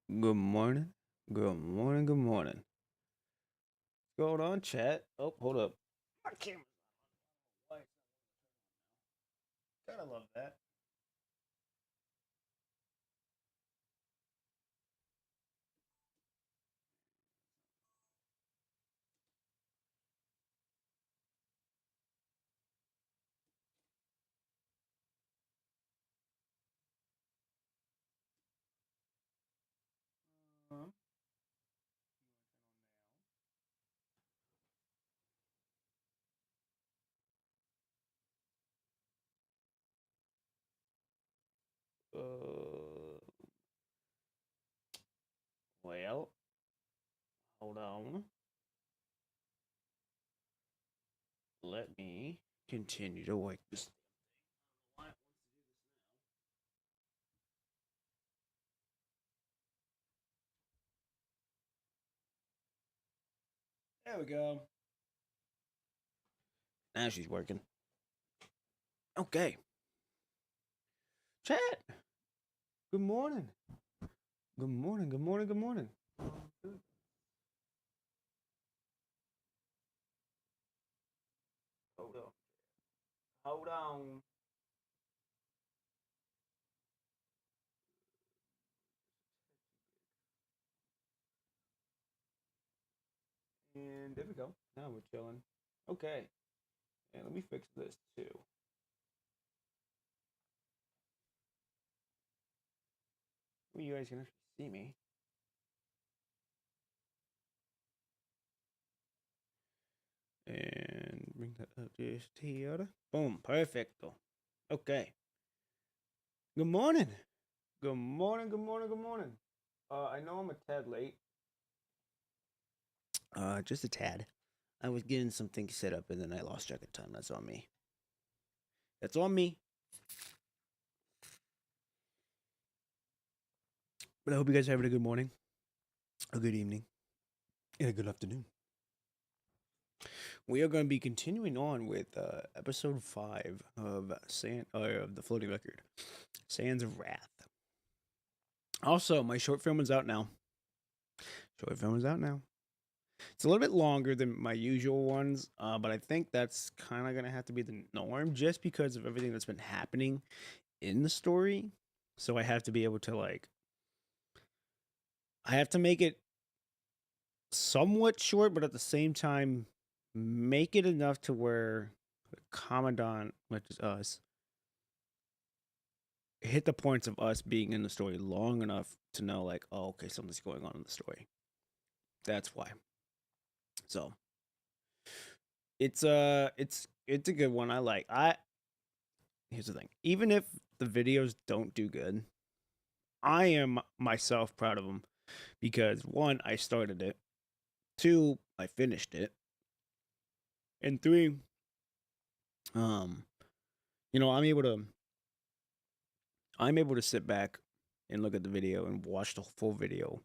Good morning. Good morning. Good morning. What's going on, chat? Oh, hold up. My camera's not on. Gotta love that. Um, uh, well, hold on. Let me continue to work this. There we go. Now she's working. Okay. Chat. Good morning. Good morning. Good morning. Good morning. Hold on. Hold on. And there we go. Now we're chilling. Okay. And let me fix this too. Well, you guys can actually see me. And bring that up just here. Boom. Perfecto. Okay. Good morning. Good morning. Good morning. Good morning. I know I'm a tad late. Just a tad. I was getting some things set up and then I lost track of time. That's on me. That's on me. But I hope you guys are having a good morning, a good evening, and a good afternoon. We are going to be continuing on with episode 5 of of the Floating Record, Sands of Wrath. Also, my short film is out now. Short film is out now. It's a little bit longer than my usual ones, but I think that's kind of gonna have to be the norm, just because of everything that's been happening in the story. So I have to be able to I have to make it somewhat short, but at the same time, make it enough to where the Commandant, which is us, hit the points of us being in the story long enough to know, like, oh, okay, something's going on in the story. That's why. So it's a good one. I here's the thing. Even if the videos don't do good, I am myself proud of them because one, I started it, two, I finished it, and three, um, I'm able to sit back and look at the video and watch the full video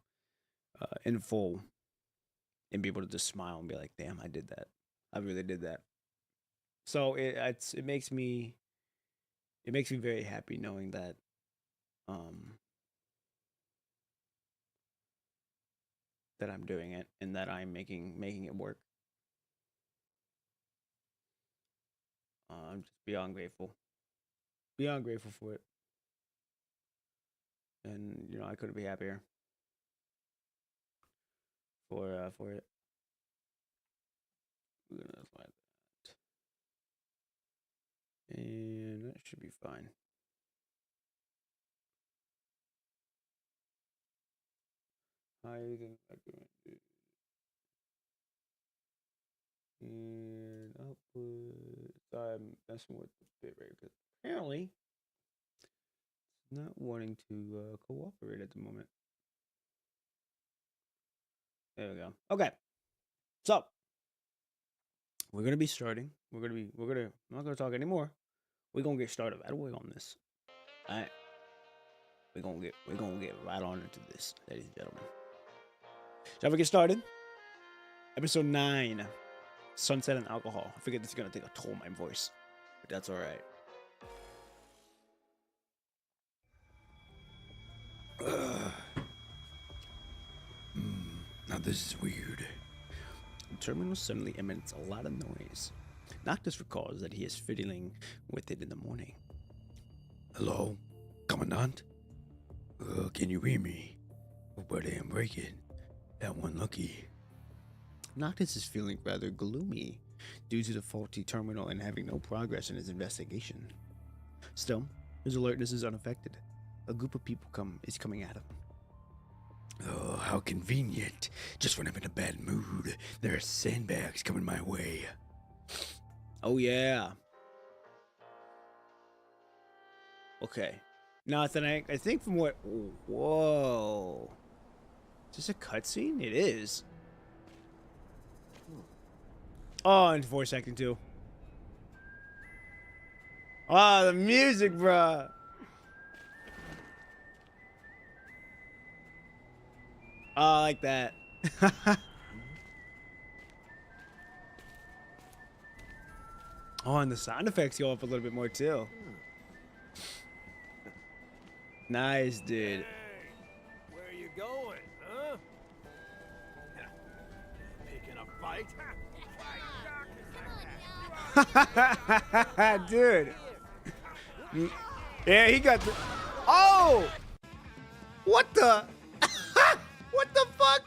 in full and be able to just smile and be like, "Damn, I did that. I really did that." So it makes me very happy knowing that um that I'm doing it and that I'm making it work. I'm just beyond grateful for it, and I couldn't be happier for it. We're gonna find that, and that should be fine. Hiding document and output. Sorry, I'm messing with the bit rate because apparently it's not wanting to cooperate at the moment. There we go. Okay, so we're gonna be starting. I'm not gonna talk anymore. We're gonna get started right away on this. All right, we're gonna get right on into this, ladies and gentlemen. Shall we get started? Episode 9, Sunset and Alcohol. I figured this is gonna take a toll on my voice, but that's all right. this is weird. The terminal suddenly emits a lot of noise. Noctis recalls that he is fiddling with it in the morning. Hello, Commandant? Can you hear me? Hope I didn't break it. That one lucky. Noctis is feeling rather gloomy due to the faulty terminal and having no progress in his investigation. Still, his alertness is unaffected. A group of people is coming at him. Oh, how convenient. Just when I'm in a bad mood, there are sandbags coming my way. Oh, yeah. Okay. Now, I think from what... Whoa. Is this a cutscene? It is. Oh, and voice acting, too. Oh, the music, bruh. Oh, I like that. Oh, and the sound effects go up a little bit more, too. Nice, dude. Hey, where are you going, huh? Picking a fight? Dude. Yeah, he got the... Oh! What the... What the fuck?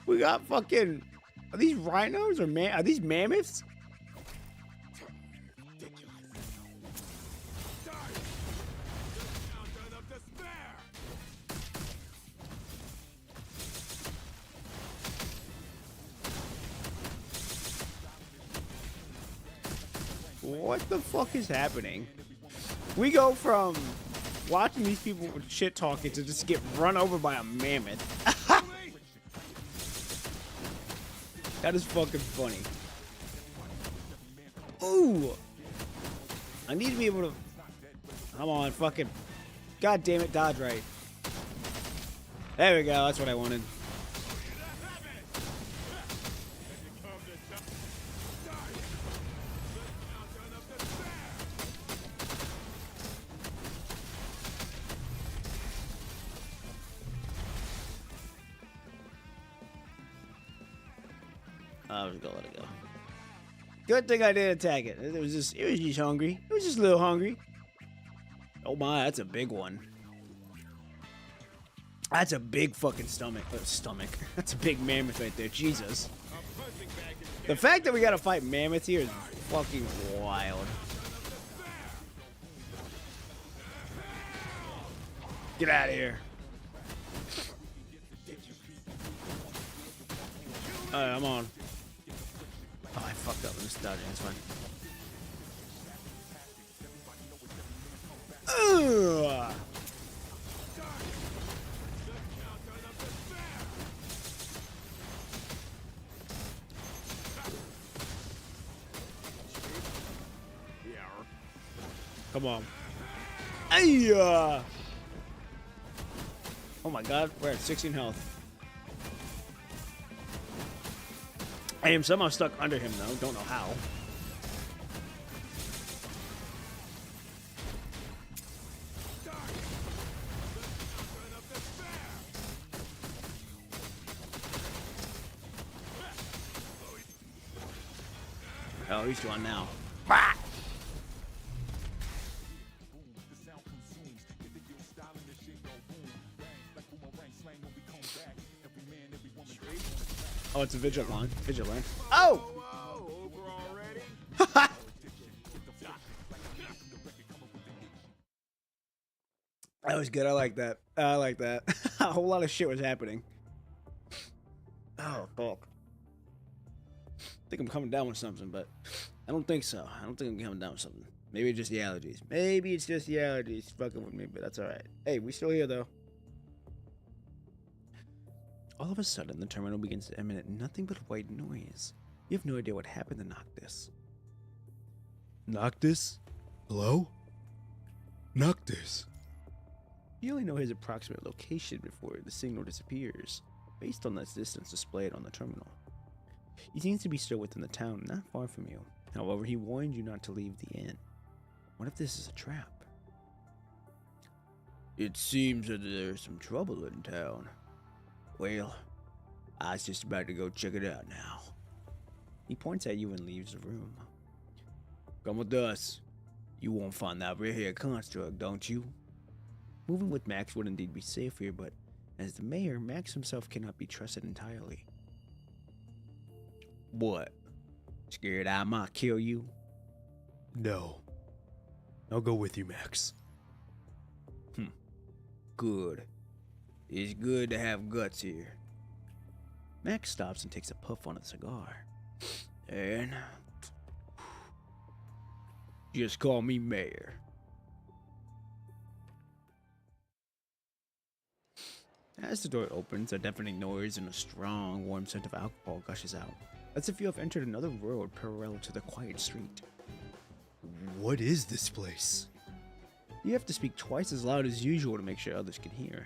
We got fucking... Are these rhinos or are these mammoths? What the fuck is happening? We go from watching these people with shit talking to just get run over by a mammoth. That is fucking funny. Ooh! I need to be able to... Come on, fucking... God damn it, dodge right. There we go, that's what I wanted. I was gonna let it go. Good thing I didn't attack it. It was just hungry. It was just a little hungry. Oh my, that's a big one. That's a big fucking stomach. That's a big mammoth right there. Jesus. The fact that we gotta fight mammoths here is fucking wild. Get out of here. Alright, I'm on. Oh, I fucked up. I'm just dodging. That's fine. Ugh. Come on. Ayya! Oh my god, we're at 16 health. I am somehow stuck under him though, don't know how. Oh, he's doing now. Bah! Oh, it's a vigilant. Oh! That was good. I like that. I like that. A whole lot of shit was happening. Oh, fuck. I think I'm coming down with something, but I don't think so. I don't think I'm coming down with something. Maybe it's just the allergies. Maybe it's just the allergies fucking with me, but that's alright. Hey, we still here, though. All of a sudden, the terminal begins to emit nothing but white noise. You have no idea what happened to Noctis. Noctis? Hello? Noctis. You only know his approximate location before the signal disappears, based on the distance displayed on the terminal. He seems to be still within the town, not far from you. However, he warned you not to leave the inn. What if this is a trap? It seems that there's some trouble in town. Well, I was just about to go check it out now. He points at you and leaves the room. Come with us. You won't find that red-haired construct, don't you? Moving with Max would indeed be safer, but as the mayor, Max himself cannot be trusted entirely. What? Scared I might kill you? No. I'll go with you, Max. Good. It's good to have guts here. Max stops and takes a puff on a cigar. And just call me Mayor. As the door opens, a deafening noise and a strong, warm scent of alcohol gushes out, as if you have entered another world parallel to the quiet street. What is this place? You have to speak twice as loud as usual to make sure others can hear.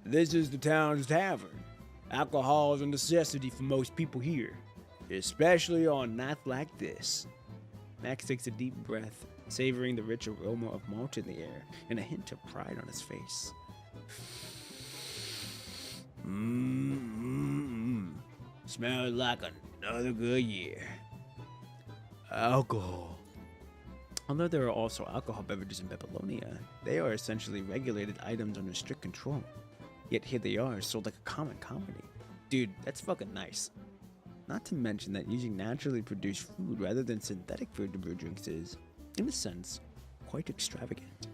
This is the town's tavern. Alcohol is a necessity for most people here, especially on nights like this. Max takes a deep breath, savoring the rich aroma of malt in the air and a hint of pride on his face. Smells like another good year. Alcohol. Although there are also alcohol beverages in Babylonia, they are essentially regulated items under strict control. Yet here they are, sold like a common commodity. Dude, that's fucking nice. Not to mention that using naturally produced food rather than synthetic food to brew drinks is, in a sense, quite extravagant.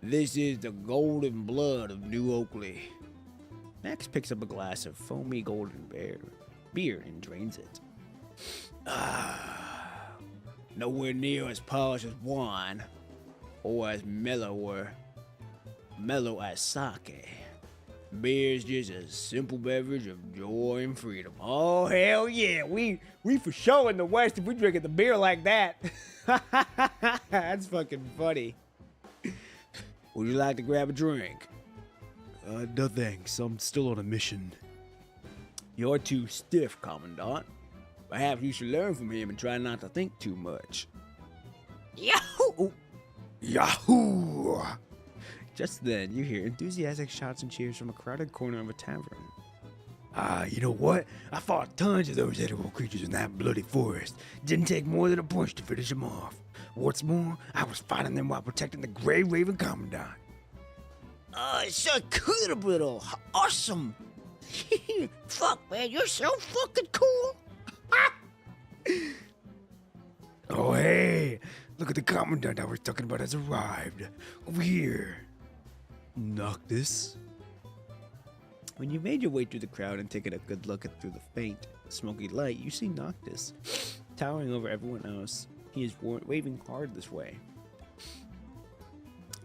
This is the golden blood of New Oakley. Max picks up a glass of foamy golden beer and drains it. Nowhere near as polished as wine, or as mellow as sake. Beer is just a simple beverage of joy and freedom. Oh hell yeah, we for sure in the West if we drinking the beer like that. That's fucking funny. Would you like to grab a drink? No thanks, I'm still on a mission. You're too stiff, Commandant. Perhaps you should learn from him and try not to think too much. Yahoo! Yahoo! Just then, you hear enthusiastic shouts and cheers from a crowded corner of a tavern. You know what? I fought tons of those edible creatures in that bloody forest. Didn't take more than a punch to finish them off. What's more, I was fighting them while protecting the Grey Raven Commandant. It's so incredible! Awesome! Fuck, man, you're so fucking cool! Oh, hey! Look at the Commandant I was talking about has arrived. Over here. Noctis? When you made your way through the crowd and taken a good look through the faint, smoky light, you see Noctis. Towering over everyone else, he is waving hard this way.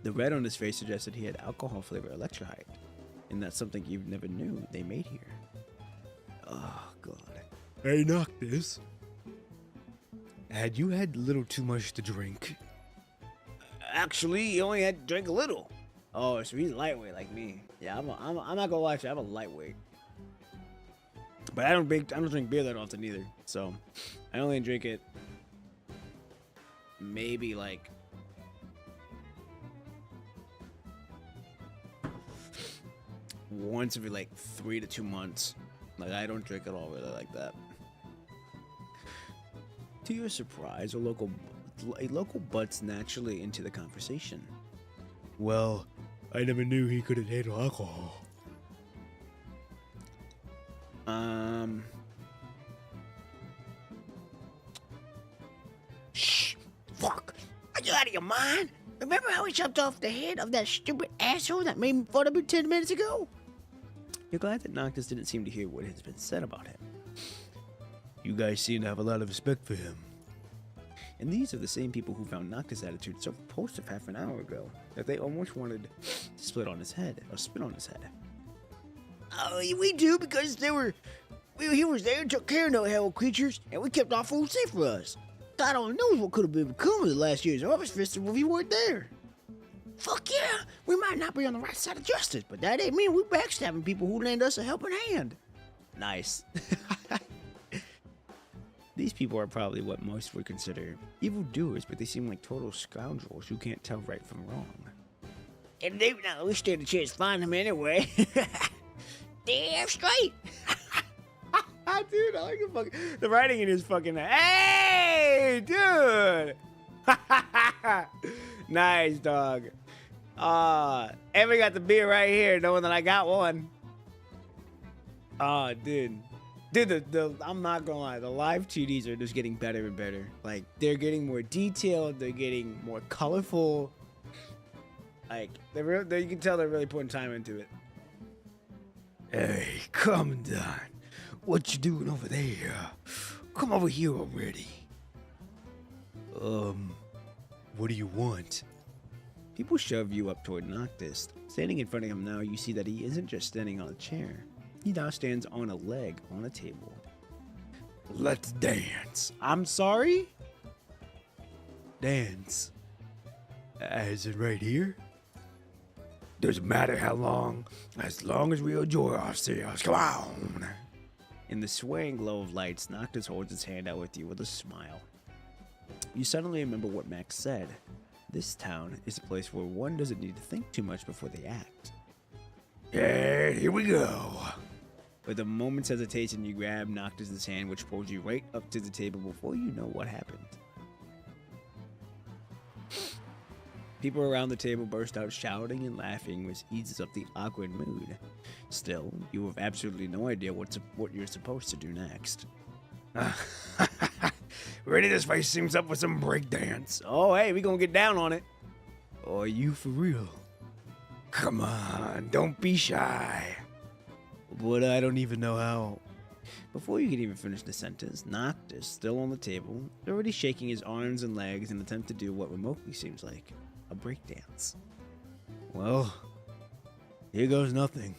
The red on his face suggested he had alcohol-flavored electrolyte, and that's something you never knew they made here. Oh, God. Hey, Noctis. Had you had a little too much to drink? Actually, he only had to drink a little. Oh, so he's lightweight like me. Yeah, I'm not gonna lie to you, I'm a lightweight. But I don't drink beer that often either. So I only drink it maybe like once every like 3 to 2 months. Like I don't drink it all really like that. To your surprise, a local butts naturally into the conversation. Well, I never knew he couldn't handle alcohol. Shh! Fuck! Are you out of your mind? Remember how he jumped off the head of that stupid asshole that made fun of me 10 minutes ago? You're glad that Noctis didn't seem to hear what has been said about him. You guys seem to have a lot of respect for him. And these are the same people who found Noctis' attitude so repulsive half an hour ago that they almost wanted to spit on his head. Oh, we do because he was there and took care of no hell creatures, and we kept our food safe for us. God only knows what could have become of the last year's Harvest Festival if you weren't there. Fuck yeah, we might not be on the right side of justice, but that ain't mean we backstabbing people who lend us a helping hand. Nice. These people are probably what most would consider evildoers, but they seem like total scoundrels who can't tell right from wrong. And they now we stood a chance to find him anyway. Damn straight. Dude, I like the writing in his fucking. Hey, dude! Nice, dog. And we got the beer right here, knowing that I got one. Dude. Dude, I'm not gonna lie, the live 2Ds are just getting better and better. Like, they're getting more detailed, they're getting more colorful. Like, you can tell they're really putting time into it. Hey, come down. What you doing over there? Come over here already. What do you want? People shove you up toward Noctis. Standing in front of him now, you see that he isn't just standing on a chair. He now stands on a leg on a table. Let's dance. I'm sorry? Dance. Is it right here? Doesn't matter how long, as long as we enjoy ourselves. Come on. In the swaying glow of lights, Noctis holds his hand out with you with a smile. You suddenly remember what Max said. This town is a place where one doesn't need to think too much before they act. Yeah, here we go. With a moment's hesitation, you grab Noctis' hand, which pulls you right up to the table before you know what happened. People around the table burst out shouting and laughing, which eases up the awkward mood. Still, you have absolutely no idea what you're supposed to do next. Ready to spice things up with some breakdance? Oh, hey, we gonna get down on it. Are you for real? Come on, don't be shy. But I don't even know how. Before you can even finish the sentence, Noctis, still on the table, already shaking his arms and legs in an attempt to do what remotely seems like a breakdance. Well, here goes nothing.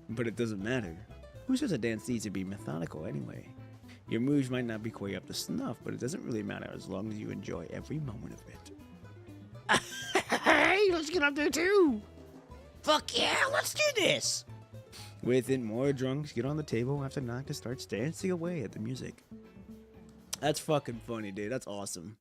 But it doesn't matter. Who says a dance needs to be methodical anyway? Your moves might not be quite up to snuff, but it doesn't really matter as long as you enjoy every moment of it. Hey, let's get up there too. Fuck yeah, let's do this. With it, more drunks get on the table after Noctis starts dancing away at the music. That's fucking funny, dude. That's awesome.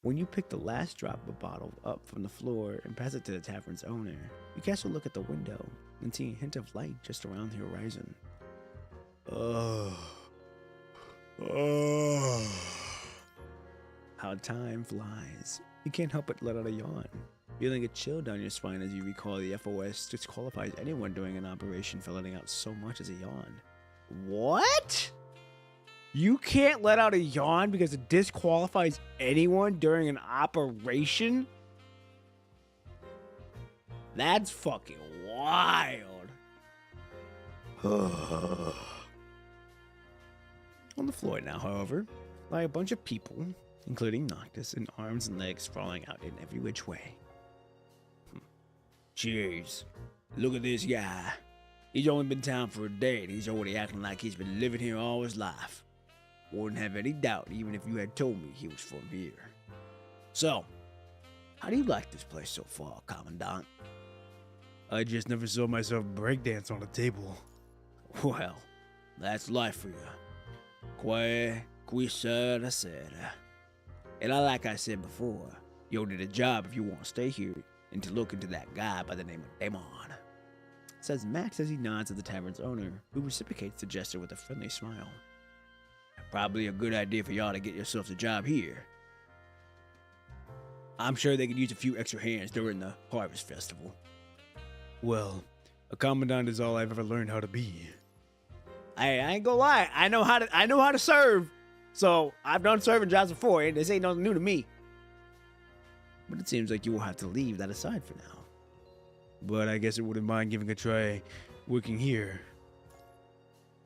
When you pick the last drop of a bottle up from the floor and pass it to the tavern's owner, you cast a look at the window and see a hint of light just around the horizon. How time flies. You can't help but let out a yawn, feeling a chill down your spine as you recall the FOS disqualifies anyone doing an operation for letting out so much as a yawn. What? You can't let out a yawn because it disqualifies anyone during an operation? That's fucking wild. On the floor now, however, lie a bunch of people, including Noctis, and arms and legs sprawling out in every which way. Jeez, look at this guy. He's only been in town for a day and he's already acting like he's been living here all his life. Wouldn't have any doubt even if you had told me he was from here. So, how do you like this place so far, Commandant? I just never saw myself breakdance on a table. Well, that's life for you. Qui sera sera. And like I said before, you'll need a job if you want to stay here and to look into that guy by the name of Damon. Says Max as he nods at the tavern's owner, who reciprocates the gesture with a friendly smile. Probably a good idea for y'all to get yourselves a job here. I'm sure they could use a few extra hands during the harvest festival. Well, a commandant is all I've ever learned how to be. I ain't gonna lie, I know how to serve. So I've done serving jobs before, and this ain't nothing new to me. But it seems like you will have to leave that aside for now. But I guess I wouldn't mind giving a try working here.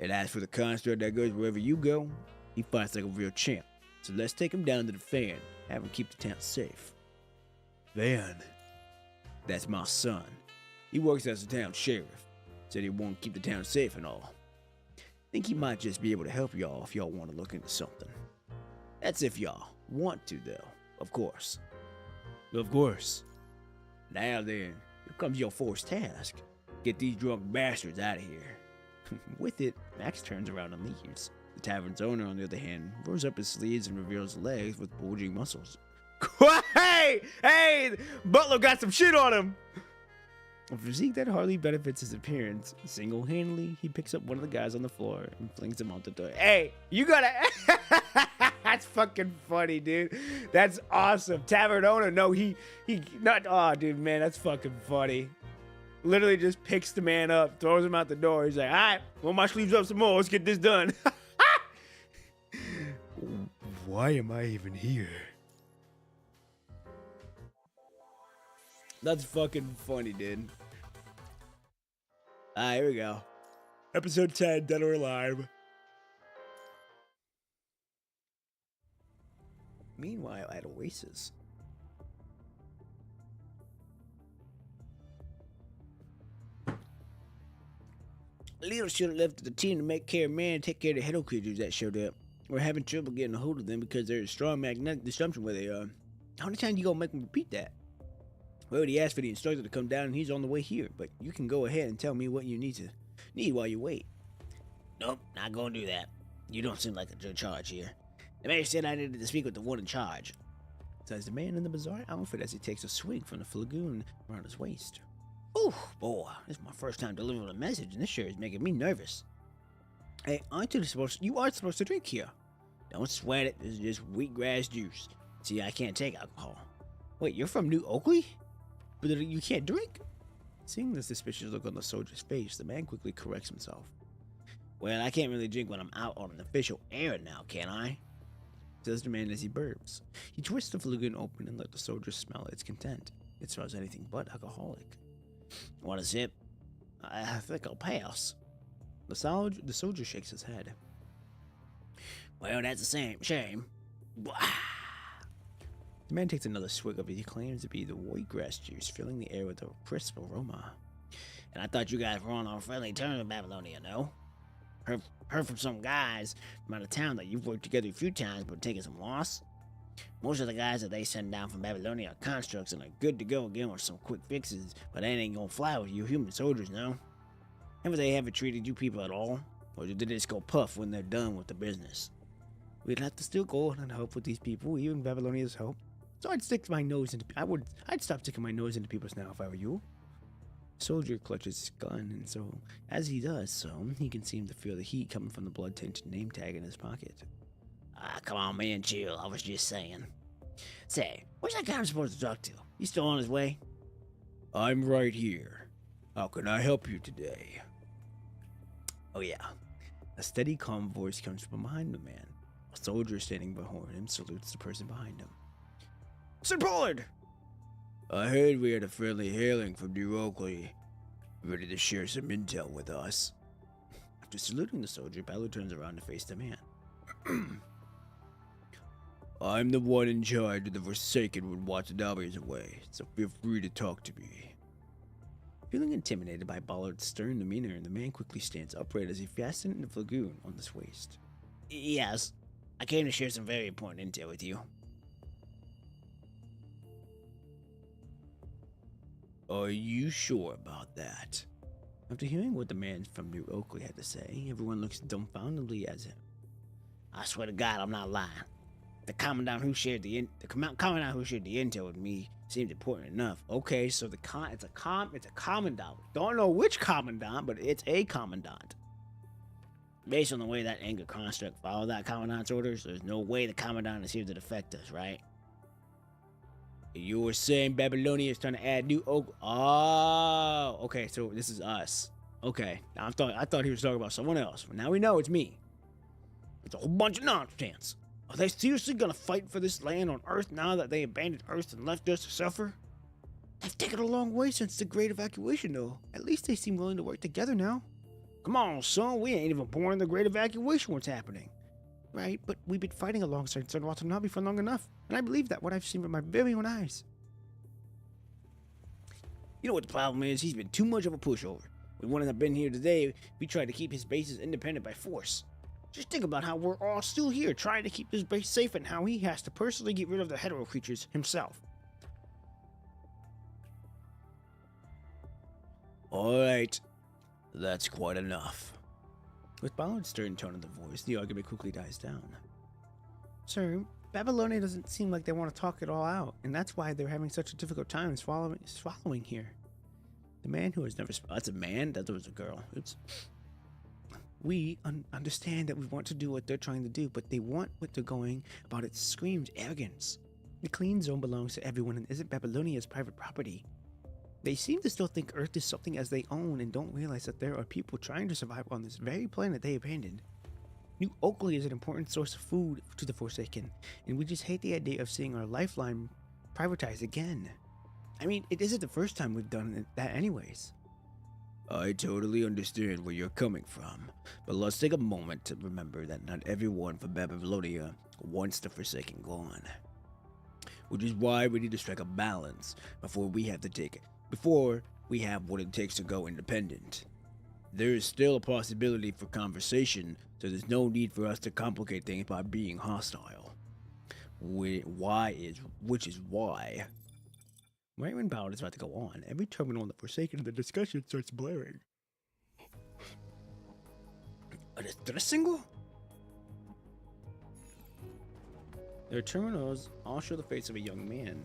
And as for the construct that goes wherever you go, he fights like a real champ. So let's take him down to the fan, have him keep the town safe. Van? That's my son. He works as the town sheriff. Said he won't keep the town safe and all. Think he might just be able to help y'all if y'all want to look into something. That's if y'all want to, though, of course. Of course. Now then, here comes your first task. Get these drunk bastards out of here. With it, Max turns around and leaves. The tavern's owner, on the other hand, rolls up his sleeves and reveals legs with bulging muscles. Hey! Butler got some shit on him! A physique that hardly benefits his appearance. Single-handedly, he picks up one of the guys on the floor and flings him out the door. Hey, you gotta... That's fucking funny, dude. That's awesome. Tavern owner, no, he not... Oh, dude, man, that's fucking funny. Literally just picks the man up, throws him out the door. He's like, all right, roll my sleeves up some more. Let's get this done. Why am I even here? That's fucking funny, dude. Alright, here we go. Episode 10, Dead or Alive. Meanwhile, at Oasis. Leo should have left the team to make care of man and take care of the head creatures that showed up. We're having trouble getting a hold of them because there's a strong magnetic disruption where they are. How many times you gonna make them repeat that? We already asked for the instructor to come down and he's on the way here, but you can go ahead and tell me what you need while you wait. Nope, not gonna do that. You don't seem like a good charge here. The mayor said I needed to speak with the one in charge. Says the man in the bizarre outfit as he takes a swig from the flagoon around his waist. Ooh, boy, this is my first time delivering a message, and this sure is making me nervous. Hey, you are supposed to drink here. Don't sweat it, this is just wheatgrass juice. See, I can't take alcohol. Wait, you're from New Oakley? But you can't drink? Seeing the suspicious look on the soldier's face, the man quickly corrects himself. Well, I can't really drink when I'm out on an official errand now, can I? Says the man as he burps. He twists the flagoon open and let the soldier smell its content. It smells anything but alcoholic. Want a sip? I think I'll pass. The soldier shakes his head. Well, that's the same shame. The man takes another swig of it. He claims to be the wheatgrass juice, filling the air with a crisp aroma. And I thought you guys were on friendly terms with Babylonia, no? Heard from some guys from out of town that you've worked together a few times but taken some loss. Most of the guys that they send down from Babylonia are constructs and are good to go again with some quick fixes, but they ain't gonna fly with you human soldiers, no? Have they ever treated you people at all? Or did they just go puff when they're done with the business? We'd have to still go and help with these people, even Babylonia's help. So I'd stop sticking my nose into people's now if I were you. The soldier clutches his gun, and so as he does so, he can seem to feel the heat coming from the blood-tainted name tag in his pocket. Ah, come on, man, chill. I was just saying. Say, where's that guy I'm supposed to talk to? He's still on his way? I'm right here. How can I help you today? Oh, yeah. A steady, calm voice comes from behind the man. A soldier standing behind him salutes the person behind him. Sir Pollard! I heard we had a friendly hailing from New Oakley. Ready to share some intel with us? After saluting the soldier, Ballard turns around to face the man. I'm the one in charge of the Forsaken when Watanabe is away, so feel free to talk to me. Feeling intimidated by Ballard's stern demeanor, the man quickly stands upright as he fastens the flagoon on his waist. Yes, I came to share some very important intel with you. Are you sure about that? After hearing what the man from New Oakley had to say, everyone looks dumbfoundedly at him. I swear to God, I'm not lying. The commandant who shared the intel with me seemed important enough. Okay, so it's a commandant. Don't know which commandant, but it's a commandant. Based on the way that anger construct followed that commandant's orders, there's no way the commandant is here to defect us, right? You were saying Babylonia is trying to add New Oak. Oh, okay. So this is us. Okay. Now I thought he was talking about someone else. But now we know it's me. It's a whole bunch of nonsense. Are they seriously gonna fight for this land on Earth now that they abandoned Earth and left us to suffer? They've taken a long way since the Great Evacuation, though. At least they seem willing to work together now. Come on, son. We ain't even born in the Great Evacuation. What's happening? Right, but we've been fighting alongside Sir Watanabe for long enough, and I believe that what I've seen with my very own eyes. You know what the problem is? He's been too much of a pushover. We wouldn't have been here today. We tried to keep his bases independent by force. Just think about how we're all still here trying to keep this base safe and how he has to personally get rid of the hetero creatures himself. Alright, that's quite enough. With Ballard's stern tone of the voice, the argument quickly dies down. Sir, Babylonia doesn't seem like they want to talk it all out, and that's why they're having such a difficult time swallowing here. The man who has never that's a man? That was a girl. Oops. We understand that we want to do what they're trying to do, but they want what they're going about. It screams arrogance. The clean zone belongs to everyone and isn't Babylonia's private property. They seem to still think Earth is something as they own and don't realize that there are people trying to survive on this very planet they abandoned. New Oakley is an important source of food to the Forsaken, and we just hate the idea of seeing our lifeline privatized again. I mean, it isn't the first time we've done that anyways. I totally understand where you're coming from, but let's take a moment to remember that not everyone from Babylonia wants the Forsaken gone. Which is why we need to strike a balance before we have what it takes to go independent. There is still a possibility for conversation, so there's no need for us to complicate things by being hostile. Which is why. Right when Ballard is about to go on, every terminal in the Forsaken in the discussion starts blaring. A distress single? Their terminals all show the face of a young man.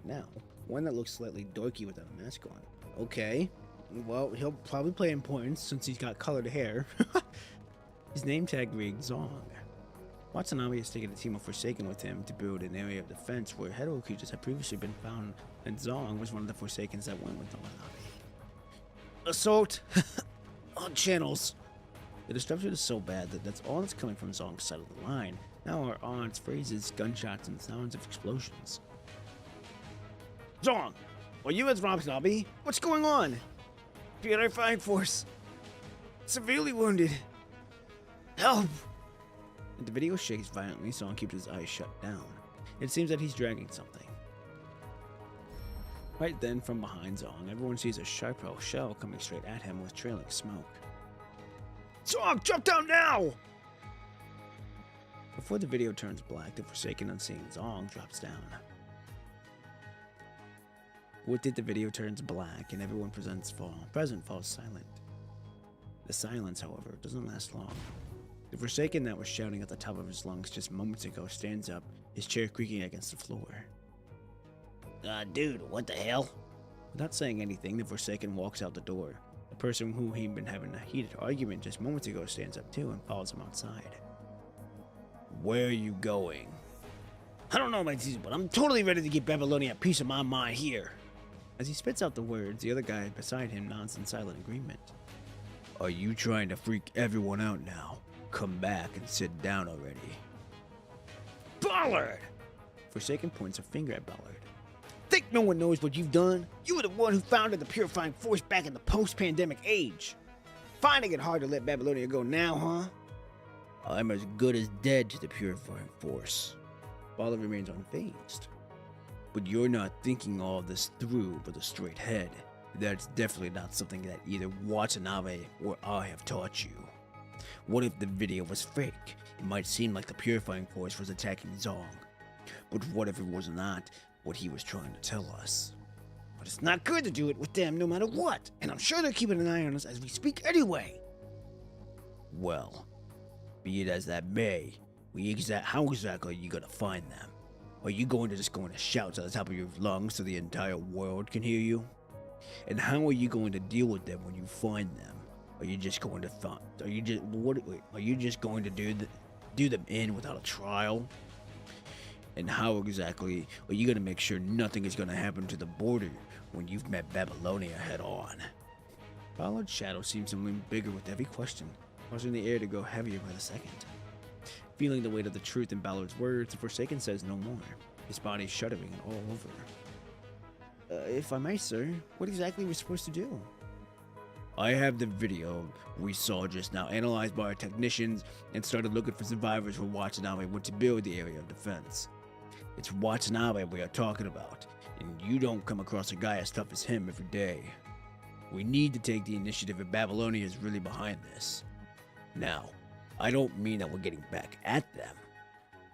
Now, one that looks slightly dorky without a mask on. Okay. Well, he'll probably play importance since he's got colored hair. His name tag reads Zong. Watanabe has taken a team of Forsaken with him to build an area of defense where hetero creatures had previously been found, and Zong was one of the Forsakens that went with Watanabe. Assault on channels. The destruction is so bad that that's all that's coming from Zong's side of the line. Now our odds, phrases, gunshots, and sounds of explosions. Zong! Are you as Watanabe? What's going on? PGR Flying Force. Severely wounded. Help! The video shakes violently, Zong keeps his eyes shut down. It seems that he's dragging something. Right then, from behind Zong, everyone sees a sharp shell coming straight at him with trailing smoke. Zong, jump down now! Before the video turns black, the Forsaken on seeing Zong drops down. With it, the video turns black and everyone present falls silent. The silence, however, doesn't last long. The Forsaken that was shouting at the top of his lungs just moments ago stands up, his chair creaking against the floor. Dude, what the hell? Without saying anything, the Forsaken walks out the door. The person who he'd been having a heated argument just moments ago stands up too and follows him outside. Where are you going? I don't know, my dude, but I'm totally ready to give Babylonia a piece of my mind here. As he spits out the words, the other guy beside him nods in silent agreement. Are you trying to freak everyone out now? Come back and sit down already. Ballard! Forsaken points a finger at Ballard. Think no one knows what you've done? You were the one who founded the Purifying Force back in the post-pandemic age. Finding it hard to let Babylonia go now, huh? I'm as good as dead to the Purifying Force. Ballard remains unfazed. But you're not thinking all of this through with a straight head. That's definitely not something that either Watanabe or I have taught you. What if the video was fake? It might seem like the Purifying Force was attacking Zong. But what if it was not what he was trying to tell us? But it's not good to do it with them no matter what, and I'm sure they're keeping an eye on us as we speak anyway. Well, be it as that may, how exactly are you gonna find them? Are you going to shout at the top of your lungs so the entire world can hear you? And how are you going to deal with them when you find them? Are you just going to do them in without a trial? And how exactly are you going to make sure nothing is going to happen to the border when you've met Babylonia head on? Ballard's shadow seems to loom bigger with every question, causing the air to go heavier by the second. Feeling the weight of the truth in Ballard's words, the Forsaken says no more, his body shuddering and all over. If I may, sir, what exactly are we supposed to do? I have the video we saw just now analyzed by our technicians and started looking for survivors who Watanabe went to build the area of defense. It's Watanabe we are talking about, and you don't come across a guy as tough as him every day. We need to take the initiative if Babylonia is really behind this. Now, I don't mean that we're getting back at them.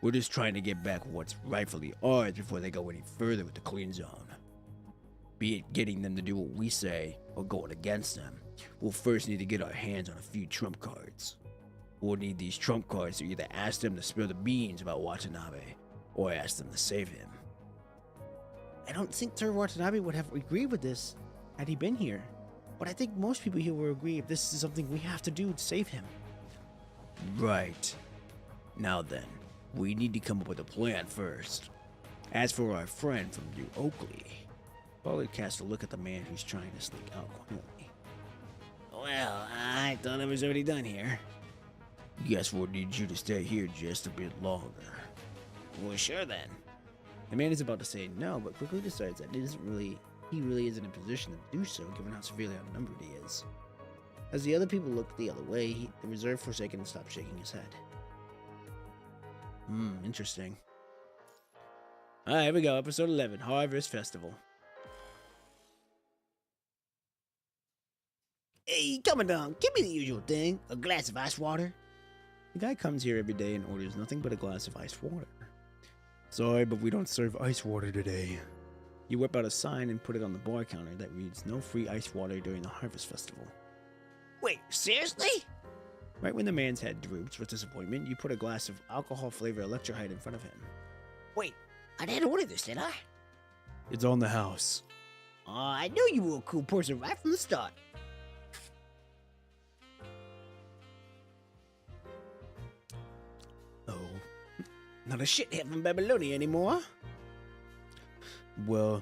We're just trying to get back what's rightfully ours before they go any further with the clean zone. Be it getting them to do what we say or going against them, we'll first need to get our hands on a few trump cards. We'll need these trump cards to either ask them to spill the beans about Watanabe, or ask them to save him. I don't think Sir Watanabe would have agreed with this had he been here. But I think most people here will agree if this is something we have to do to save him. Right. Now then, we need to come up with a plan first. As for our friend from New Oakley, Pollard cast a look at the man who's trying to sneak out quietly. Well, I thought it was already done here. Guess we'll need you to stay here just a bit longer. Well, sure then. The man is about to say no, but quickly decides that he really isn't in a position to do so, given how severely outnumbered he is. As the other people look the other way, the reserve Forsaken stops shaking his head. Interesting. Alright, here we go. Episode 11, Harvest Festival. Hey, Commandant, give me the usual thing. A glass of ice water. The guy comes here every day and orders nothing but a glass of ice water. Sorry, but we don't serve ice water today. You whip out a sign and put it on the bar counter that reads no free ice water during the Harvest Festival. Wait, seriously? Right when the man's head droops with disappointment, you put a glass of alcohol-flavored Electrolyte in front of him. Wait, I didn't order this, did I? It's on the house. I knew you were a cool person right from the start. Oh. Not a shithead from Babylonia anymore. Well,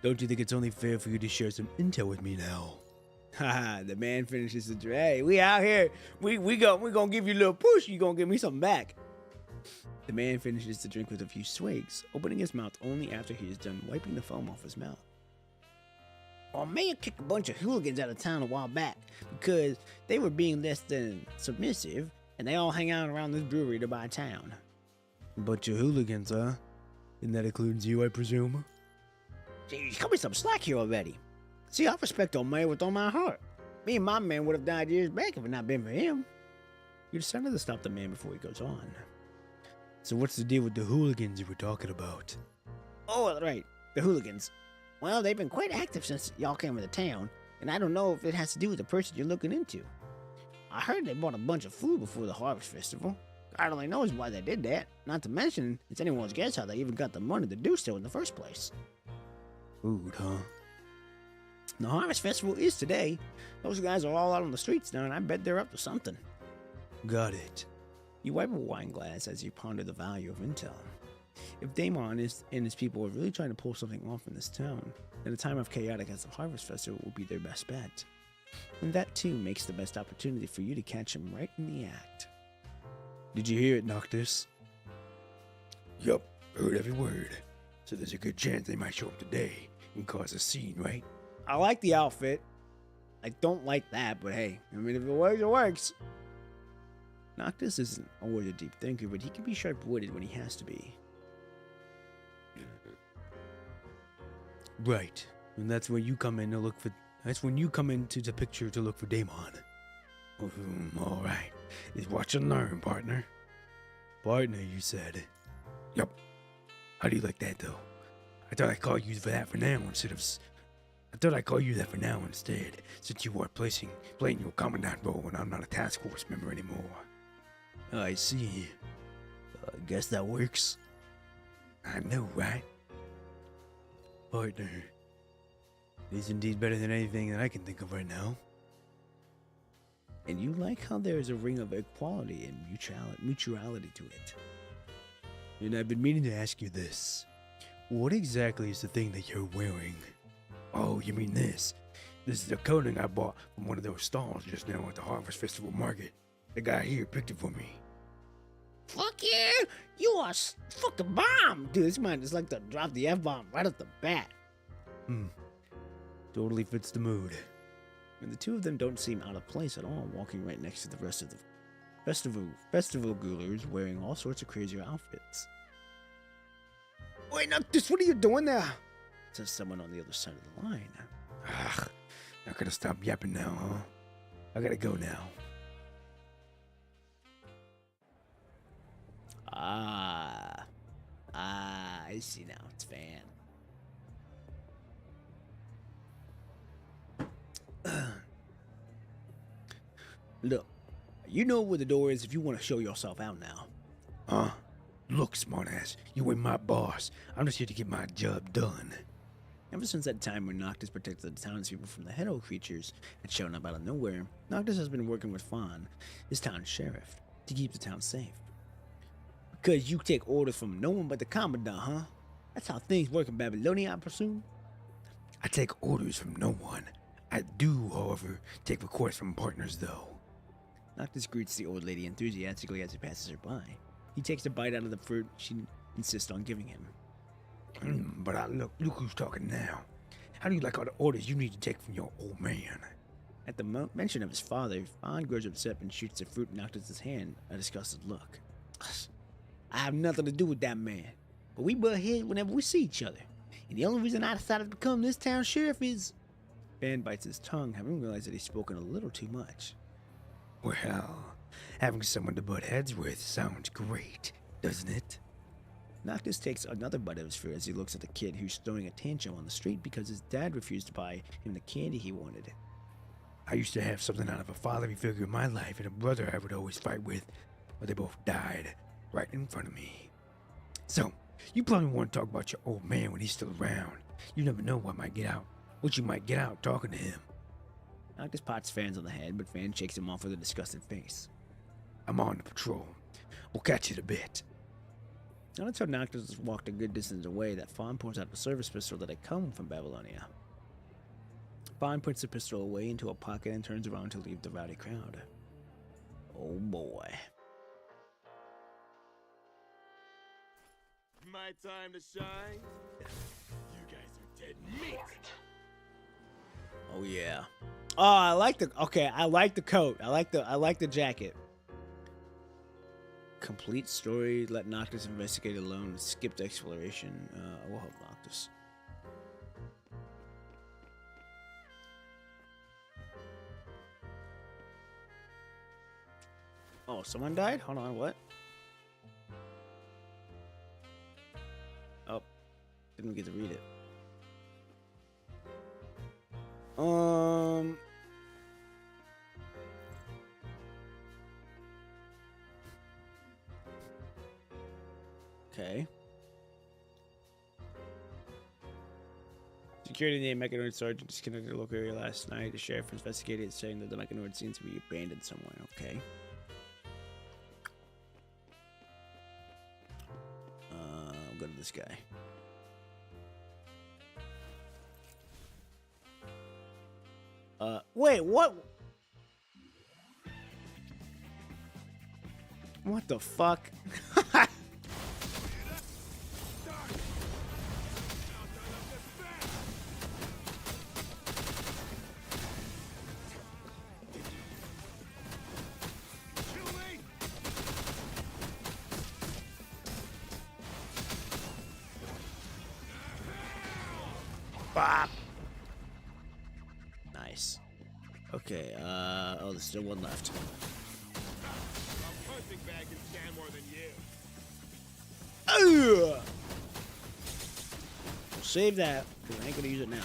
don't you think it's only fair for you to share some intel with me now? Haha, the man finishes the drink. Hey, we out here. We gonna give you a little push. You gonna give me something back. The man finishes the drink with a few swigs, opening his mouth only after he is done wiping the foam off his mouth. Our mayor kicked a bunch of hooligans out of town a while back because they were being less than submissive, and they all hang out around this brewery to buy town. A bunch of hooligans, huh? And that includes you, I presume? Jeez, cut me some slack here already. See, I respect our mayor with all my heart. Me and my man would have died years back if it not been for him. You decided to stop the man before he goes on. So what's the deal with the hooligans you were talking about? Oh, right, the hooligans. Well, they've been quite active since y'all came into town, and I don't know if it has to do with the person you're looking into. I heard they bought a bunch of food before the Harvest Festival. God only knows why they did that. Not to mention, it's anyone's guess how they even got the money to do so in the first place. Food, huh? The Harvest Festival is today. Those guys are all out on the streets now, and I bet they're up to something. Got it. You wipe a wine glass as you ponder the value of intel. If Daemon and his people are really trying to pull something off in this town, then a time of chaotic as the Harvest Festival will be their best bet. And that too makes the best opportunity for you to catch him right in the act. Did you hear it, Noctis? Yup, heard every word. So there's a good chance they might show up today and cause a scene, right? I like the outfit. I don't like that, but hey, I mean, if it works, it works. Noctis isn't always a deep thinker, but he can be sharp-witted when he has to be. Right, and that's when you come in to look for. That's when you come into the picture to look for Daemon. All right, is watch and learn, partner. Partner, you said. Yup. How do you like that, though? I thought I'd call you for that for now instead of. I thought I'd call you that for now instead, since you are playing your commandant role, and I'm not a task force member anymore. I see. I guess that works. I know, right? Partner. It is indeed better than anything that I can think of right now. And you like how there is a ring of equality and mutuality to it. And I've been meaning to ask you this. What exactly is the thing that you're wearing? Oh, you mean this? This is the coating I bought from one of those stalls just now at the Harvest Festival Market. The guy here picked it for me. Fuck yeah! You are fucking bomb! Dude, this man is like to drop the F-bomb right off the bat. Totally fits the mood. And the two of them don't seem out of place at all, walking right next to the rest of the festival goolers wearing all sorts of crazier outfits. Wait, Noctis, what are you doing there? Says someone on the other side of the line. Not gonna stop yapping now, huh? I gotta go now. I see now. It's Van. Look, You know where the door is if you want to show yourself out now. Huh? Look, smartass, you ain't my boss. I'm just here to get my job done. Ever since that time when Noctis protected the townspeople from the Hero creatures had shown up out of nowhere, Noctis has been working with Fawn, his town sheriff, to keep the town safe. Because you take orders from no one but the Commandant, huh? That's how things work in Babylonia, I presume? I take orders from no one. I do, however, take requests from partners, though. Noctis greets the old lady enthusiastically as he passes her by. He takes a bite out of the fruit she insists on giving him. But look who's talking now. How do you like all the orders you need to take from your old man? At the mention of his father, Fawn grows upset and shoots the fruit in Noctis' hand, a disgusted look. I have nothing to do with that man, but we butt heads whenever we see each other. And the only reason I decided to become this town sheriff is... Fan bites his tongue, having realized that he's spoken a little too much. Well, having someone to butt heads with sounds great, doesn't it? Noctis takes another bite of his fruit as he looks at the kid who's throwing a tantrum on the street because his dad refused to buy him the candy he wanted. I used to have something out of a fatherly figure in my life and a brother I would always fight with, but they both died right in front of me. So, you probably want to talk about your old man when he's still around. You never know what you might get out talking to him. Noctis pots Fans on the head, but Fan shakes him off with a disgusted face. I'm on the patrol. We'll catch you in a bit. Not until Noctis has walked a good distance away that Fawn pulls out a service pistol that had come from Babylonia. Fawn puts the pistol away into a pocket and turns around to leave the rowdy crowd. Oh boy. My time to shine? You guys are dead meat! Oh yeah. Oh, I like the coat. I like the jacket. Complete story, let Noctis investigate alone, skipped exploration. We'll help Noctis. Oh, someone died? Hold on, what? Oh, didn't get to read it. Okay. Security named Mechanoid Sergeant disconnected the local area last night. The sheriff investigated, saying that the Mechanoid seems to be abandoned somewhere. Okay. I'll go to this guy. Wait, what? What the fuck? Bop. Nice. Okay, oh, there's still one left. A punching bag can stand more than you. We'll save that, because I ain't gonna use it now.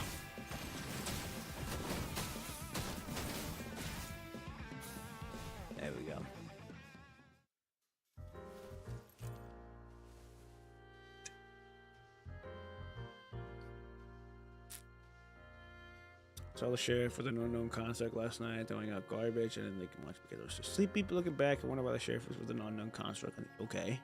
There we go. Saw the sheriff with an unknown construct last night throwing out garbage. I didn't think much because I was just sleepy. But looking back, I wonder why the sheriff was with an unknown construct. Okay.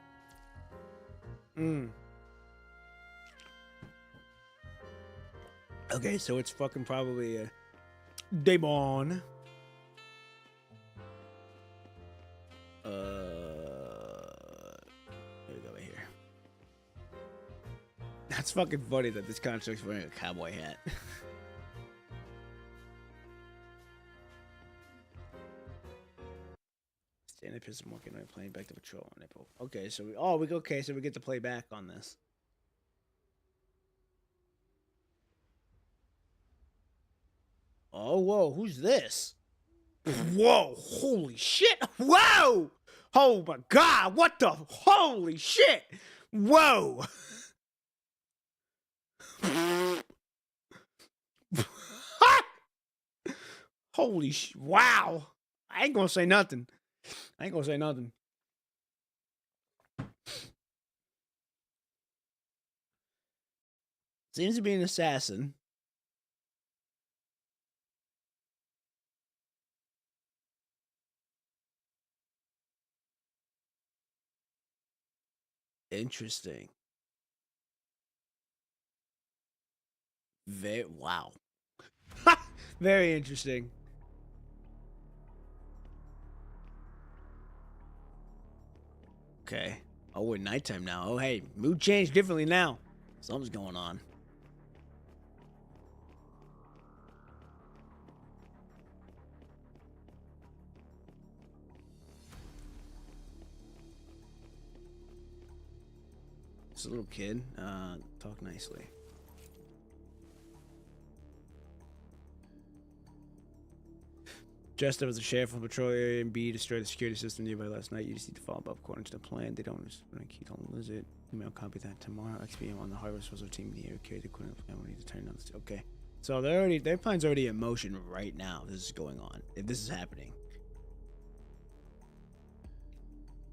Okay, so it's fucking probably a demon. Here we go, right here. That's fucking funny that this construct's wearing a cowboy hat. Stand up, pistol, walking away, playing back to patrol on April. Okay, so we get to play back on this. Oh, whoa, who's this? Whoa, holy shit! Whoa! Oh my god, what the holy shit! Whoa! Holy wow! I ain't gonna say nothing. I ain't gonna say nothing. Seems to be an assassin. Interesting. Wow. Very interesting. Okay. Oh, we're nighttime now. Oh, hey, mood changed differently now. Something's going on. This little kid, talk nicely. Dressed up as a sheriff of patrol area and B destroyed the security system nearby last night. You just need to follow up according to the plan. They don't lose it. Email copy that tomorrow. XPM on the harvest was our team in the air carried the equipment plan. We need to turn on this. Okay. So their plan's already in motion right now. This is going on. If this is happening.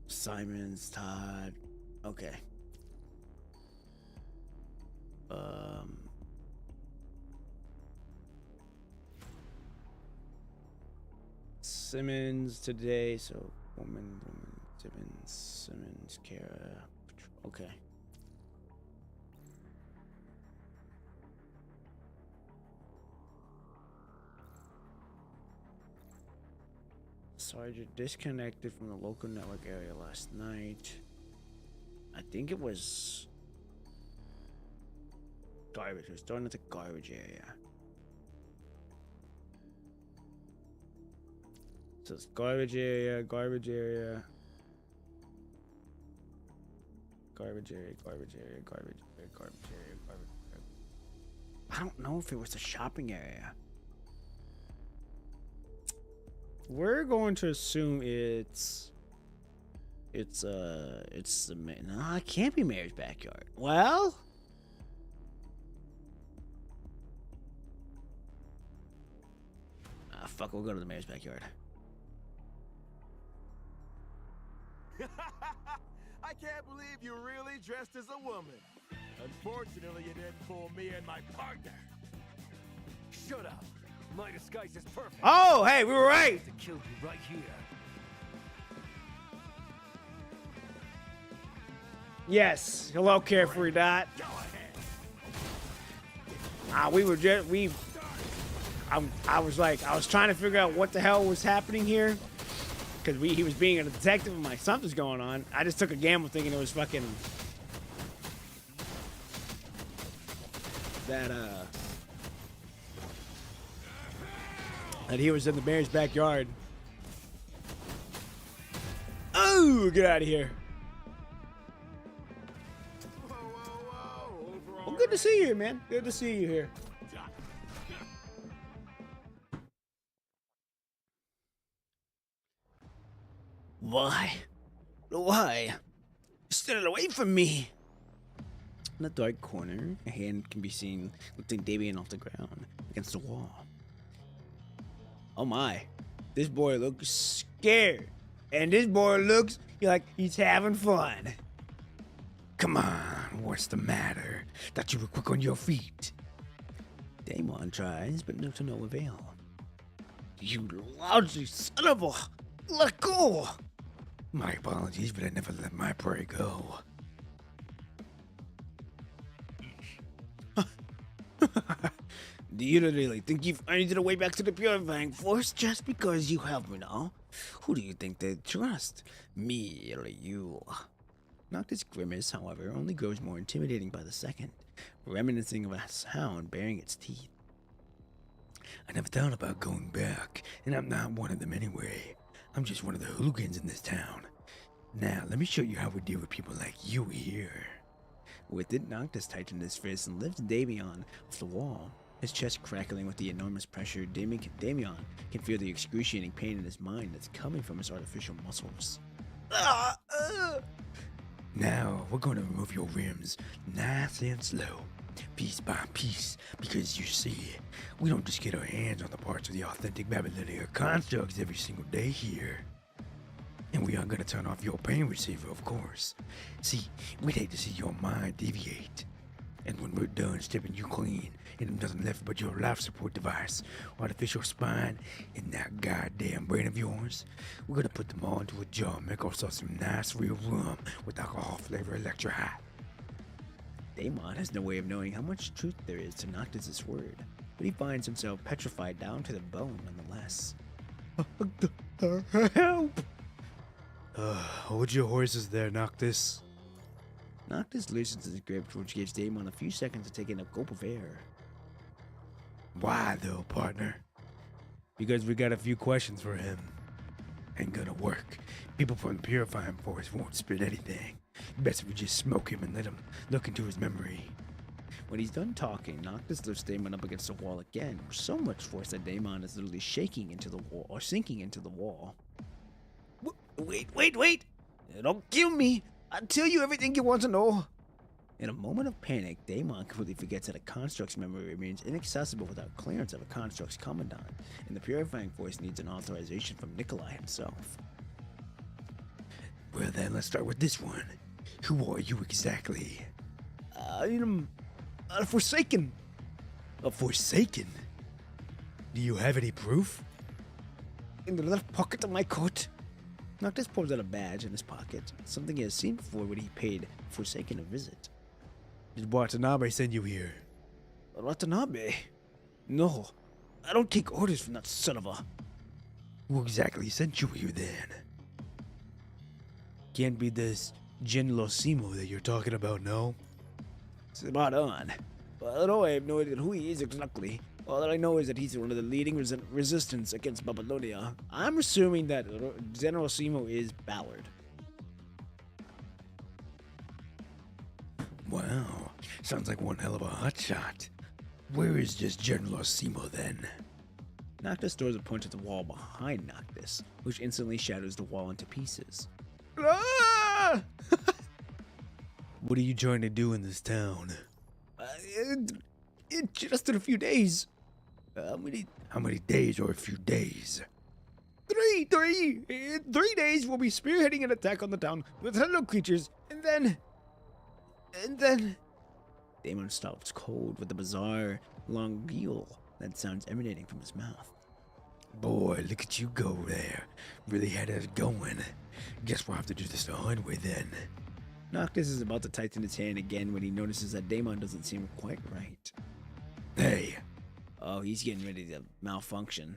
Simons, Todd. Okay. Simmons today, so woman, Simmons, Kara. Okay. Sergeant disconnected from the local network area last night. I think it was garbage. It was thrown at the garbage area. So it's garbage area, garbage area. Garbage area, garbage area, garbage area, garbage area, garbage area. I don't know if it was a shopping area. We're going to assume it's the no, it can't be Mayor's backyard. Well, fuck, we'll go to the Mayor's backyard. I can't believe you really dressed as a woman. Unfortunately, you didn't fool me and my partner. Shut up. My disguise is perfect. Oh, hey, we were right. To kill you right here. Yes. Hello, Carefree Dot. Go ahead. We were just I was trying to figure out what the hell was happening here, because he was being a detective. I'm like, something's going on. I just took a gamble thinking it was fucking that he was in the mayor's backyard. Oh, get out of here. Whoa, whoa, whoa. Overall, Well, good to see you here, man. Good to see you here. Why? Why? Stand away from me. In the dark corner, a hand can be seen lifting Damien off the ground against the wall. Oh my. This boy looks scared. And this boy looks like he's having fun. Come on, what's the matter? Thought you were quick on your feet. Damon tries, but to no avail. You lousy son of a... Let go! My apologies, but I never let my prey go. Do you really think you've earned your way back to the Purifying Force just because you helped me now? Who do you think they trust? Me or you? Noctis' grimace, however, only grows more intimidating by the second, reminiscing of a hound baring its teeth. I never thought about going back, and I'm not one of them anyway. I'm just one of the hooligans in this town. Now, let me show you how we deal with people like you here. With it, Noctis tightened his fist and lifted Davion off the wall. His chest crackling with the enormous pressure, Davion can feel the excruciating pain in his mind that's coming from his artificial muscles. Now, we're going to remove your rims nice and slow, piece by piece, because you see, we don't just get our hands on the parts of the authentic Babylonian constructs every single day here. And we aren't gonna turn off your pain receiver, of course. See, we'd hate to see your mind deviate. And when we're done stripping you clean, and there's nothing left but your life support device, artificial spine, and that goddamn brain of yours, we're gonna put them all into a jar and make ourselves some nice real rum with alcohol flavor electrolyte. Damon has no way of knowing how much truth there is to Noctis's word, but he finds himself petrified down to the bone nonetheless. Help! Hold your horses there, Noctis. Noctis loosens his grip, which gives Damon a few seconds to take in a gulp of air. Why though, partner? Because we got a few questions for him. Ain't gonna work. People from the Purifying Force won't spit anything. Best if we just smoke him and let him look into his memory. When he's done talking, Noctis lifts Damon up against the wall again, with so much force that Damon is literally shaking into the wall, or sinking into the wall. Wait! Don't kill me! I'll tell you everything you want to know! In a moment of panic, Damon completely forgets that a construct's memory remains inaccessible without clearance of a construct's commandant, and the Purifying Force needs an authorization from Nikolai himself. Well then, let's start with this one. Who are you exactly? I'm a Forsaken. A Forsaken? Do you have any proof? In the left pocket of my coat. Noctis pulls out a badge in his pocket, something he has seen before when he paid Forsaken a visit. Did Watanabe send you here? Watanabe? No, I don't take orders from that son of a... Who exactly sent you here then? Can't be this General Simo that you're talking about, no? Spot on. Although I have no idea who he is exactly, all that I know is that he's one of the leading resistance against Babylonia. I'm assuming that General Simo is Ballard. Wow, sounds like one hell of a hotshot. Where is this General Simo then? Noctis throws a punch at the wall behind Noctis, which instantly shatters the wall into pieces. Ah! What are you trying to do in this town? It just in a few days. How many days or a few days? 3 In 3 days, we'll be spearheading an attack on the town with hello creatures, and then... Damon stops cold with a bizarre, long geel that sounds emanating from his mouth. Boy, look at you go there. Really had us going. Guess we'll have to do this the hard way then. Noctis is about to tighten his hand again when he notices that Damon doesn't seem quite right. Hey. Oh, he's getting ready to malfunction.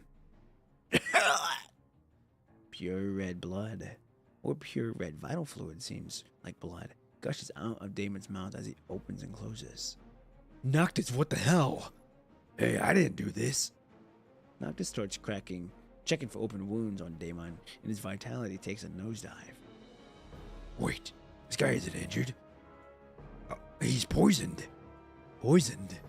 Pure red blood, or pure red vital fluid seems like blood, gushes out of Damon's mouth as he opens and closes. Noctis, what the hell? Hey, I didn't do this. Noctis starts checking for open wounds on Damon, and his vitality takes a nosedive. Wait, this guy isn't injured. He's poisoned. Poisoned?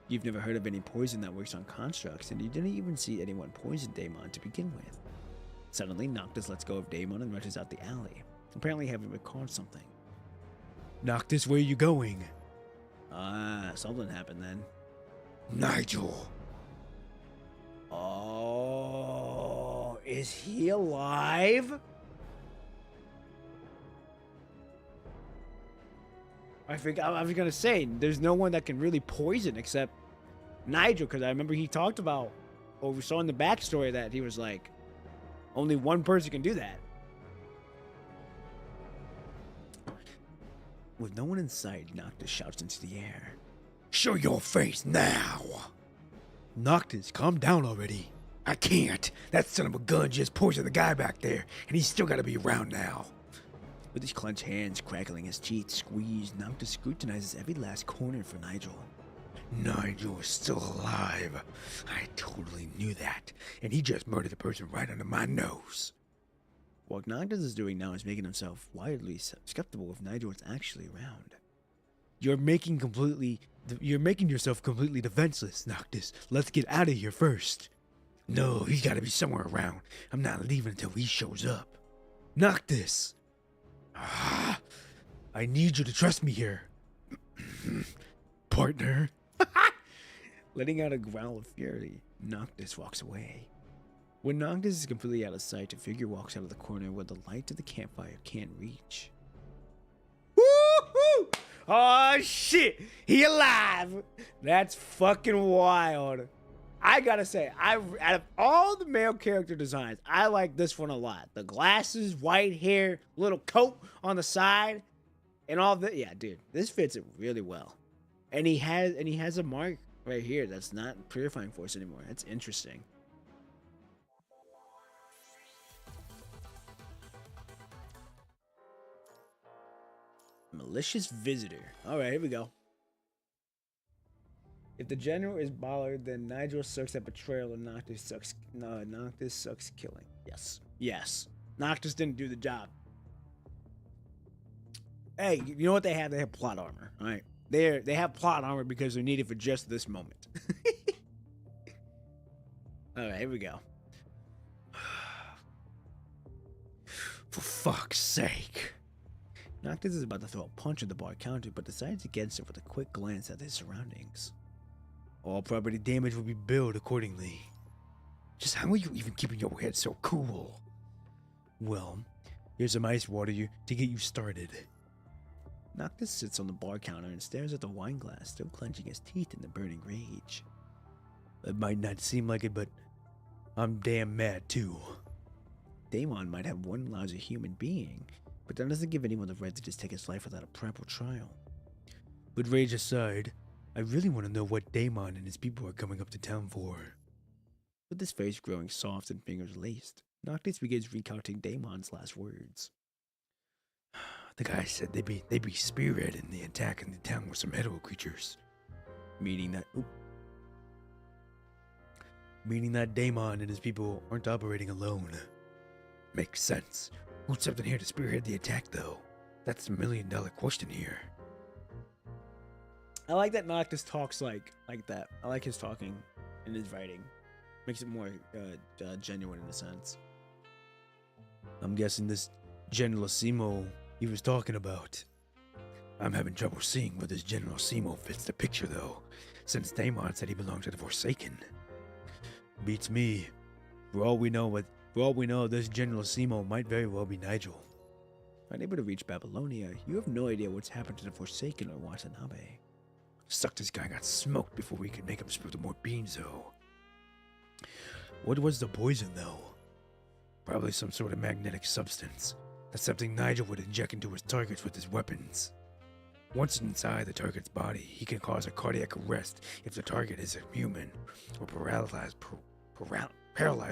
You've never heard of any poison that works on constructs, and you didn't even see anyone poison Damon to begin with. Suddenly, Noctis lets go of Damon and rushes out the alley, apparently having recalled something. Noctis, where are you going? Something happened then. Nigel. Oh, is he alive? I was gonna say, there's no one that can really poison except Nigel, because I remember he talked about, or we saw in the backstory that he was like, only one person can do that. With no one in sight, Noctis shouts into the air. Show your face now! Noctis, calm down already. I can't. That son of a gun just poisoned the guy back there, and he's still gotta be around now. With his clenched hands crackling, his teeth squeezed, Noctis scrutinizes every last corner for Nigel. Nigel is still alive. I totally knew that, and he just murdered a person right under my nose. What Noctis is doing now is making himself wildly skeptical if Nigel is actually around. You're making yourself completely defenseless, Noctis. Let's get out of here first. No, he's gotta be somewhere around. I'm not leaving until he shows up. Noctis! I need you to trust me here. Partner. Letting out a growl of fury, Noctis walks away. When Noctis is completely out of sight, a figure walks out of the corner where the light of the campfire can't reach. Woohoo! Oh shit! He alive! That's fucking wild. I gotta say, out of all the male character designs, I like this one a lot. The glasses, white hair, little coat on the side, and all that. Yeah, dude, this fits it really well. And he has a mark right here that's not purifying force anymore. That's interesting. Malicious visitor. All right, here we go. If the general is bothered, then Nigel sucks at betrayal and Noctis sucks. No, Noctis sucks killing. Yes, yes. Noctis didn't do the job. Hey, you know what they have? They have plot armor. All right, they have plot armor because they're needed for just this moment. All right, here we go. For fuck's sake. Noctis is about to throw a punch at the bar counter, but decides against it with a quick glance at his surroundings. All property damage will be billed accordingly. Just how are you even keeping your head so cool? Well, here's some ice water to get you started. Noctis sits on the bar counter and stares at the wine glass, still clenching his teeth in the burning rage. It might not seem like it, but I'm damn mad too. Daemon might have one lousy human being, but that doesn't give anyone the right to just take his life without a proper trial. But rage aside, I really want to know what Daemon and his people are coming up to town for. With his face growing soft and fingers laced, Noctis begins recounting Daemon's last words. The guy said they'd be spearheading the attack in the town with some hetero creatures. Meaning that Daemon and his people aren't operating alone. Makes sense. Who's something here to spearhead the attack, though? That's the $1 million question here. I like that Noctis talks like that. I like his talking and his writing. Makes it more genuine in a sense. I'm guessing this Generalissimo he was talking about. I'm having trouble seeing where this Generalissimo fits the picture, though, since Daemon said he belonged to the Forsaken. Beats me. For all we know, this Generalissimo might very well be Nigel. Unable to reach Babylonia, you have no idea what's happened to the Forsaken or Watanabe. Sucked this guy got smoked before we could make him spill the more beans, though. What was the poison, though? Probably some sort of magnetic substance. That's something Nigel would inject into his targets with his weapons. Once inside the target's body, he can cause a cardiac arrest if the target is a human, or paralyze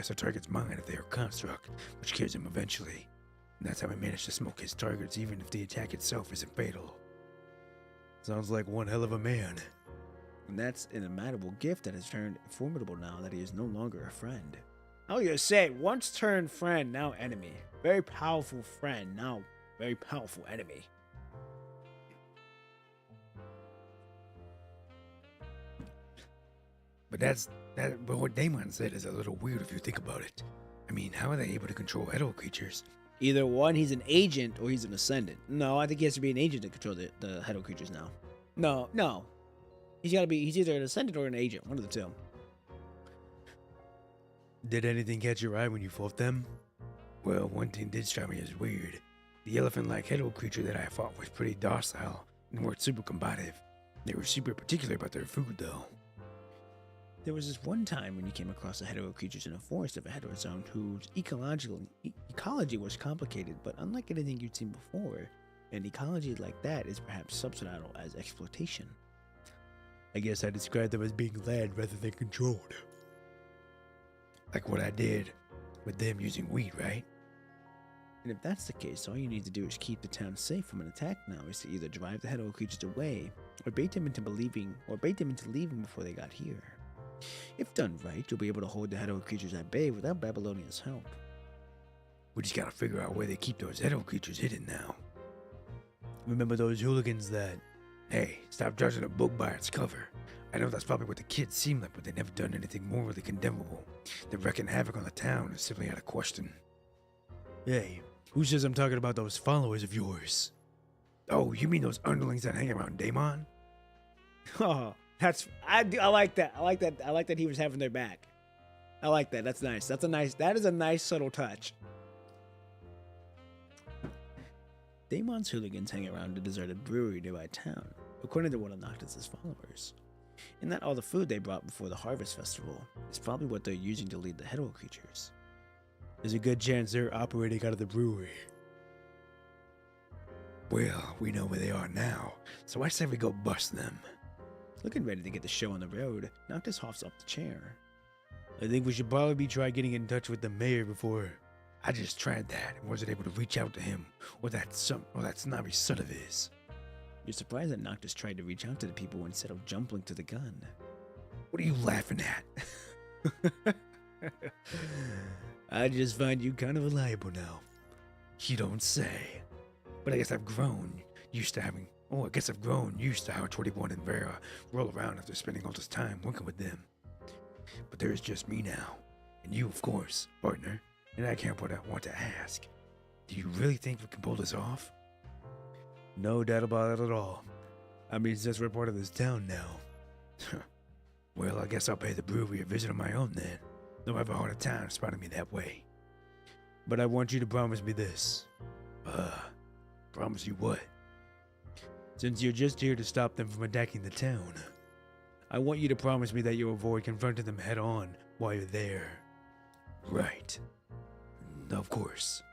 the target's mind if they are a construct, which kills him eventually. And that's how he managed to smoke his targets even if the attack itself isn't fatal. Sounds like one hell of a man. And that's an imaginable gift that has turned formidable now that he is no longer a friend. I was gonna say, once turned friend, now enemy. Very powerful friend, now very powerful enemy. But what Daemon said is a little weird if you think about it. I mean, how are they able to control hetero creatures? Either one, he's an agent or he's an ascendant. No, I think he has to be an agent to control the hetero creatures now. No. He's either an ascendant or an agent, one of the two. Did anything catch your eye when you fought them? Well, one thing did strike me as weird. The elephant-like hetero creature that I fought was pretty docile and weren't super combative. They were super particular about their food, though. There was this one time when you came across the hetero creatures in a forest of a hetero zone whose ecology was complicated, but unlike anything you'd seen before, an ecology like that is perhaps subsidized as exploitation. I guess I described them as being led rather than controlled. Like what I did with them using weed, right? And if that's the case, all you need to do is keep the town safe from an attack now is to either drive the hetero creatures away, or bait them into leaving before they got here. If done right, you'll be able to hold the hetero creatures at bay without Babylonia's help. We just gotta figure out where they keep those hetero creatures hidden now. Remember those hooligans that, hey, stop judging a book by its cover. I know that's probably what the kids seem like, but they've never done anything morally condemnable. They're wreaking havoc on the town is simply out of question. Hey, who says I'm talking about those followers of yours? Oh, you mean those underlings that hang around Daemon? Oh, I like that. I like that he was having their back. I like that. That's nice. That is a nice subtle touch. Damon's hooligans hang around a deserted brewery nearby town, according to one of Noctis's followers. And that all the food they brought before the harvest festival is probably what they're using to lead the Hero creatures. There's a good chance they're operating out of the brewery. Well, we know where they are now, so I say we go bust them. Looking ready to get the show on the road, Noctis hops up the chair. I think we should probably try getting in touch with the mayor before. I just tried that and wasn't able to reach out to him or that snobby son of his. You're surprised that Noctis tried to reach out to the people instead of jumping to the gun. What are you laughing at? I just find you kind of reliable now. You don't say. But I guess I've grown used to how 21 and Vera roll around after spending all this time working with them. But there's just me now. And you, of course, partner. And I can't but want to ask. Do you really think we can pull this off? No doubt about it at all. I mean, since we're part of this town now. Well, I guess I'll pay the brewery a visit on my own then. They'll have a harder time spotting me that way. But I want you to promise me this. Promise you what? Since you're just here to stop them from attacking the town, I want you to promise me that you'll avoid confronting them head on while you're there. Right. Of course.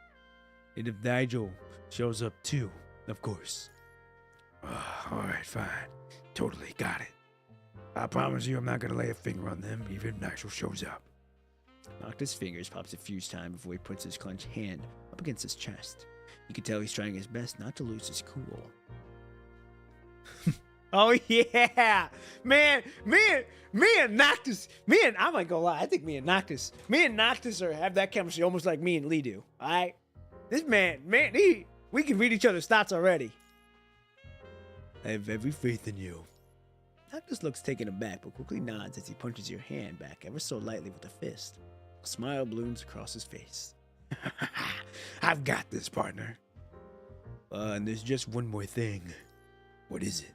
And if Nigel shows up too, of course. Alright, fine. Totally got it. I promise you I'm not gonna lay a finger on them even if Nigel shows up. Noctis' fingers pops a few times before he puts his clenched hand up against his chest. You can tell he's trying his best not to lose his cool. Oh yeah! Man, me and Noctis, I'm not gonna lie, I think me and Noctis have that chemistry almost like me and Lee do. Alright? This man, we can read each other's thoughts already. I have every faith in you. Noctis looks taken aback, but quickly nods as he punches your hand back ever so lightly with a fist. A smile blooms across his face. I've got this, partner. And there's just one more thing. What is it?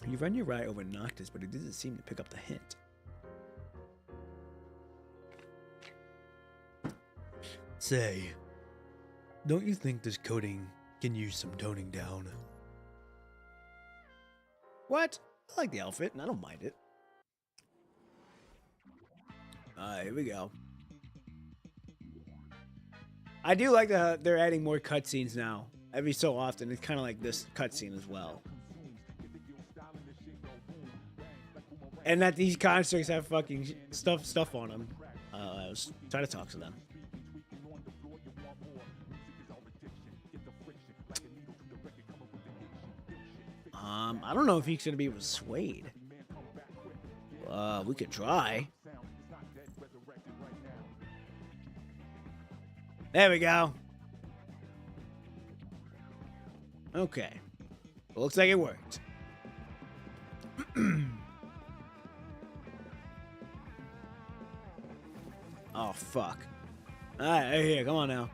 You run your eye over Noctis, but he doesn't seem to pick up the hint. Say, don't you think this coating can use some toning down? What? I like the outfit, and I don't mind it. Here we go. I do like that they're adding more cutscenes now. Every so often, it's kind of like this cutscene as well. And that these constructs have fucking stuff on them. I was trying to talk to them. I don't know if he's gonna be with Suede. We could try. There we go. Okay. Looks like it worked. Oh, fuck. Alright, here, come on now.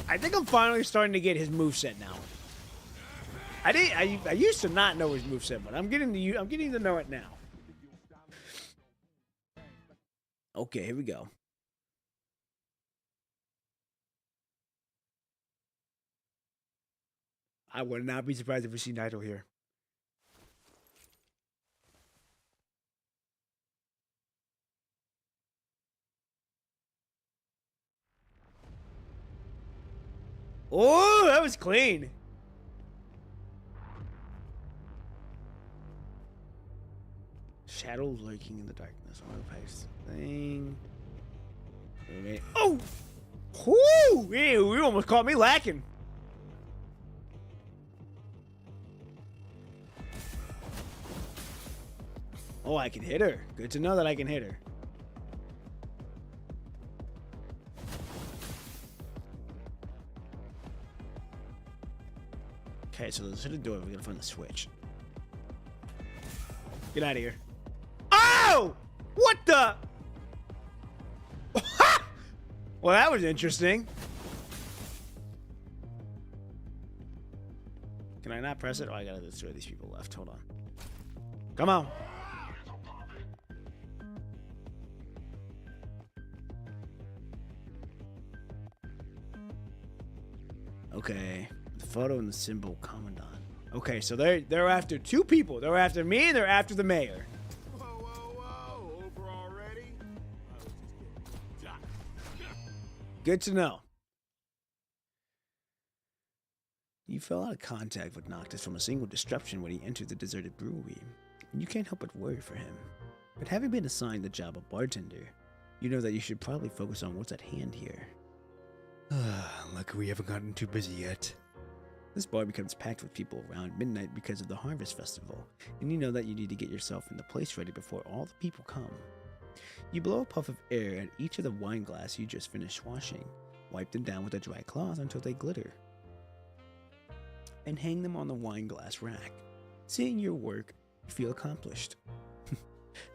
I think I'm finally starting to get his moveset now. I used to not know his moveset, but I'm getting to know it now. Okay, here we go. I would not be surprised if we see Naito here. Oh, that was clean. Shadow lurking in the darkness. I'm gonna paste thing. Okay. Oh! Whoo! Ew, you almost caught me lacking. Oh, I can hit her. Good to know that I can hit her. Okay, so let's hit the door. We gotta find the switch. Get out of here. Oh! What the? Well, that was interesting. Can I not press it? Oh, I gotta destroy these people left. Hold on. Come on. Okay. The photo and the symbol commandant. Okay, so they're after two people. They're after me and they're after the mayor. Whoa, whoa, whoa. Over already? I was just getting Good to know. You fell out of contact with Noctis from a single disruption when he entered the deserted brewery, and you can't help but worry for him. But having been assigned the job of bartender, you know that you should probably focus on what's at hand here. Lucky we haven't gotten too busy yet. This bar becomes packed with people around midnight because of the Harvest Festival, and you know that you need to get yourself in the place ready before all the people come. You blow a puff of air at each of the wine glasses you just finished washing, wipe them down with a dry cloth until they glitter, and hang them on the wine glass rack. Seeing your work, you feel accomplished.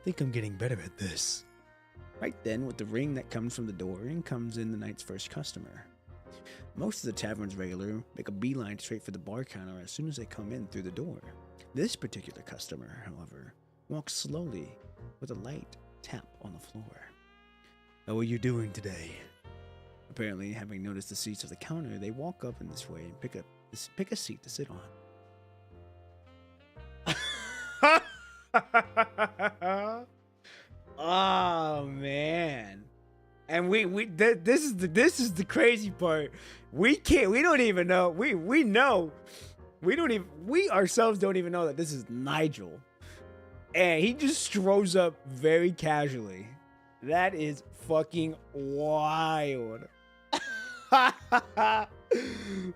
Think I'm getting better at this. Right then, with the ring that comes from the door, in comes in the night's first customer. Most of the tavern's regular make a beeline straight for the bar counter as soon as they come in through the door. This particular customer, however, walks slowly with a light tap on the floor. How are you doing today? Apparently, having noticed the seats of the counter, they walk up in this way and pick a seat to sit on. Oh man. And this is the crazy part. We don't even know. We ourselves don't even know that this is Nigel. And he just strolls up very casually. That is fucking wild.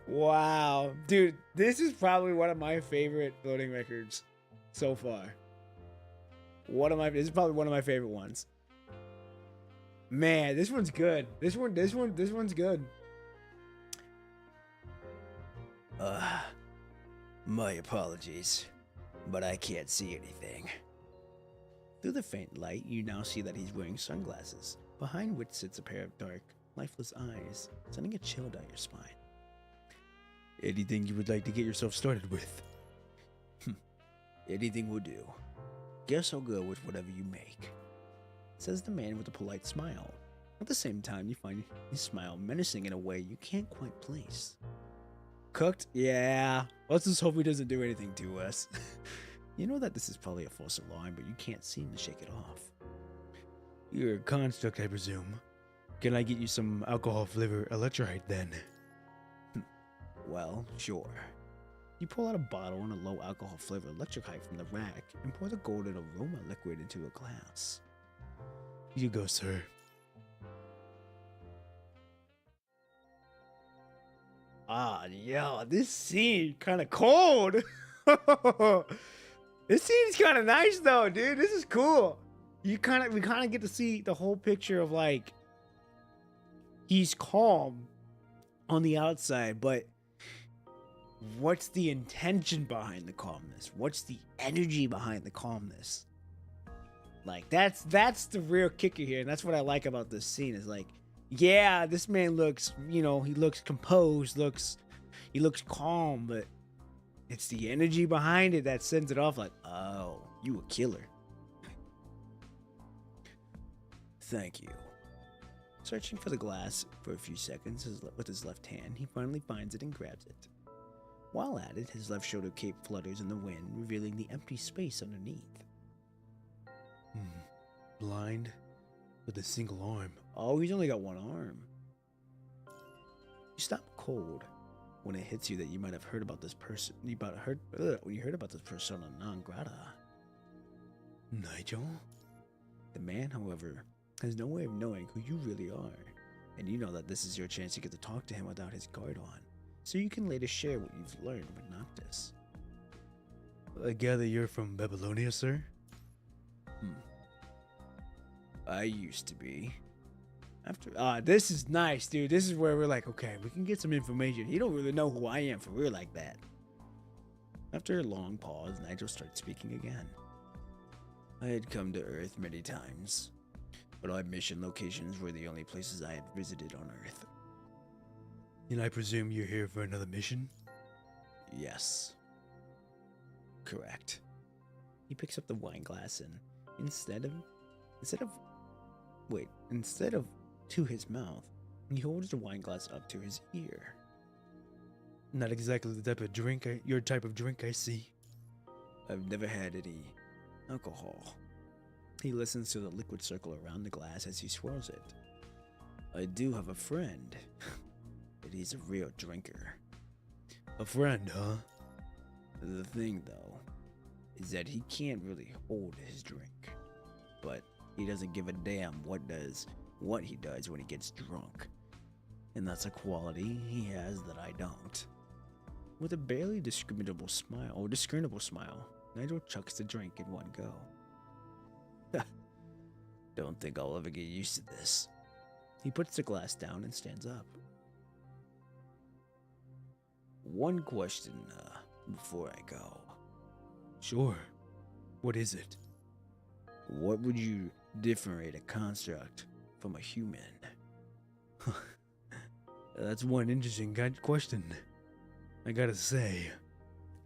Wow. Dude, this is probably one of my favorite floating records so far. This is probably one of my favorite ones. Man, this one's good. This one's good. My apologies, but I can't see anything. Through the faint light, you now see that he's wearing sunglasses, behind which sits a pair of dark, lifeless eyes, sending a chill down your spine. Anything you would like to get yourself started with? Anything will do. Guess I'll go with whatever you make, says the man with a polite smile. At the same time, you find his smile menacing in a way you can't quite place. Cooked? Yeah. Let's just hope he doesn't do anything to us. You know that this is probably a false alarm, but you can't seem to shake it off. You're a construct, I presume. Can I get you some alcohol-flavored electrolyte then? Well, sure. You pull out a bottle and a low-alcohol flavored electrolyte from the rack and pour the golden aroma liquid into a glass. You go, sir. Ah, yo, this scene kind of cold. This scene's kind of nice though, dude. This is cool. We kind of get to see the whole picture of like he's calm on the outside, but what's the intention behind the calmness? What's the energy behind the calmness? Like that's the real kicker here, and that's what I like about this scene is like, yeah, this man looks, he looks composed, he looks calm, but it's the energy behind it that sends it off like, oh, you a killer. Thank you. Searching for the glass for a few seconds with his left hand, he finally finds it and grabs it. While at it, his left shoulder cape flutters in the wind, revealing the empty space underneath. Blind with a single arm. Oh, he's only got one arm. You stop cold when it hits you that you might have heard about this person. When you heard about this persona non grata. Nigel? The man, however, has no way of knowing who you really are, and you know that this is your chance to get to talk to him without his guard on, so you can later share what you've learned with Noctis. I gather you're from Babylonia, sir? I used to be. This is nice, dude. This is where we're like, okay, we can get some information. He don't really know who I am for real like that. After a long pause, Nigel starts speaking again. I had come to Earth many times, but our mission locations were the only places I had visited on Earth. And I presume you're here for another mission? Yes. Correct. He picks up the wine glass and instead of to his mouth, he holds the wine glass up to his ear. Not exactly the type of drink your type of drink, I see. I've never had any alcohol. He listens to the liquid circle around the glass as he swirls it. I do have a friend, but he's a real drinker. A friend, huh? The thing, though, is that he can't really hold his drink, but he doesn't give a damn what he does when he gets drunk. And that's a quality he has that I don't. With a barely discernible smile, Nigel chucks the drink in one go. Don't think I'll ever get used to this. He puts the glass down and stands up. One question, before I go. Sure. What is it? What would you differentiate a construct from a human? That's one interesting question. I gotta say.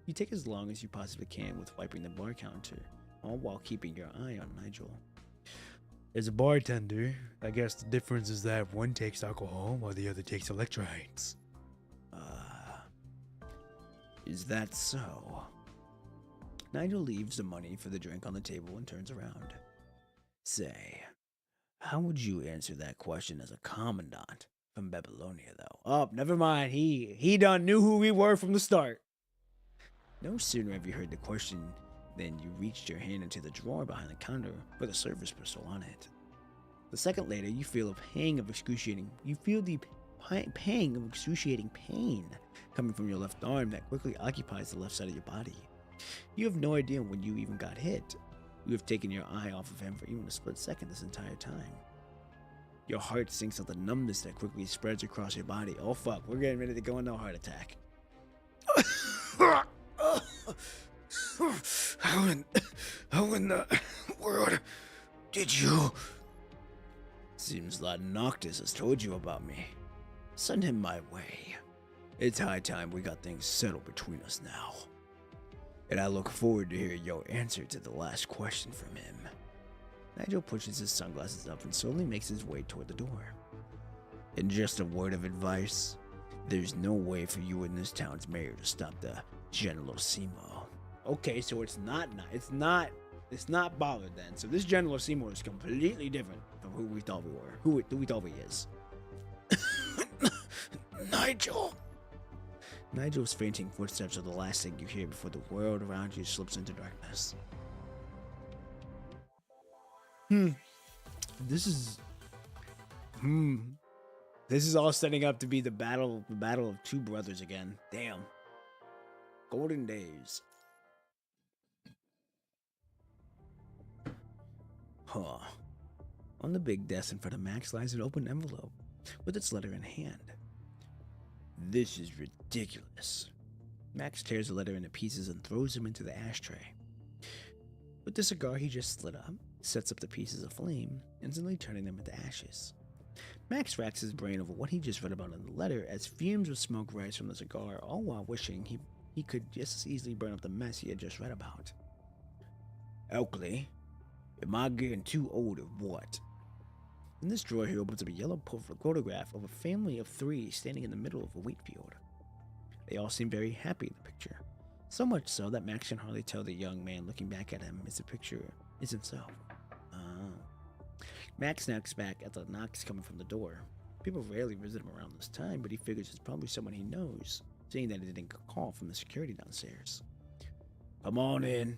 You take as long as you possibly can with wiping the bar counter, all while keeping your eye on Nigel. As a bartender, I guess the difference is that one takes alcohol while the other takes electrolytes. Is that so? Nigel leaves the money for the drink on the table and turns around. Say, how would you answer that question as a commandant from Babylonia, though? Oh, never mind. He done knew who we were from the start. No sooner have you heard the question than you reached your hand into the drawer behind the counter with a service pistol on it. The second later, you feel the pang of excruciating pain coming from your left arm that quickly occupies the left side of your body. You have no idea when you even got hit. You have taken your eye off of him for even a split second this entire time. Your heart sinks with the numbness that quickly spreads across your body. Oh fuck, we're getting ready to go into a heart attack. How in the world did you? Seems like Noctis has told you about me. Send him my way. It's high time we got things settled between us now. And I look forward to hearing your answer to the last question from him. Nigel pushes his sunglasses up and slowly makes his way toward the door. And just a word of advice, there's no way for you and this town's mayor to stop the Generalissimo. Okay, so it's not Ballard then. So this Generalissimo is completely different from who we thought we were. Who we thought he is. Nigel! Nigel's fainting footsteps are the last thing you hear before the world around you slips into darkness. This is all setting up to be the battle of two brothers again. Damn. Golden days. Huh. On the big desk in front of Max lies an open envelope with its letter in hand. This is ridiculous. Max tears the letter into pieces and throws them into the ashtray. With the cigar he just lit up, sets up the pieces aflame, instantly turning them into ashes. Max racks his brain over what he just read about in the letter as fumes of smoke rise from the cigar, all while wishing he could just as easily burn up the mess he had just read about. Oakley, am I getting too old or what? In this drawer, he opens up a yellow photograph of a family of three standing in the middle of a wheat field. They all seem very happy in the picture, so much so that Max can hardly tell the young man looking back at him is the picture is himself. Max snaps back at the knocks coming from the door. People rarely visit him around this time, but he figures it's probably someone he knows, seeing that he didn't get a call from the security downstairs. Come on in.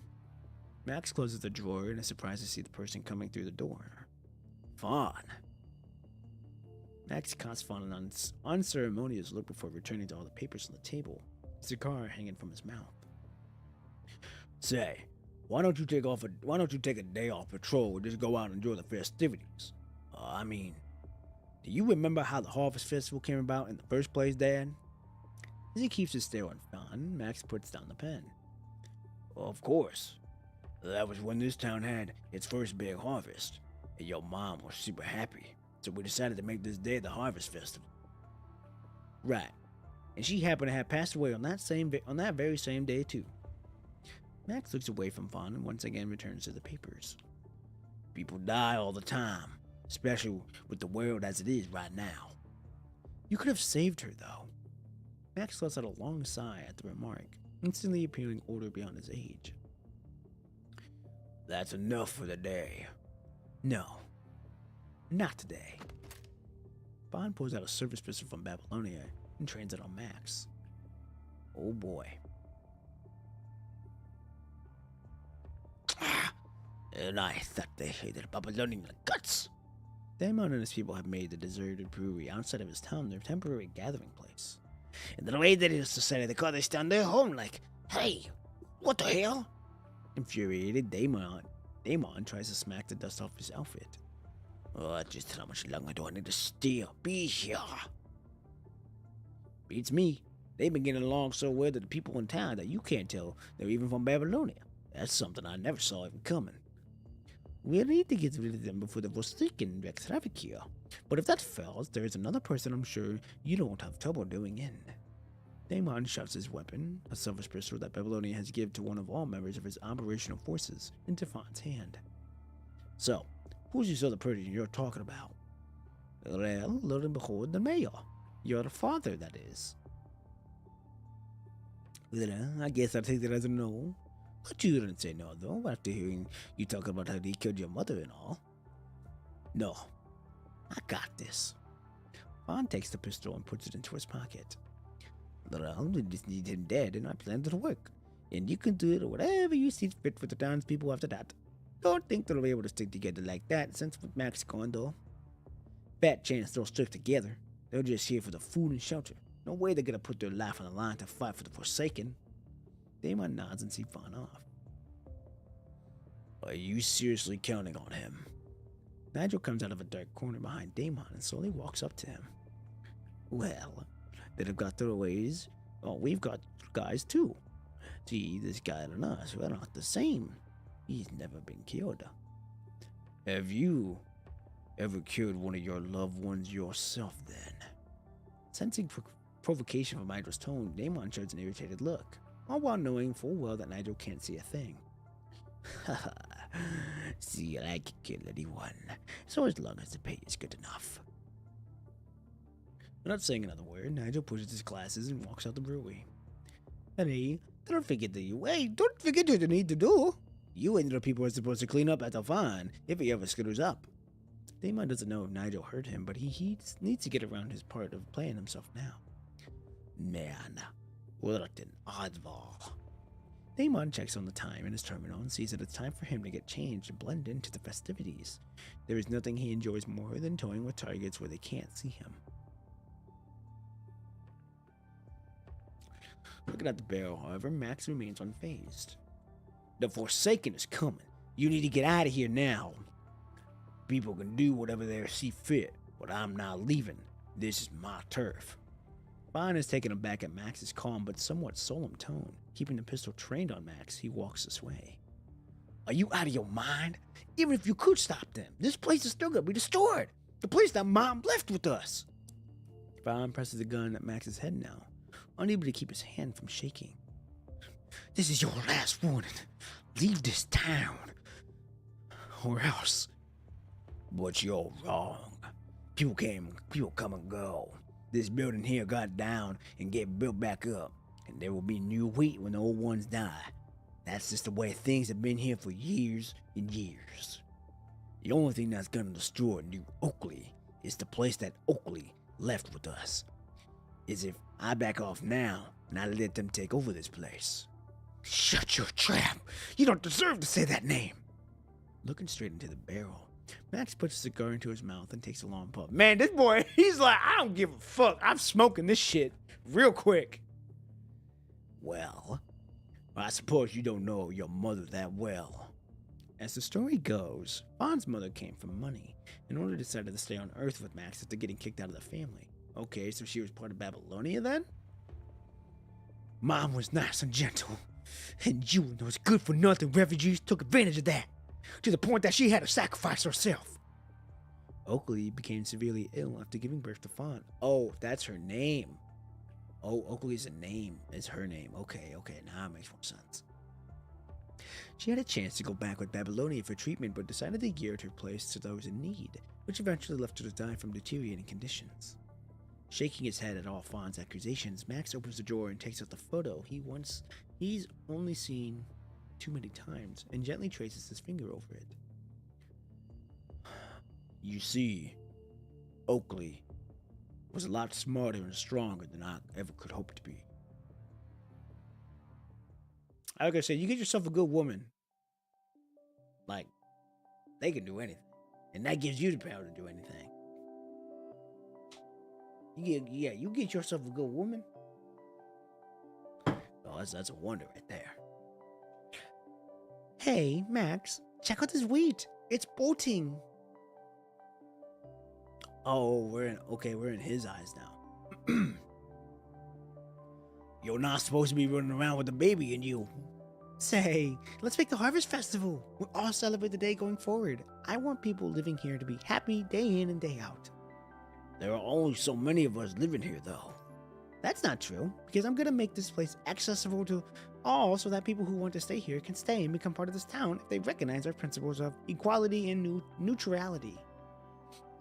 Max closes the drawer and is surprised to see the person coming through the door. Fawn. Max casts Fawn an unceremonious look before returning to all the papers on the table, his cigar hanging from his mouth. Say, why don't you take a day off patrol and just go out and enjoy the festivities? Do you remember how the Harvest Festival came about in the first place, Dad? As he keeps his stare on Fawn, Max puts down the pen. Well, of course. That was when this town had its first big harvest, and your mom was super happy, so we decided to make this day the harvest festival. Right. And she happened to have passed away on that very same day too. Max looks away from Vaughn and once again returns to the papers. People die all the time, especially with the world as it is right now. You could have saved her, though. Max lets out a long sigh at the remark, instantly appealing older beyond his age. That's enough for the day. No, not today. Bond pulls out a service pistol from Babylonia and trains it on Max. Oh boy. And I thought they hated Babylonian guts. Damon and his people have made the deserted brewery outside of his town their temporary gathering place. And the way that is decided to call this town their home, like, hey, what the hell? Infuriated, Damon tries to smack the dust off his outfit. Oh, just how much longer do I need to still be here? Beats me. They've been getting along so well to the people in town that you can't tell they're even from Babylonia. That's something I never saw even coming. We'll need to get rid of them before the Forsaken wreak havoc here. But if that fails, there is another person I'm sure you don't have trouble doing in. Damon shoves his weapon, a service pistol that Babylonia has given to one of all members of his operational forces, into Fawn's hand. So, who's this other person you're talking about? Well, lo and behold, the mayor. Your father, that is. Well, I guess I'll take that as a no. But you didn't say no, though, after hearing you talk about how he killed your mother and all. No, I got this. Fawn takes the pistol and puts it into his pocket. Well, we just need him dead, and I plan to work. And you can do it whatever you see fit for the townspeople after that. Don't think they'll be able to stick together like that, since with Max gone, though. Fat chance they'll stick together. They're just here for the food and shelter. No way they're gonna put their life on the line to fight for the Forsaken. Damon nods and sees Fawn off. Are you seriously counting on him? Nigel comes out of a dark corner behind Damon and slowly walks up to him. Well, they've got throwaways. Oh, we've got guys too. See, this guy and us, we're not the same. He's never been killed. Have you ever killed one of your loved ones yourself, then? Sensing provocation from Nigel's tone, Damon shows an irritated look, all while knowing full well that Nigel can't see a thing. Haha, see, I can kill anyone, so as long as the pay is good enough. Not saying another word, Nigel pushes his glasses and walks out the brewery. Hey, don't forget what you need to do. You and the people are supposed to clean up after Fawn if he ever screws up. Damon doesn't know if Nigel hurt him, but he needs to get around his part of playing himself now. Man, what an oddball. Damon checks on the time in his terminal and sees that it's time for him to get changed and blend into the festivities. There is nothing he enjoys more than toying with targets where they can't see him. Looking at the barrel, however, Max remains unfazed. The Forsaken is coming. You need to get out of here now. People can do whatever they see fit, but I'm not leaving. This is my turf. Bond is taken aback at Max's calm but somewhat solemn tone. Keeping the pistol trained on Max, he walks this way. Are you out of your mind? Even if you could stop them, this place is still gonna be destroyed. The place that Mom left with us. Bond presses the gun at Max's head now, unable to keep his hand from shaking. This is your last warning. Leave this town. Or else. But you're wrong. People come and go. This building here got down and get built back up, and there will be new wheat when the old ones die. That's just the way things have been here for years and years. The only thing that's gonna destroy New Oakley is the place that Oakley left with us. Is if I back off now and I let them take over this place. Shut your trap! You don't deserve to say that name! Looking straight into the barrel, Max puts a cigar into his mouth and takes a long puff. Man, this boy, he's like, I don't give a fuck. I'm smoking this shit real quick. Well, I suppose you don't know your mother that well. As the story goes, Bond's mother came from money and only decided to stay on Earth with Max after getting kicked out of the family. Okay, so she was part of Babylonia then? Mom was nice and gentle, And you and those good-for-nothing refugees took advantage of that, to the point that she had to sacrifice herself. Oakley became severely ill after giving birth to Fawn. Oh, that's her name. Oh, Oakley's a name. Is her name. Okay, now it makes more sense. She had a chance to go back with Babylonia for treatment, but decided to gear her place to those in need, which eventually left her to die from deteriorating conditions. Shaking his head at all Fawn's accusations, Max opens the drawer and takes out the photo he's only seen too many times, and gently traces his finger over it. You see, Oakley was a lot smarter and stronger than I ever could hope to be. Like I said, you get yourself a good woman. Like, they can do anything. And that gives you the power to do anything. You get yourself a good woman. Oh, that's a wonder right there. Hey, Max, check out this wheat. It's bolting. Oh, we're in his eyes now. You're not supposed to be running around with a baby in you. Say, let's make the harvest festival. We'll all celebrate the day going forward. I want people living here to be happy day in and day out. There are only so many of us living here, though. That's not true, because I'm gonna make this place accessible to all so that people who want to stay here can stay and become part of this town if they recognize our principles of equality and neutrality.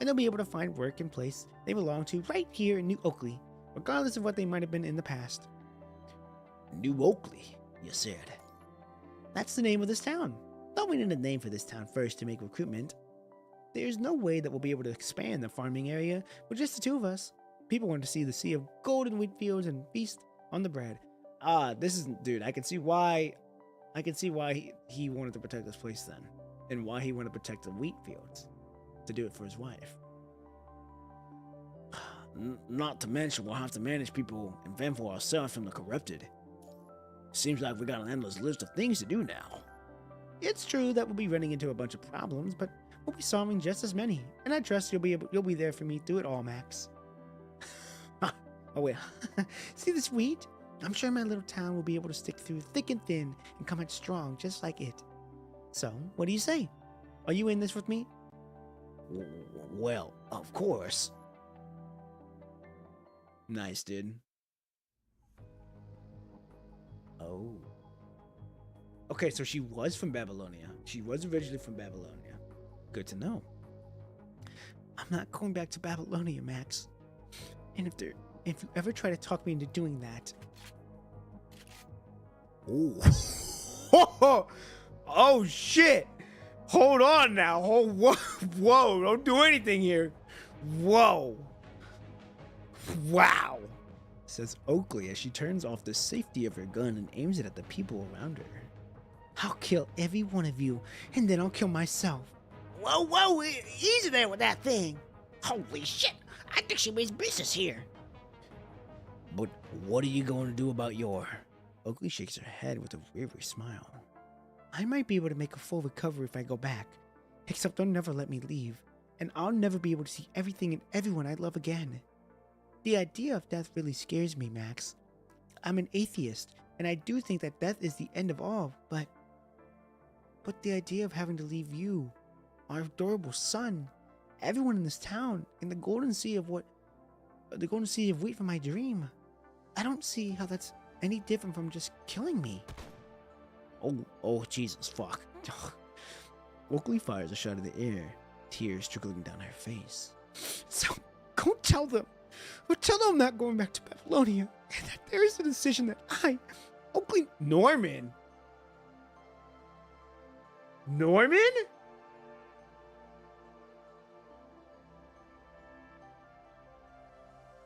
And they'll be able to find work and place they belong to right here in New Oakley, regardless of what they might have been in the past. New Oakley, you said. That's the name of this town. Thought we needed a name for this town first to make recruitment. There's no way that we'll be able to expand the farming area with just the two of us. People want to see the sea of golden wheat fields and feast on the bread. Dude, I can see why he wanted to protect this place then. And why he wanted to protect the wheat fields. To do it for his wife. Not to mention, we'll have to manage people and fend for ourselves from the corrupted. Seems like we got an endless list of things to do now. It's true that we'll be running into a bunch of problems, but we'll be solving just as many, and I trust you'll be there for me through it all, Max. Oh wait, see this wheat? I'm sure my little town will be able to stick through thick and thin and come out strong just like it. So, what do you say? Are you in this with me? Well, of course. Nice, dude. Oh. Okay, so she was from Babylonia. She was originally from Babylonia. Good to know. I'm not going back to Babylonia, Max. And if you ever try to talk me into doing that... Oh. Oh, shit. Hold on now. Whoa. Don't do anything here. Whoa. Wow. Says Oakley as she turns off the safety of her gun and aims it at the people around her. I'll kill every one of you, and then I'll kill myself. Whoa, easy there with that thing. Holy shit, I think she means business here. But what are you going to do about your... Oakley shakes her head with a weary smile. I might be able to make a full recovery if I go back, except they'll never let me leave, and I'll never be able to see everything and everyone I love again. The idea of death really scares me, Max. I'm an atheist, and I do think that death is the end of all, but the idea of having to leave you, our adorable son, everyone in this town, and the golden sea of wheat from my dream, I don't see how that's any different from just killing me. Oh, Jesus, fuck. Oakley fires a shot in the air, tears trickling down her face. So, go tell them. Or tell them I'm not going back to Babylonia, and that there is a decision that Oakley... Norman?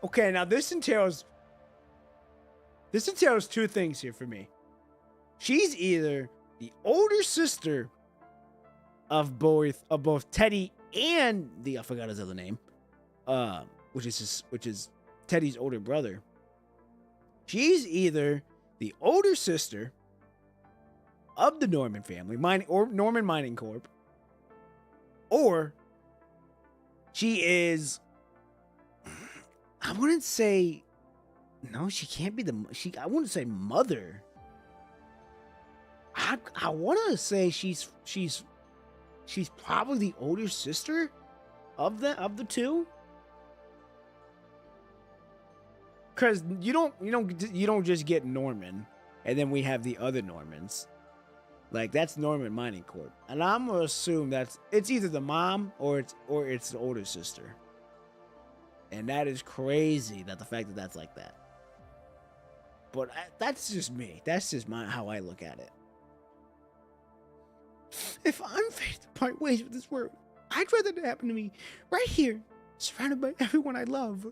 Okay, now this entails two things here for me. She's either the older sister of both Teddy and I forgot his other name, which is Teddy's older brother. She's either the older sister of the Norman family, Norman Mining Corp, or she is... I wouldn't say... No, she can't be I wouldn't say mother. I want to say she's probably the older sister of the two. Because you don't just get Norman, and then we have the other Normans. Like that's Norman Mining Corp, and I'm gonna assume it's either the mom or it's the older sister. And that is crazy that the fact that that's like that. But that's just me. That's just how I look at it. If I'm fated to part ways with this world, I'd rather it happen to me right here, surrounded by everyone I love.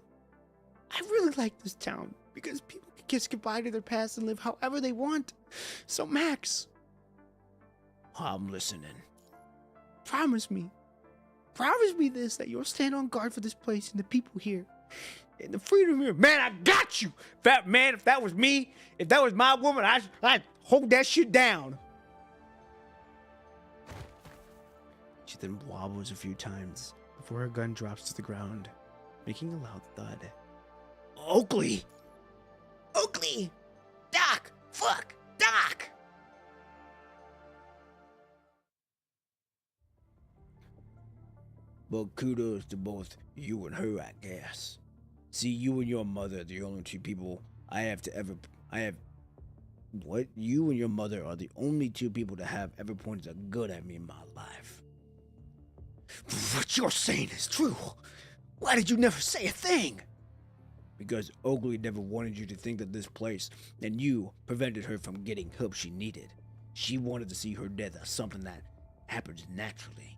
I really like this town because people can kiss goodbye to their past and live however they want. So Max, I'm listening. Promise me this, that you'll stand on guard for this place and the people here. And the freedom here. Man, I got you. If that was me, if that was my woman, I'd hold that shit down. She then wobbles a few times before her gun drops to the ground, making a loud thud. Oakley! Doc! Fuck! Doc! Well, kudos to both you and her, I guess. See, you and your mother are the only two people you and your mother are the only two people to have ever pointed a gun at me in my life. What you're saying is true. Why did you never say a thing? Because Oakley never wanted you to think that this place and you prevented her from getting help she needed. She wanted to see her death as something that happens naturally.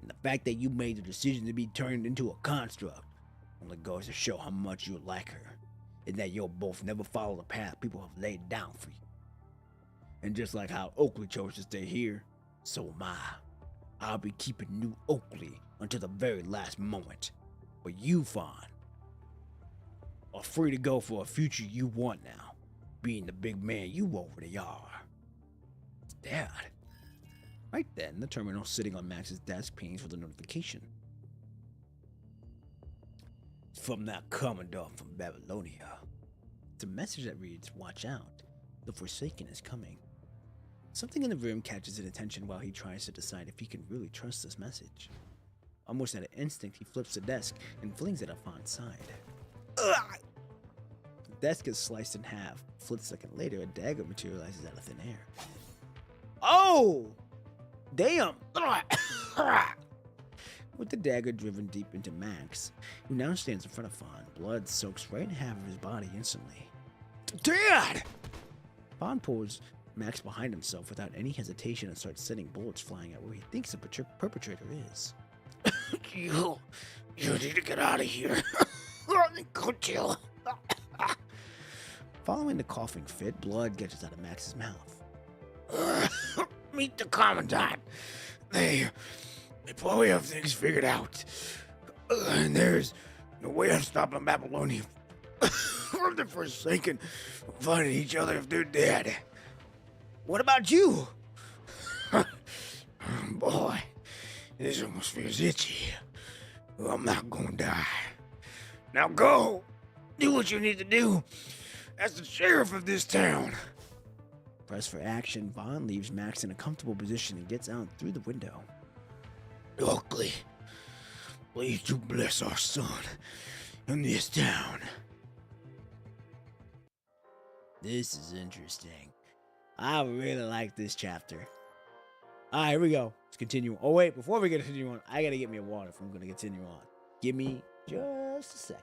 And the fact that you made the decision to be turned into a construct only goes to show how much you like her, and that you'll both never follow the path people have laid down for you. And just like how Oakley chose to stay here, so am I. I'll be keeping New Oakley until the very last moment. But you, Fawn, are free to go for a future you want now, being the big man you already are. Dad. Right then, the terminal sitting on Max's desk pings for the notification. From that commandant from Babylonia. It's a message that reads, "Watch out, the Forsaken is coming." Something in the room catches his attention while he tries to decide if he can really trust this message. Almost at an instinct, he flips the desk and flings it up on side. Ugh! The desk is sliced in half. A split second later, a dagger materializes out of thin air. Oh! Damn! With the dagger driven deep into Max, who now stands in front of Fawn, blood soaks right in half of his body instantly. Dad! Fawn pulls Max behind himself without any hesitation and starts sending bullets flying at where he thinks the perpetrator is. You need to get out of here. Go chill. Following the coughing fit, blood gushes out of Max's mouth. Meet the commandant. They probably have things figured out. And there's no way of stopping Babylonia from the Forsaken finding each other if they're dead. What about you? Boy, this almost feels itchy. I'm not gonna die. Now go! Do what you need to do as the sheriff of this town. Pressed for action, Vaughn leaves Max in a comfortable position and gets out through the window. Oakley, please do bless our son in this town. This is interesting. I really like this chapter. Alright, here we go. Let's continue. Oh wait, before we continue on, I gotta get me a water if I'm gonna continue on. Give me just a second.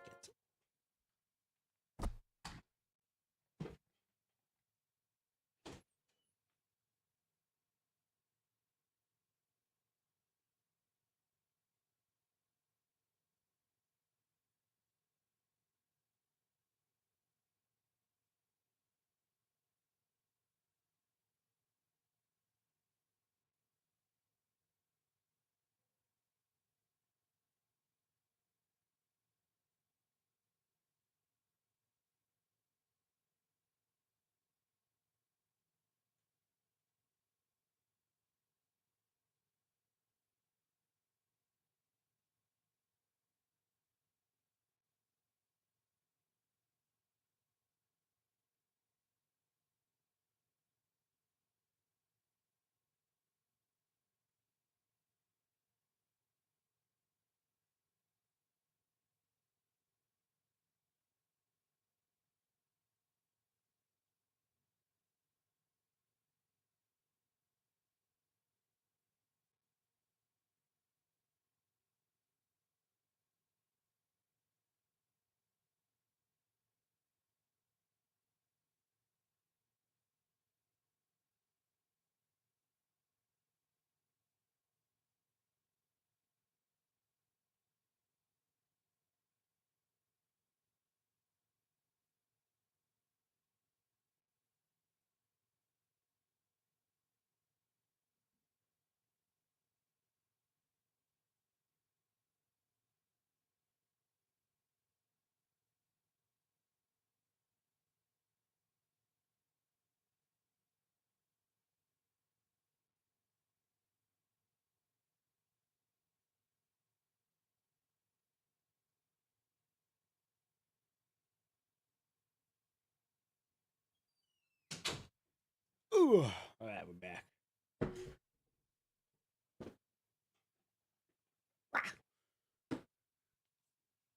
All right, we're back.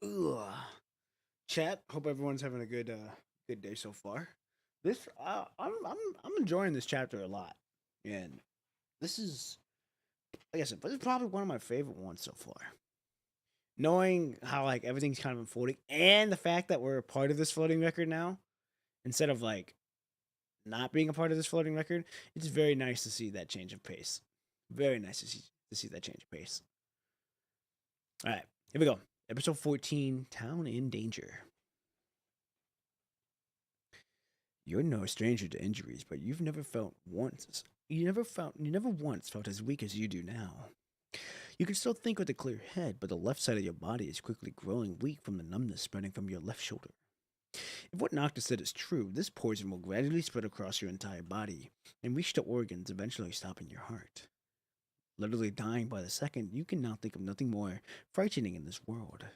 Ugh. Chat. Hope everyone's having a good day so far. This I'm enjoying this chapter a lot, and this is like I said, this is probably one of my favorite ones so far. Knowing how like everything's kind of unfolding, and the fact that we're a part of this floating record now, instead of like not being a part of this floating record, it's very nice to see that change of pace. Very nice to see that change of pace. All right, here we go. Episode 14, Town in Danger. You're no stranger to injuries, but you never once felt as weak as you do now. You can still think with a clear head, but the left side of your body is quickly growing weak from the numbness spreading from your left shoulder. If what Noctis said is true, this poison will gradually spread across your entire body and reach the organs, eventually stopping your heart. Literally dying by the second, you can now think of nothing more frightening in this world.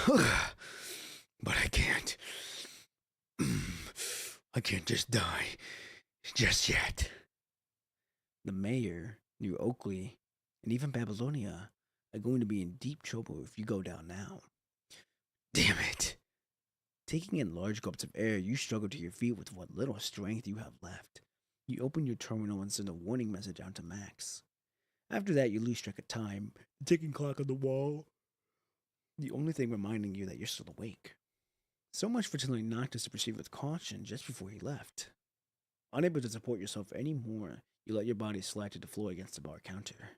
But I can't. I can't just die. Just yet. The mayor, New Oakley, and even Babylonia are going to be in deep trouble if you go down now. Damn it. Taking in large gulps of air, you struggle to your feet with what little strength you have left. You open your terminal and send a warning message out to Max. After that, you lose track of time, the ticking clock on the wall. The only thing reminding you that you're still awake. So much for telling Noctis to proceed with caution just before he left. Unable to support yourself anymore, you let your body slide to the floor against the bar counter.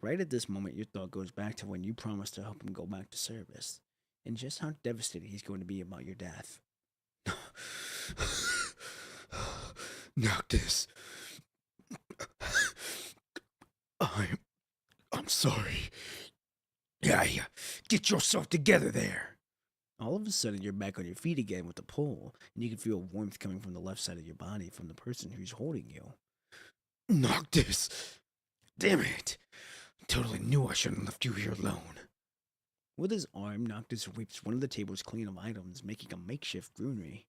Right at this moment, your thought goes back to when you promised to help him go back to service, and just how devastated he's going to be about your death. Noctis. I'm sorry. Yeah, get yourself together there. All of a sudden, you're back on your feet again with the pole, and you can feel warmth coming from the left side of your body from the person who's holding you. Noctis! Damn it! I totally knew I shouldn't have left you here alone. With his arm, Noctis wipes one of the tables clean of items, making a makeshift grocery.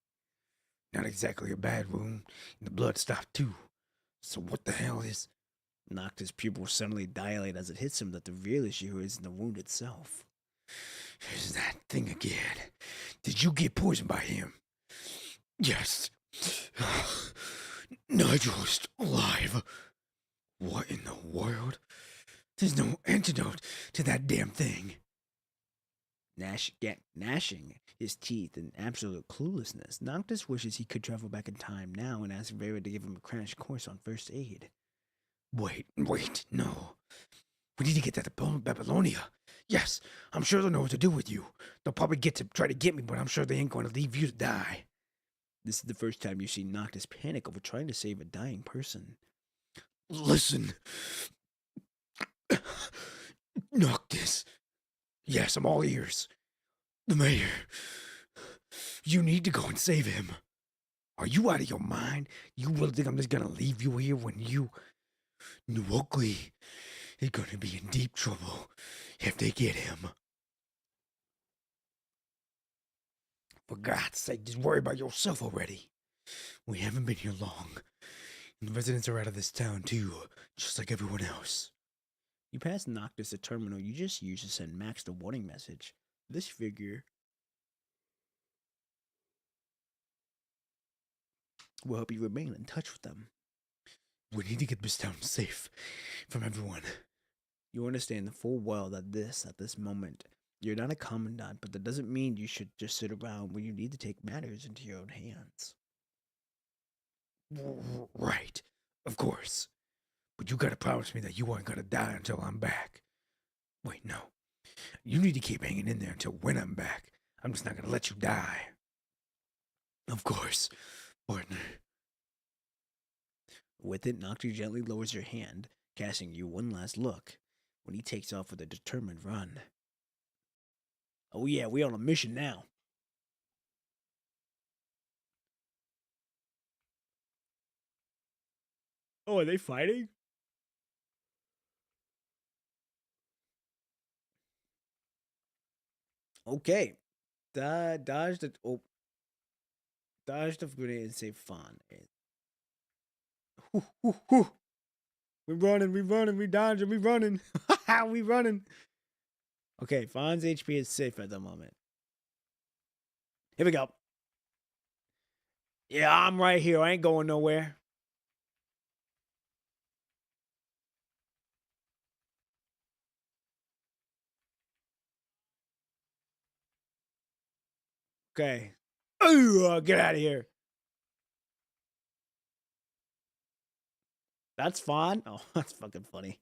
Not exactly a bad wound, and the blood stopped too. So what the hell is... Noctis' pupils suddenly dilate as it hits him that the real issue is in the wound itself. Here's that thing again. Did you get poisoned by him? Yes. Nigel's alive. What in the world? There's no antidote to that damn thing. Gnashing his teeth in absolute cluelessness, Noctis wishes he could travel back in time now and ask Vera to give him a crash course on first aid. Wait, no. We need to get to Babylonia. Yes, I'm sure they'll know what to do with you. They'll probably try to get me, but I'm sure they ain't going to leave you to die. This is the first time you see Noctis panic over trying to save a dying person. Listen. Noctis. Yes, I'm all ears. The mayor. You need to go and save him. Are you out of your mind? You really think I'm just gonna leave you here when you... New Oakley is gonna be in deep trouble if they get him. For God's sake, just worry about yourself already. We haven't been here long. And the residents are out of this town too, just like everyone else. You pass Noctis the terminal you just used to send Max the warning message. This figure will help you remain in touch with them. We need to get this town safe from everyone. You understand full well that at this moment, you're not a commandant, but that doesn't mean you should just sit around when you need to take matters into your own hands. Right, of course. But you gotta promise me that you aren't gonna die until I'm back. Wait, no. You need to keep hanging in there until when I'm back. I'm just not gonna let you die. Of course, partner. With it, Noctis gently lowers your hand, casting you one last look, when he takes off with a determined run. Oh yeah, we on a mission now. Oh, are they fighting? Okay. Dodge the grenade and save Fawn. Whew, whew, whew. We running, we dodging, we running. We running. Okay, Fawn's HP is safe at the moment. Here we go. Yeah, I'm right here. I ain't going nowhere. Okay. Ooh, get out of here. That's Fawn? Oh, that's fucking funny.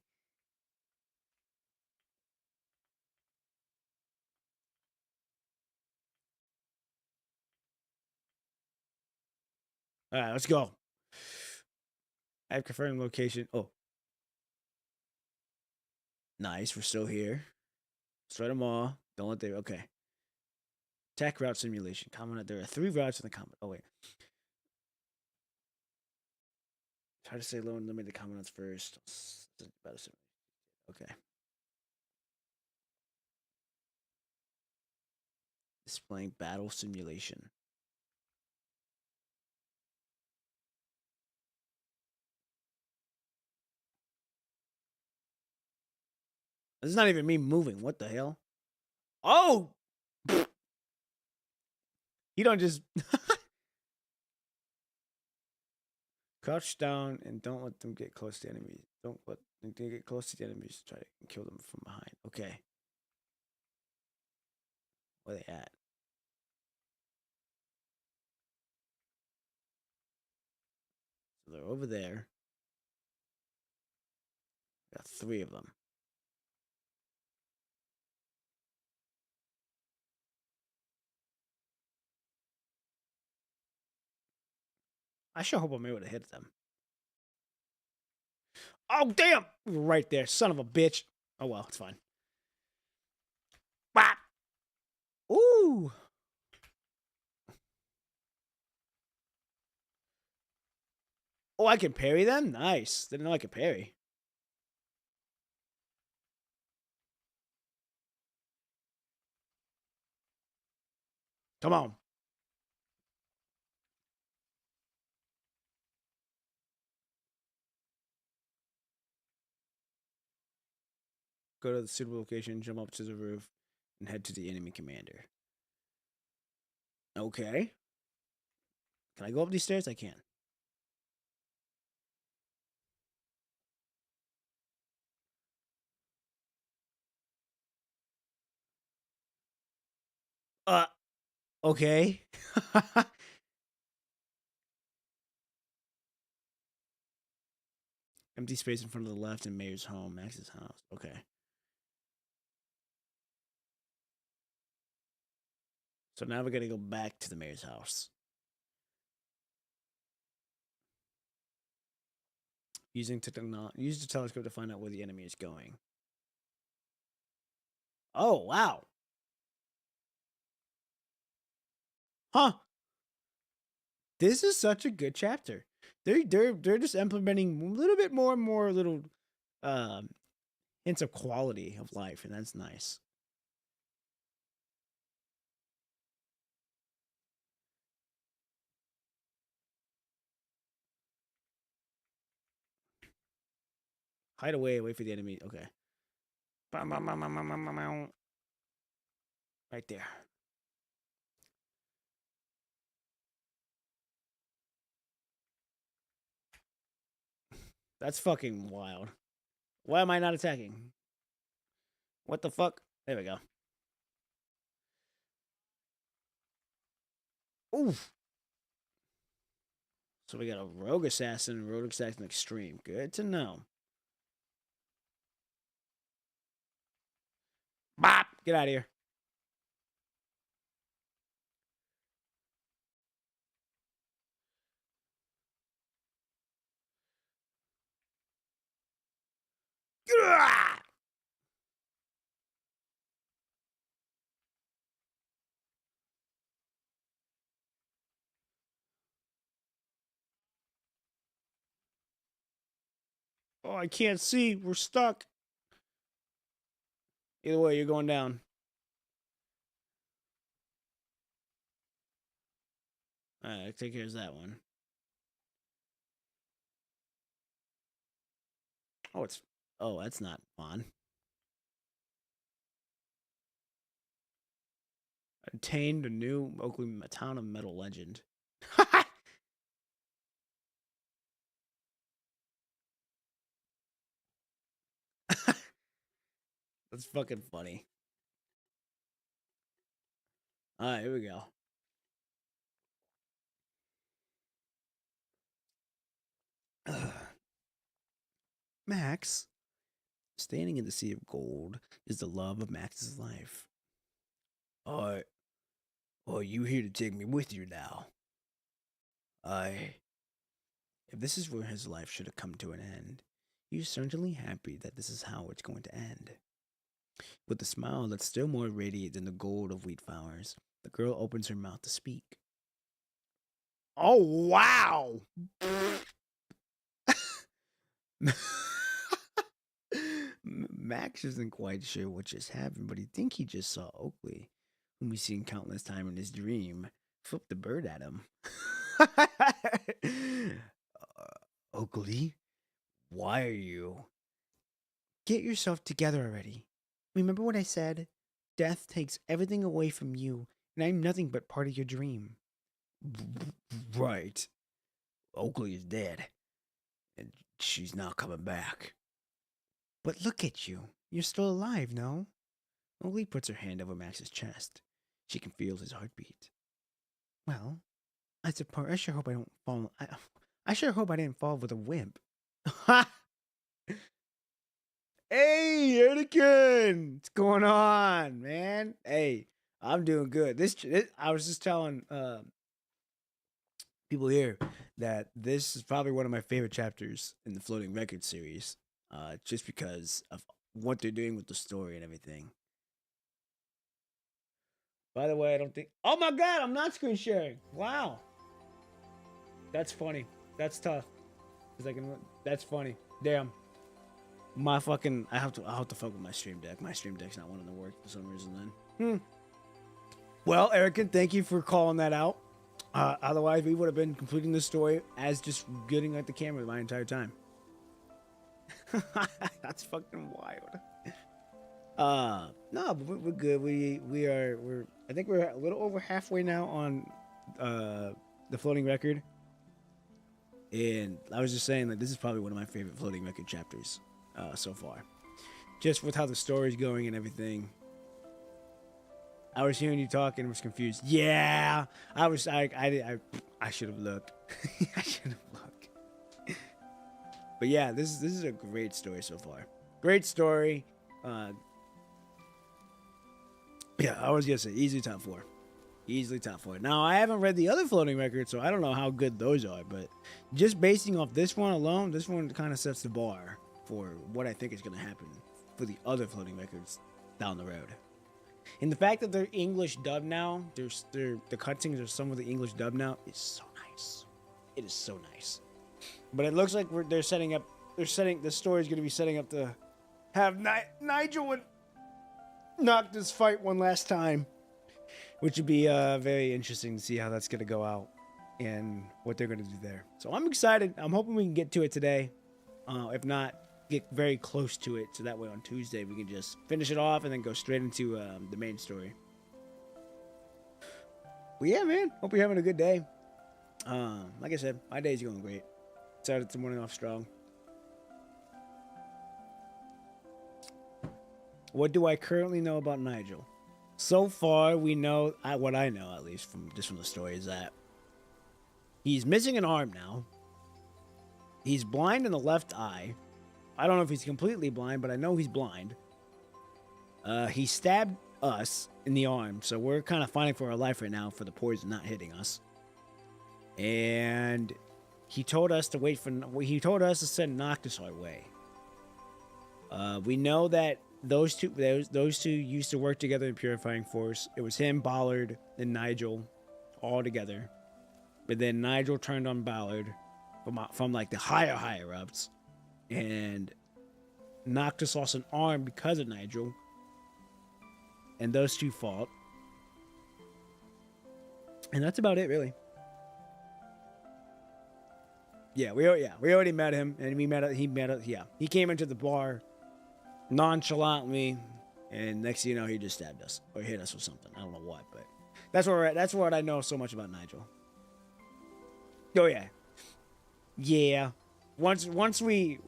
All right, let's go. I have confirmed location. Oh, nice. We're still here. Start them all. Don't let they. Okay. Attack route simulation. Comment. There are 3 routes in the comment. Oh, wait. Try to stay low and limit the comments first. Okay. Displaying battle simulation. This is not even me moving. What the hell? Oh! You don't just crouch down and don't let them get close to enemies. Don't let them get close to the enemies. Try to kill them from behind. Okay. Where they at? So they're over there. Got 3 of them. I sure hope I'm able to hit them. Oh, damn! Right there. Son of a bitch. Oh, well. It's fine. Bop! Ooh! Oh, I can parry them? Nice. Didn't know I could parry. Come on. Go to the suitable location, jump up to the roof, and head to the enemy commander. Okay. Can I go up these stairs? I can. Okay. Empty space in front of the left in Mayor's home, Max's house. Okay. So now we're gonna go back to the Mayor's house. Use the telescope to find out where the enemy is going. Oh wow. Huh. This is such a good chapter. They're just implementing a little bit more and more little um hints of quality of life, and that's nice. Hide away, wait for the enemy. Okay. Right there. That's fucking wild. Why am I not attacking? What the fuck? There we go. Oof. So we got a rogue assassin, extreme. Good to know. Bop! Get out of here. Gah! Oh, I can't see. We're stuck. Either way, you're going down. Alright, take care of that one. Oh, that's not fun. Attained a new Oakley town of metal legend. That's fucking funny. All right, here we go. Max, standing in the sea of gold, is the love of Max's life. Are, are you here to take me with you now? I. If this is where his life should have come to an end, he's certainly happy that this is how it's going to end. With a smile that's still more radiant than the gold of wheat flowers, the girl opens her mouth to speak. Oh, wow! Max isn't quite sure what just happened, but he thinks he just saw Oakley, whom he's seen countless times in his dream, flip the bird at him. Oakley, why are you? Get yourself together already. Remember what I said? Death takes everything away from you, and I'm nothing but part of your dream. Right. Oakley is dead, and she's not coming back. But look at you. You're still alive, no? Oakley puts her hand over Max's chest. She can feel his heartbeat. Well, I suppose I sure hope I don't fall. I sure hope I didn't fall with a wimp. Ha! Hey, Anakin! What's going on, man? Hey, I'm doing good. I was just telling people here that this is probably one of my favorite chapters in the Floating Record series, just because of what they're doing with the story and everything. By the way, I don't think. Oh my god, I'm not screen sharing. Wow, that's funny. That's tough. That's funny. Damn. My fucking. I'll have to fuck with my stream deck. My stream deck's not wanting to work for some reason. Then. Well, Erica, thank you for calling that out. Otherwise, we would have been completing the story as just getting at the camera my entire time. That's fucking wild. No, but we're good. We're I think we're a little over halfway now on the Floating Record. And I was just saying that this is probably one of my favorite Floating Record chapters so far. Just with how the story's going and everything. I was hearing you talk and was confused. Yeah, I should have looked. I should have looked. But yeah, this is a great story so far. Great story. Yeah, I was gonna say easily top 4. Easily top 4. Now I haven't read the other Floating Records, so I don't know how good those are. But just basing off this one alone, this one kind of sets the bar for what I think is gonna happen for the other Floating Records down the road. And the fact that they're English dub now, the cutscenes of some of the English dub now is so nice. It is so nice. But it looks like the story is going to be setting up to have Nigel and Noctis fight one last time, which would be very interesting to see how that's going to go out and what they're going to do there. So I'm excited. I'm hoping we can get to it today. If not, get very close to it, so that way on Tuesday we can just finish it off and then go straight into the main story. Well, yeah, man. Hope you're having a good day. Like I said, my day's going great. Started the morning off strong. What do I currently know about Nigel? So far, we know what I know, at least from the story, is that he's missing an arm now. He's blind in the left eye. I don't know if he's completely blind, but I know he's blind. He stabbed us in the arm, so we're kind of fighting for our life right now for the poison not hitting us. And he told us to send Noctis our way. We know that those two used to work together in Purifying Force. It was him, Ballard, and Nigel all together. But then Nigel turned on Ballard from like the higher ups. And Noctis lost an arm because of Nigel. And those two fought. And that's about it, really. Yeah, we already met him, and he came into the bar nonchalantly, and next thing you know, he just stabbed us or hit us with something. I don't know what, but that's where we're at. That's what I know so much about Nigel. Oh yeah, yeah. Once he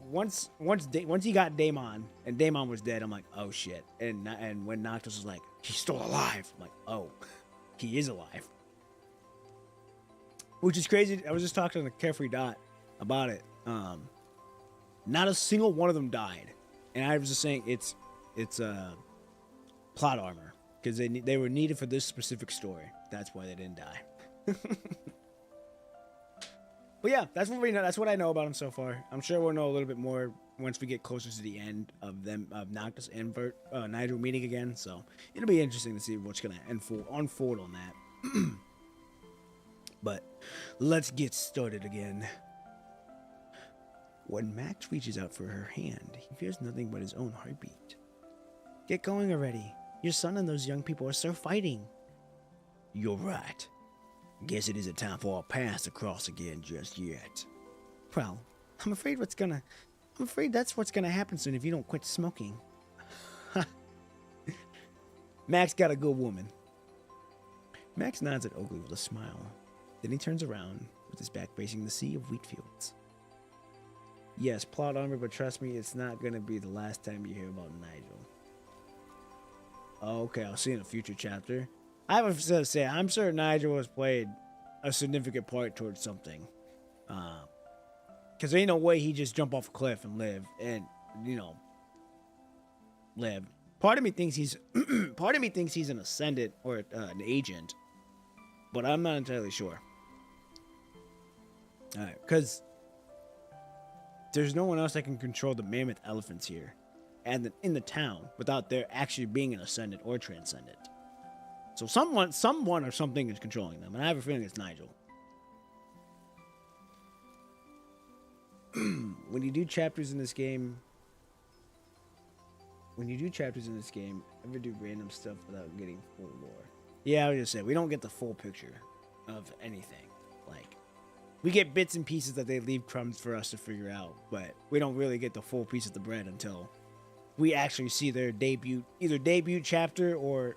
got Damon and Damon was dead, I'm like, oh shit. And when Noctis was like, he's still alive, I'm like, oh, he is alive. Which is crazy. I was just talking to Carefree Dot about it. Not a single one of them died, and I was just saying it's plot armor because they were needed for this specific story. That's why they didn't die. But yeah, that's what we know. That's what I know about him so far. I'm sure we'll know a little bit more once we get closer to the end of Noctis and Nigel meeting again. So it'll be interesting to see what's gonna unfold on that. But let's get started again. When Max reaches out for her hand, he feels nothing but his own heartbeat. Get going already. Your son and those young people are still fighting. You're right. Guess it isn't time for our paths to cross again just yet. Well, I'm afraid that's what's gonna happen soon if you don't quit smoking. Max got a good woman. Max nods at Oakley with a smile. Then he turns around with his back facing the sea of wheat fields. Yes, plot armor, but trust me, it's not gonna be the last time you hear about Nigel. Oh, okay, I'll see in a future chapter. I have to say, I'm sure Nigel has played a significant part towards something. Because there ain't no way he just jump off a cliff and live. Part of me thinks he's an ascendant or an agent, but I'm not entirely sure. All right, because there's no one else that can control the mammoth elephants here, and in the town without there actually being an ascendant or transcendent. So someone or something is controlling them, and I have a feeling it's Nigel. When you do chapters in this game, ever do random stuff without getting full lore? Yeah, I was just saying, we don't get the full picture of anything. Like, we get bits and pieces that they leave crumbs for us to figure out, but we don't really get the full piece of the bread until we actually see their either debut chapter or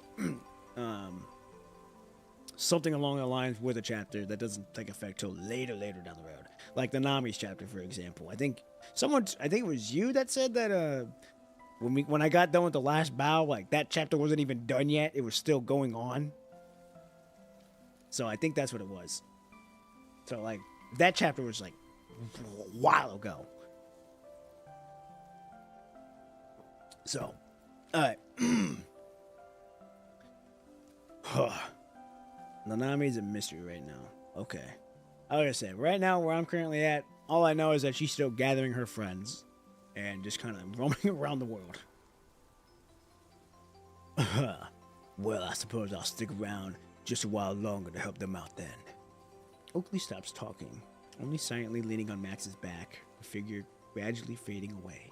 something along the lines with a chapter that doesn't take effect till later down the road. Like the Nami's chapter, for example. I think it was you that said that when I got done with the last bow, like that chapter wasn't even done yet. It was still going on. So I think that's what it was. So like that chapter was like a while ago. So, alright. Nanami's a mystery right now. Okay. I was gonna say, right now where I'm currently at, all I know is that she's still gathering her friends and just kind of roaming around the world. Well, I suppose I'll stick around just a while longer to help them out then. Oakley stops talking, only silently leaning on Max's back, a figure gradually fading away.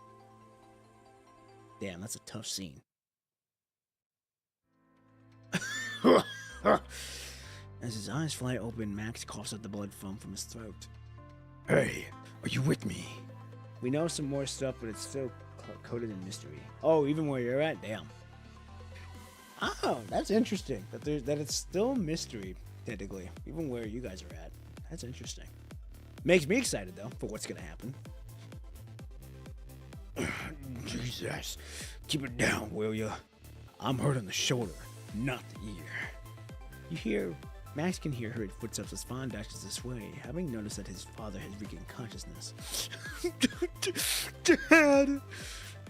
Damn, that's a tough scene. As his eyes fly open, Max coughs out the blood foam from his throat. Hey, are you with me? We know some more stuff, but it's still coated in mystery. Oh, even where you're at? Damn. Oh, that's interesting. That it's still mystery, technically. Even where you guys are at. That's interesting. Makes me excited, though, for what's going to happen. Jesus, keep it down, will ya? I'm hurt on the shoulder, not the ear. Max can hear hurried footsteps as Fawn dashes this way, having noticed that his father has regained consciousness. Dad!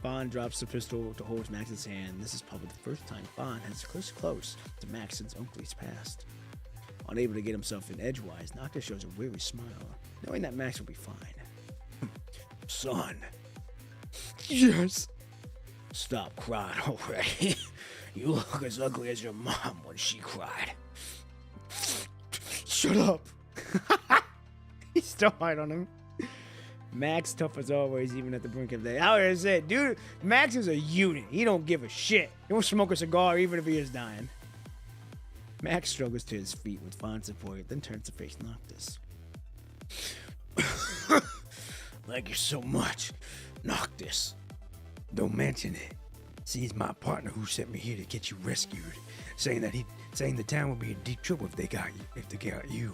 Fawn drops the pistol to hold Max's hand. This is probably the first time Fawn has close to Max since Oakley's past. Unable to get himself in edgewise, Noctis shows a weary smile, knowing that Max will be fine. Son. Yes. Stop crying already. You look as ugly as your mom when she cried. Shut up. He's still hard on him. Max tough as always, even at the brink of day. I was say, dude, Max is a unit. He don't give a shit. He won't smoke a cigar even if he is dying. Max struggles to his feet with fond support, then turns to face Noctis. Thank you so much, Noctis. Don't mention it. See, it's my partner who sent me here to get you rescued, saying the town would be in deep trouble if they got you.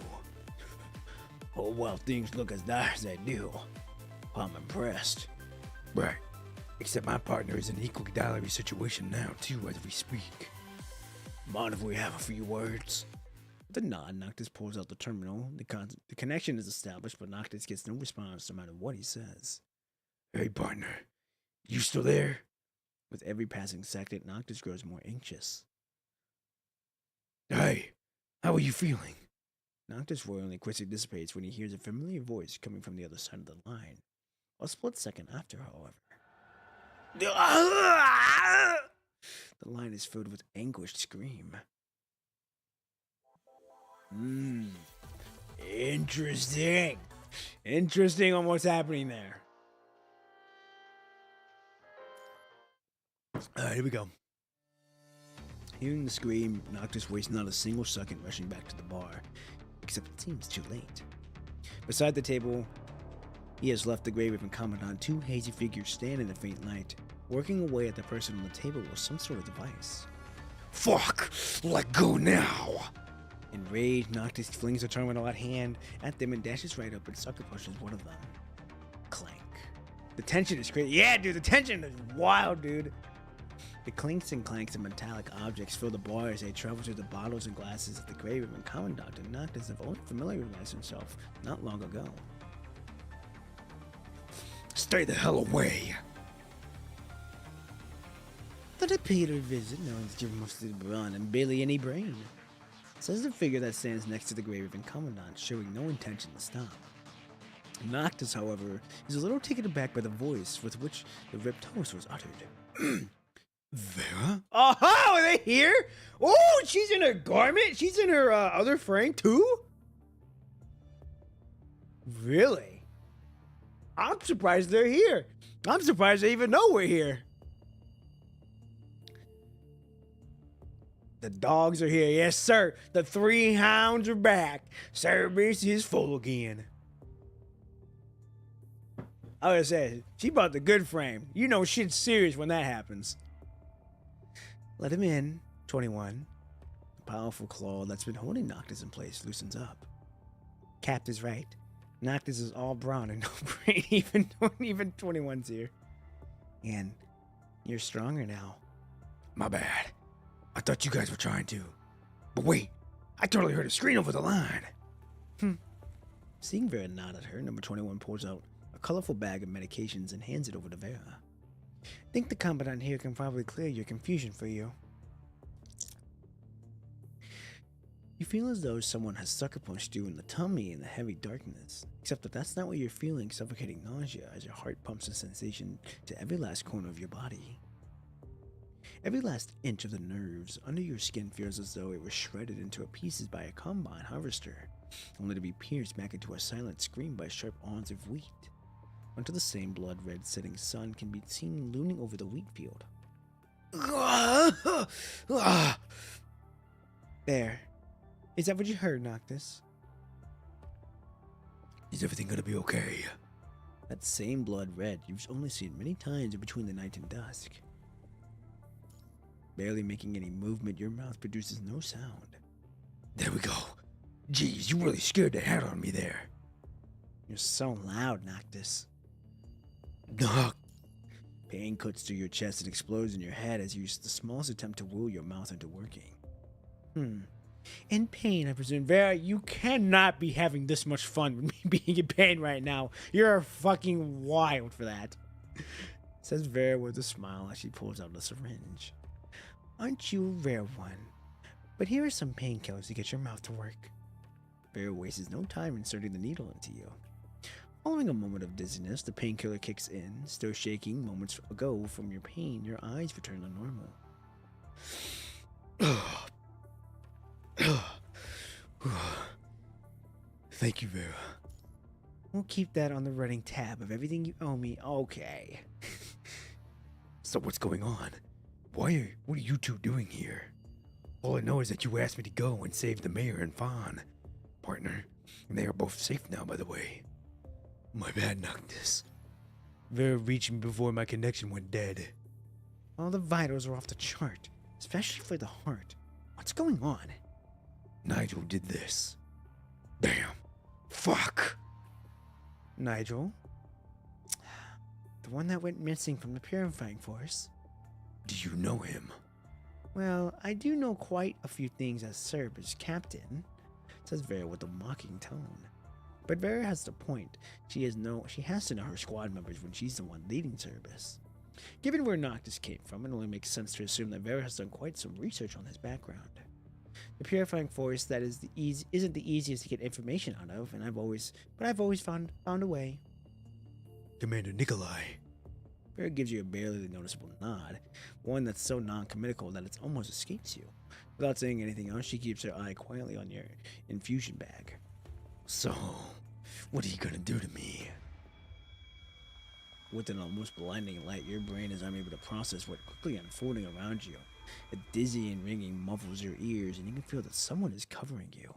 Oh, well, things look as dire as they do. I'm impressed. Right. Except my partner is in an equally dire situation now, too, as we speak. Mind if we have a few words? With a nod, Noctis pulls out the terminal. The connection is established, but Noctis gets no response no matter what he says. Hey, partner. You still there? With every passing second, Noctis grows more anxious. Hey, how are you feeling? Noctis' royally quickly dissipates when he hears a familiar voice coming from the other side of the line. A split second after, however. The line is filled with anguished scream. Interesting. Interesting on what's happening there. Alright, here we go. Hearing the scream, Noctis wastes not a single second rushing back to the bar, except it seems too late. Beside the table, he has left the Grey Ribbon Commandant. Two hazy figures stand in the faint light, working away at the person on the table with some sort of device. Fuck! Let go now! Enraged, Noctis flings a terminal at them and dashes right up and sucker pushes one of them. Clank. The tension is crazy. Yeah, dude, the tension is wild, dude. The clinks and clanks of metallic objects fill the bar as they travel through the bottles and glasses of the Grey Ribbon Commandant and Noctis have only familiarized himself not long ago. Stay the hell away! Thought I paid her a visit, knowing that you must run and barely any brain. Says the figure that stands next to the Grey Ribbon Commandant, showing no intention to stop. Noctis, however, is a little taken aback by the voice with which the ripped host was uttered. Vera? Oh, are they here? Oh, she's in her garment? She's in her other frame too? Really? I'm surprised they're here. I'm surprised they even know we're here. The dogs are here. Yes, sir. The 3 hounds are back. Service is full again. I was gonna say, she bought the good frame. You know shit's serious when that happens. Let him in, 21. The powerful claw that's been holding Noctis in place loosens up. Captain's right. Noctis is all brawn and no brain. Even 21's here. And you're stronger now. My bad. I thought you guys were trying to. But wait, I totally heard a scream over the line. Seeing Vera nod at her, number 21 pulls out a colorful bag of medications and hands it over to Vera. Think the commandant here can probably clear your confusion for you. You feel as though someone has sucker punched you in the tummy in the heavy darkness, except that that's not what you're feeling, suffocating nausea as your heart pumps a sensation to every last corner of your body. Every last inch of the nerves under your skin feels as though it was shredded into pieces by a combine harvester, only to be pierced back into a silent scream by sharp awns of wheat. Until the same blood-red setting sun can be seen looming over the wheat field. There. Is that what you heard, Noctis? Is everything gonna be okay? That same blood red you've only seen many times in between the night and dusk. Barely making any movement, your mouth produces no sound. There we go. Jeez, you really scared the hell out of me there. You're so loud, Noctis. Doc. Pain cuts through your chest and explodes in your head as you use the smallest attempt to will your mouth into working. In pain, I presume. Vera, you cannot be having this much fun with me being in pain right now. You're fucking wild for that. Says Vera with a smile as she pulls out a syringe. Aren't you a rare one? But here are some painkillers to get your mouth to work. Vera wastes no time inserting the needle into you. Following a moment of dizziness, the painkiller kicks in. Still shaking moments ago from your pain, your eyes return to normal. Thank you, Vera. We'll keep that on the running tab of everything you owe me. Okay. So what's going on? What are you two doing here? All I know is that you asked me to go and save the mayor and Fawn, partner. And they are both safe now, by the way. My bad, Noctis. Vera reached me before my connection went dead. All the vitals are off the chart, especially for the heart. What's going on? Nigel did this. Damn. Fuck. Nigel? The one that went missing from the purifying force? Do you know him? Well, I do know quite a few things as Cerberus captain, says Vera with a mocking tone. But Vera has the point. She has to know her squad members when she's the one leading Cerberus. Given where Noctis came from, it only makes sense to assume that Vera has done quite some research on his background. The purifying force that isn't the easiest to get information out of, and I've always found a way. Commander Nikolai. Vera gives you a barely noticeable nod, one that's so non-committal that it almost escapes you. Without saying anything else, she keeps her eye quietly on your infusion bag. So, what are you gonna do to me? With an almost blinding light, your brain is unable to process what's quickly unfolding around you. A dizzying ringing muffles your ears, and you can feel that someone is covering you.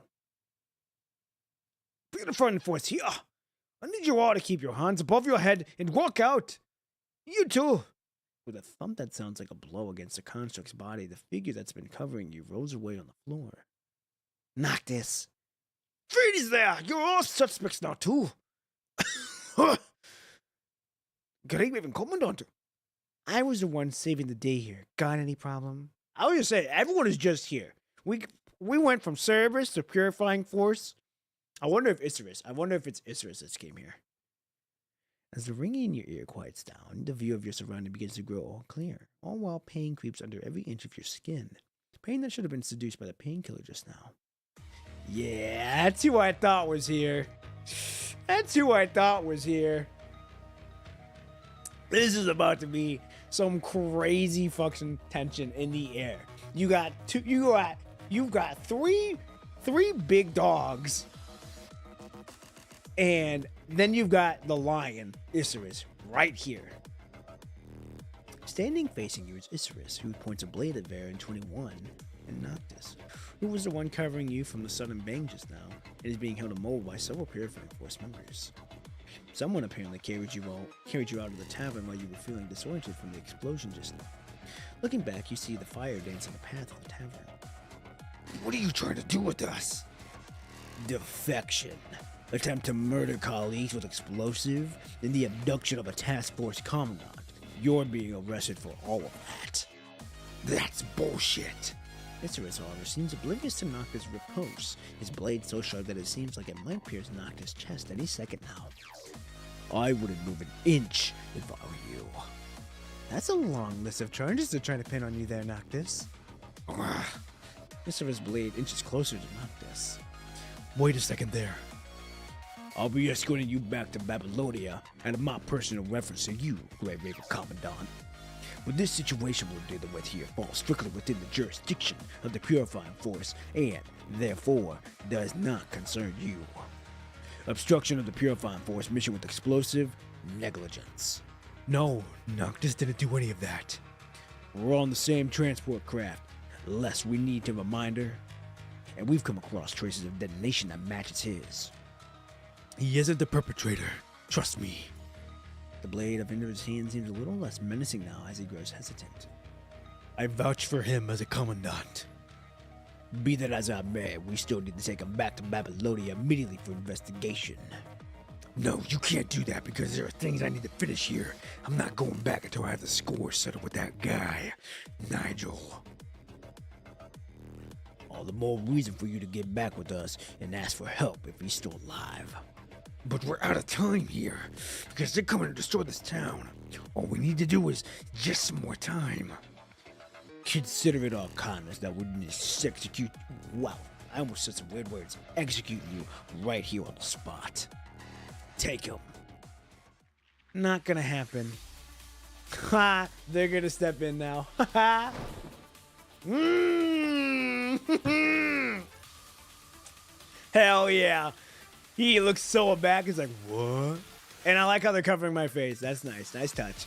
Purifying force here! I need you all to keep your hands above your head and walk out! You too! With a thump that sounds like a blow against the construct's body, the figure that's been covering you rolls away on the floor. Noctis! Freeze there! You're all suspects now, too! Great even Commandant! I was the one saving the day here. Got any problem? I was just saying, everyone is just here. We went from Cerberus to Purifying Force. I wonder if it's Isurus that came here. As the ringing in your ear quiets down, the view of your surrounding begins to grow all clear, all while pain creeps under every inch of your skin. Pain that should have been seduced by the painkiller just now. Yeah, that's who I thought was here. That's who I thought was here. This is about to be some crazy fucking tension in the air. You've got three big dogs. And then you've got the lion, Isurus, right here. Standing facing you is Isurus, who points a blade at Vera in 21, and Noctis, who was the one covering you from the sudden bang just now, and is being held immobile by several Purifying Force members. Someone apparently carried you out of the tavern while you were feeling disoriented from the explosion just now. Looking back, you see the fire dancing the path of the tavern. What are you trying to do with us? Defection. Attempt to murder colleagues with explosive, and the abduction of a task force commandant. You're being arrested for all of that. That's bullshit. Isurus, however, seems oblivious to Noctis' repose, his blade so sharp that it seems like it might pierce Noctis' chest any second now. I wouldn't move an inch if I were you. That's a long list of charges they're trying to pin on you there, Noctis. Isurus' blade inches closer to Noctis. Wait a second there. I'll be escorting you back to Babylonia, and in my personal reference to you, Great Raven Commandant. But this situation we're dealing with here falls strictly within the jurisdiction of the Purifying Force, and, therefore, does not concern you. Obstruction of the Purifying Force mission with explosive negligence. No, Noctis didn't do any of that. We're on the same transport craft, lest we need a reminder, and we've come across traces of detonation that matches his. He isn't the perpetrator. Trust me. The blade of Indra's hand seems a little less menacing now as he grows hesitant. I vouch for him as a commandant. Be that as I may, we still need to take him back to Babylonia immediately for investigation. No, you can't do that because there are things I need to finish here. I'm not going back until I have the score settled with that guy, Nigel. All the more reason for you to get back with us and ask for help if he's still alive. But we're out of time here, because they're coming to destroy this town. All we need to do is just some more time. Consider it all kindness that we need to execute. Wow, I almost said some weird words. Execute you right here on the spot. Take him. Not gonna happen. Ha! They're gonna step in now. Ha ha! Hell yeah! He looks so aback. He's like, what? And I like how they're covering my face. That's nice. Nice touch.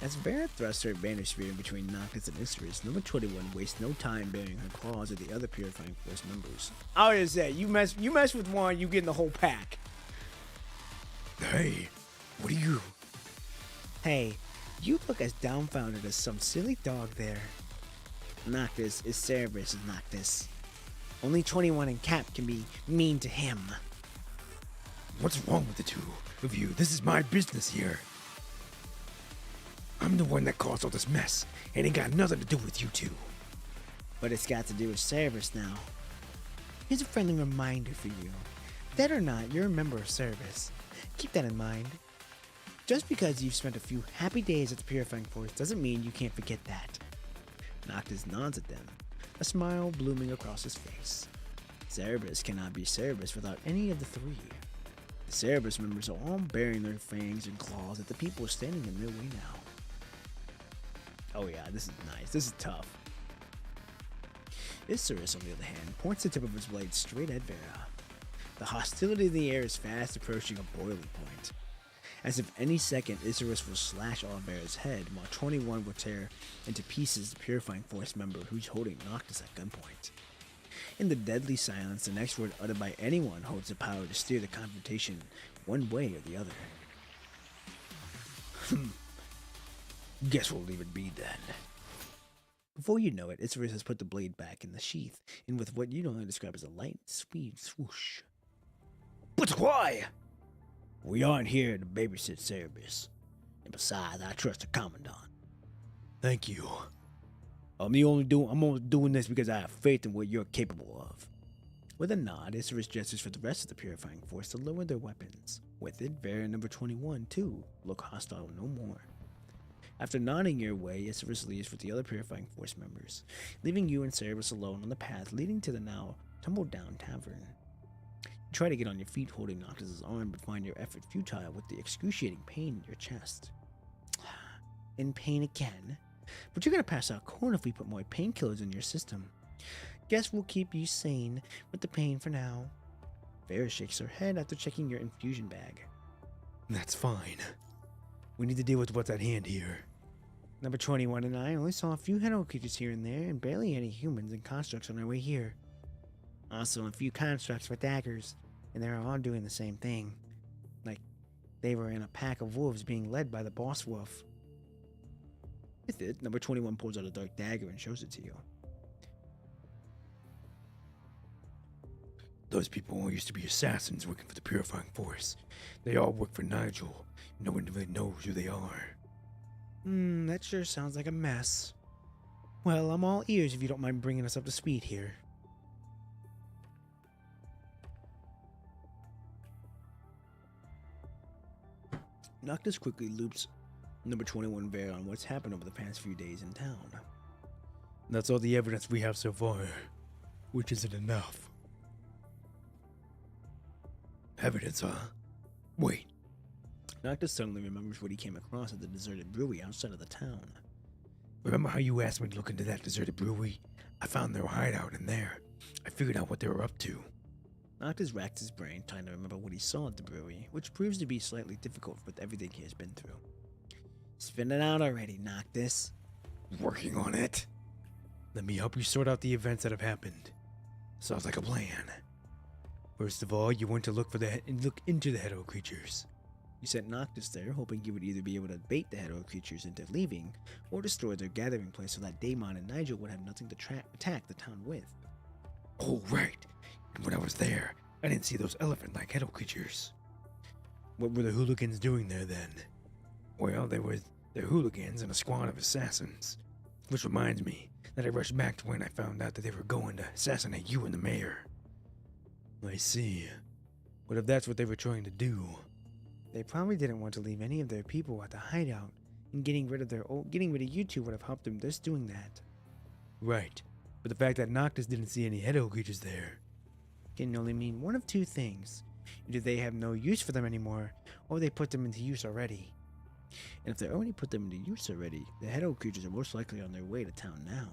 As Vera thrusts her banner spear in between Noctis and Isurus, number 21 wastes no time burying her claws at the other Purifying Force members. I was just say, you mess with one, you get in the whole pack. Hey, what are you? Hey, you look as dumbfounded as some silly dog there. Noctis is Cerberus' Noctis. Only 21 and Cap can be mean to him. What's wrong with the two of you? This is my business here. I'm the one that caused all this mess, and it got nothing to do with you two. But it's got to do with Cerberus now. Here's a friendly reminder for you. Dead or not, you're a member of Cerberus. Keep that in mind. Just because you've spent a few happy days at the Purifying Force doesn't mean you can't forget that. Noctis nods at them, a smile blooming across his face. Cerberus cannot be Cerberus without any of the three. The Cerberus members are all baring their fangs and claws at the people standing in their way now. Oh yeah, this is nice. This is tough. Isurus, on the other hand, points the tip of his blade straight at Vera. The hostility in the air is fast approaching a boiling point. As if any second, Isurus will slash off Vera's head, while 21 will tear into pieces the Purifying Force member who's holding Noctis at gunpoint. In the deadly silence, the next word uttered by anyone holds the power to steer the confrontation one way or the other. Guess we'll leave it be then. Before you know it, Isurus has put the blade back in the sheath, and with what you only describe as a light, speed swoosh. But why? We aren't here to babysit Cerberus. And besides, I trust the Commandant. Thank you. I'm only doing this because I have faith in what you're capable of. With a nod, Isurus gestures for the rest of the Purifying Force to lower their weapons. With it, Vera number 21, too, look hostile no more. After nodding your way, Isurus leaves with the other Purifying Force members, leaving you and Cerberus alone on the path leading to the now tumbled-down tavern. You try to get on your feet holding Noctis' arm, but find your effort futile with the excruciating pain in your chest. In pain again? But you're gonna pass out cold if we put more painkillers in your system. Guess we'll keep you sane with the pain for now. Vera shakes her head after checking your infusion bag. That's fine. We need to deal with what's at hand here. Number 21 and I only saw a few Hero creatures here and there, and barely any humans and constructs on our way here. Also, a few constructs with daggers, and they're all doing the same thing. Like, they were in a pack of wolves being led by the boss wolf. With it, number 21 pulls out a dark dagger and shows it to you. Those people all used to be assassins working for the Purifying Force. They all work for Nigel. No one really knows who they are. That sure sounds like a mess. Well, I'm all ears if you don't mind bringing us up to speed here. Noctis quickly loops number 21 Vera on what's happened over the past few days in town. That's all the evidence we have so far, which isn't enough. Evidence, huh? Wait. Noctis suddenly remembers what he came across at the deserted brewery outside of the town. Remember how you asked me to look into that deserted brewery? I found their hideout in there. I figured out what they were up to. Noctis racks his brain trying to remember what he saw at the brewery, which proves to be slightly difficult with everything he has been through. Spin it out already, Noctis. Working on it. Let me help you sort out the events that have happened. Sounds like a plan. First of all, you want to look into the Hero creatures. You sent Noctis there, hoping he would either be able to bait the Hero creatures into leaving, or destroy their gathering place so that Daemon and Nigel would have nothing to attack the town with. Oh, right. And when I was there, I didn't see those elephant-like Hero creatures. What were the hooligans doing there then? Well, they were the hooligans and a squad of assassins. Which reminds me that I rushed back to when I found out that they were going to assassinate you and the mayor. I see. But if that's what they were trying to do... They probably didn't want to leave any of their people at the hideout, and getting rid of you two would have helped them just doing that. Right. But the fact that Noctis didn't see any Hero creatures there can only mean one of two things. Either they have no use for them anymore, or they put them into use already. And if they already put them into use already, the Hero creatures are most likely on their way to town now.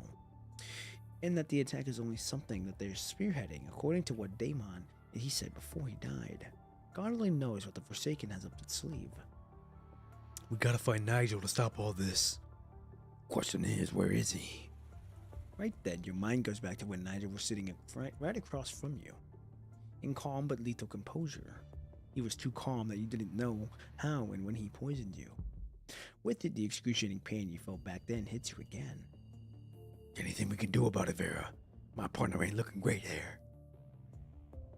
And that the attack is only something that they're spearheading, according to what Daemon he said before he died. God only knows what the Forsaken has up its sleeve. We gotta find Nigel to stop all this. Question is, where is he? Right then, your mind goes back to when Nigel was sitting right across from you, in calm but lethal composure. He was too calm that you didn't know how and when he poisoned you. With it, the excruciating pain you felt back then hits you again. Anything we can do about it, Vera? My partner ain't looking great here.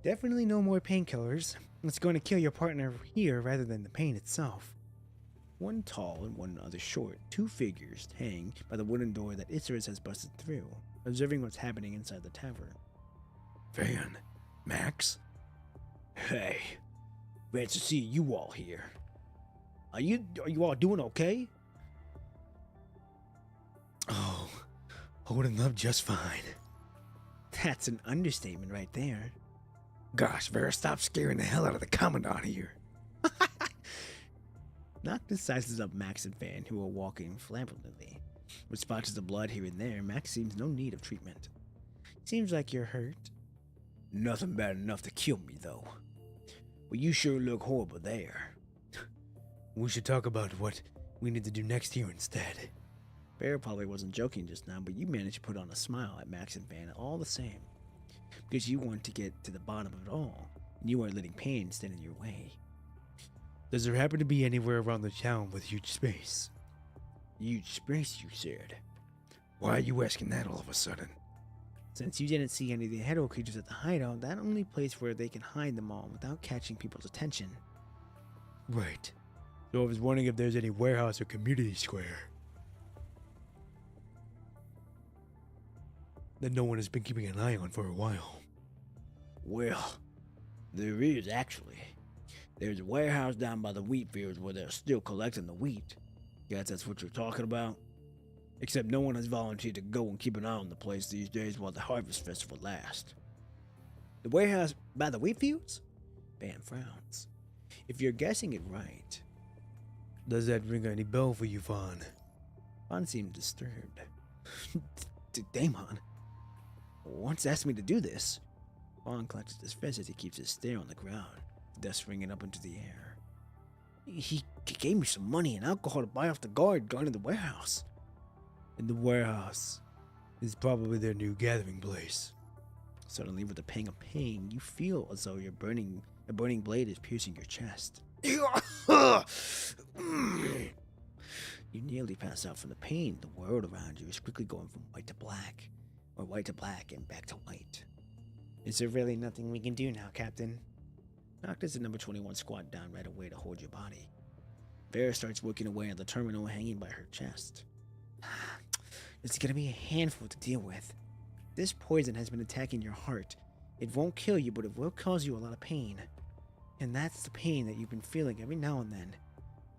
Definitely no more painkillers. It's going to kill your partner here rather than the pain itself. One tall and one other short, two figures hang by the wooden door that Icarus has busted through, observing what's happening inside the tavern. Van, Max? Hey, glad to see you all here. Are you all doing okay? Oh, holding up just fine. That's an understatement right there. Gosh, Vera, stop scaring the hell out of the Commandant here. Noctis sizes up Max and Fan, who are walking flammably. With spots of blood here and there, Max seems no need of treatment. Seems like you're hurt. Nothing bad enough to kill me, though. But you sure look horrible there. We should talk about what we need to do next here instead. Bear probably wasn't joking just now, but you managed to put on a smile at Max and Fan all the same. Because you want to get to the bottom of it all, and you aren't letting pain stand in your way. Does there happen to be anywhere around the town with huge space? Huge space, you said. Why are you asking that all of a sudden? Since you didn't see any of the headway creatures at the hideout, that only place where they can hide them all without catching people's attention. Right. So I was wondering if there's any warehouse or community square that no one has been keeping an eye on for a while. Well, there is actually. There's a warehouse down by the wheat fields where they're still collecting the wheat. Guess that's what you're talking about? Except no one has volunteered to go and keep an eye on the place these days while the harvest festival lasts. The warehouse by the wheat fields? Van frowns. If you're guessing it right. Does that ring any bell for you, Vaughn? Vaughn seemed disturbed. Damon, once asked me to do this. Vaughn clutches his fist as he keeps his stare on the ground, dust ringing up into the air. He gave me some money and alcohol to buy off the guarding the warehouse. And the warehouse is probably their new gathering place. Suddenly, with a pang of pain, you feel as though a burning blade is piercing your chest. You nearly pass out from the pain. The world around you is quickly going from white to black, or white to black and back to white. Is there really nothing we can do now, Captain? Noctis and number 21 squat down right away to hold your body. Vera starts working away on the terminal hanging by her chest. It's gonna be a handful to deal with. This poison has been attacking your heart. It won't kill you, but it will cause you a lot of pain. And that's the pain that you've been feeling every now and then.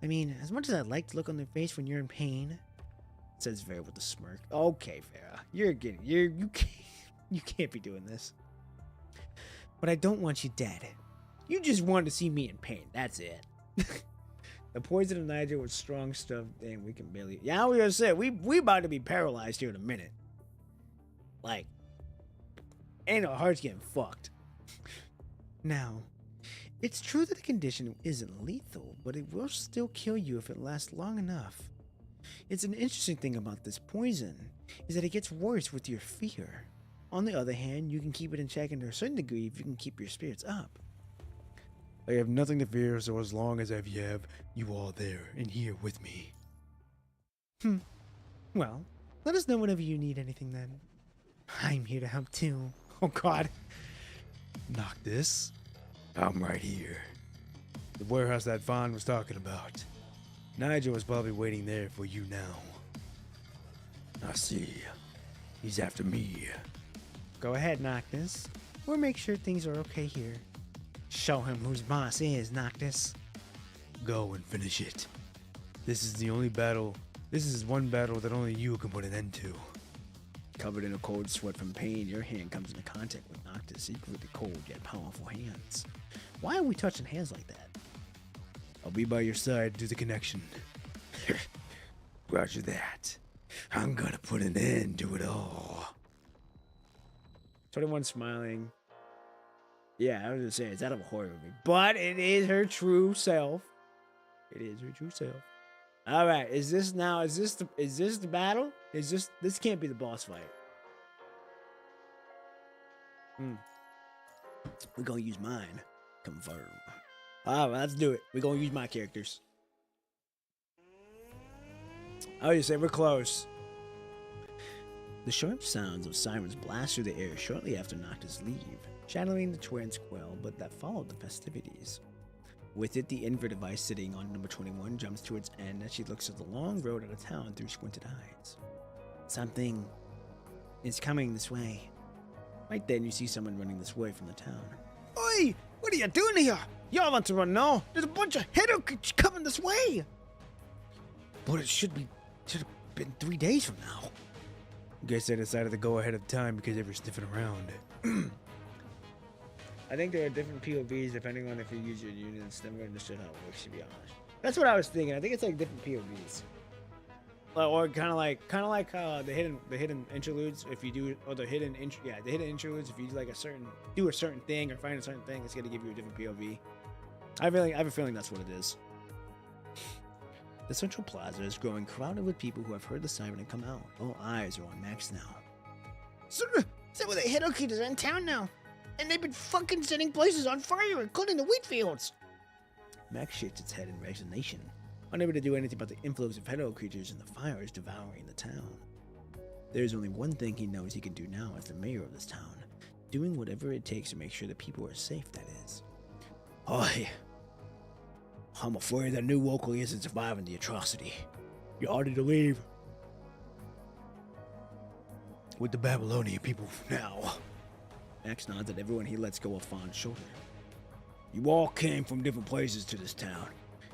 I mean, as much as I'd like to look on their face when you're in pain, says Vera with a smirk. Okay, Vera, you can't be doing this. But I don't want you dead. You just wanted to see me in pain. That's it. The poison of Niger was strong stuff. Damn, we can barely. Yeah, I was gonna say we about to be paralyzed here in a minute. Like, and our heart's getting fucked. Now, it's true that the condition isn't lethal, but it will still kill you if it lasts long enough. It's an interesting thing about this poison is that it gets worse with your fear. On the other hand, you can keep it in check to a certain degree if you can keep your spirits up. I have nothing to fear, so as long as I have you all there and here with me. Well, let us know whenever you need anything then. I'm here to help too. Oh god. Noctis, I'm right here. The warehouse that Vaughn was talking about. Nigel was probably waiting there for you now. I see. He's after me. Go ahead, Noctis. We'll make sure things are okay here. Show him whose boss is, Noctis. Go and finish it. This is one battle that only you can put an end to. Covered in a cold sweat from pain, your hand comes into contact with Noctis' equally cold yet powerful hands. Why are we touching hands like that? I'll be by your side to do the connection. Roger that. I'm gonna put an end to it all. 21 smiling. Yeah, I was gonna say it's out of a horror movie, but it is her true self. It is her true self. All right, is this the battle? This can't be the boss fight. We're gonna use mine. Confirm. All right, let's do it. We're gonna use my characters. Oh, you say we're close. The sharp sounds of sirens blast through the air shortly after Noctis leave, shadowing the tranquil but that followed the festivities. With it, the inver device sitting on number 21 jumps to its end as she looks at the long road out of town through squinted eyes. Something is coming this way. Right then, you see someone running this way from the town. Oi! What are you doing here? Y'all want to run now? There's a bunch of header coming this way! But it should have been 3 days from now. Guess I decided to go ahead of time because they were sniffing around. I think there are different POVs depending on if you use your unit. It's never understood how it works, to be honest. That's what I was thinking. I think it's like different POVs. Or kind of like the hidden interludes. If you do, or the hidden interludes. If you do like a certain thing or find a certain thing, it's gonna give you a different POV. I have a feeling that's what it is. The central plaza is growing crowded with people who have heard the siren and come out. All eyes are on Max now. Some of the Hitokis are in town now, and they've been fucking setting places on fire, including the wheat fields. Max shakes its head in resignation, unable to do anything about the influx of Hero creatures and the fires devouring the town. There is only one thing he knows he can do now as the mayor of this town, doing whatever it takes to make sure the people are safe, that is. I'm afraid that New Oakley isn't surviving the atrocity. You're ready to leave. With the Babylonian people Now, Max nods at everyone he lets go a fond shoulder. You all came from different places to this town,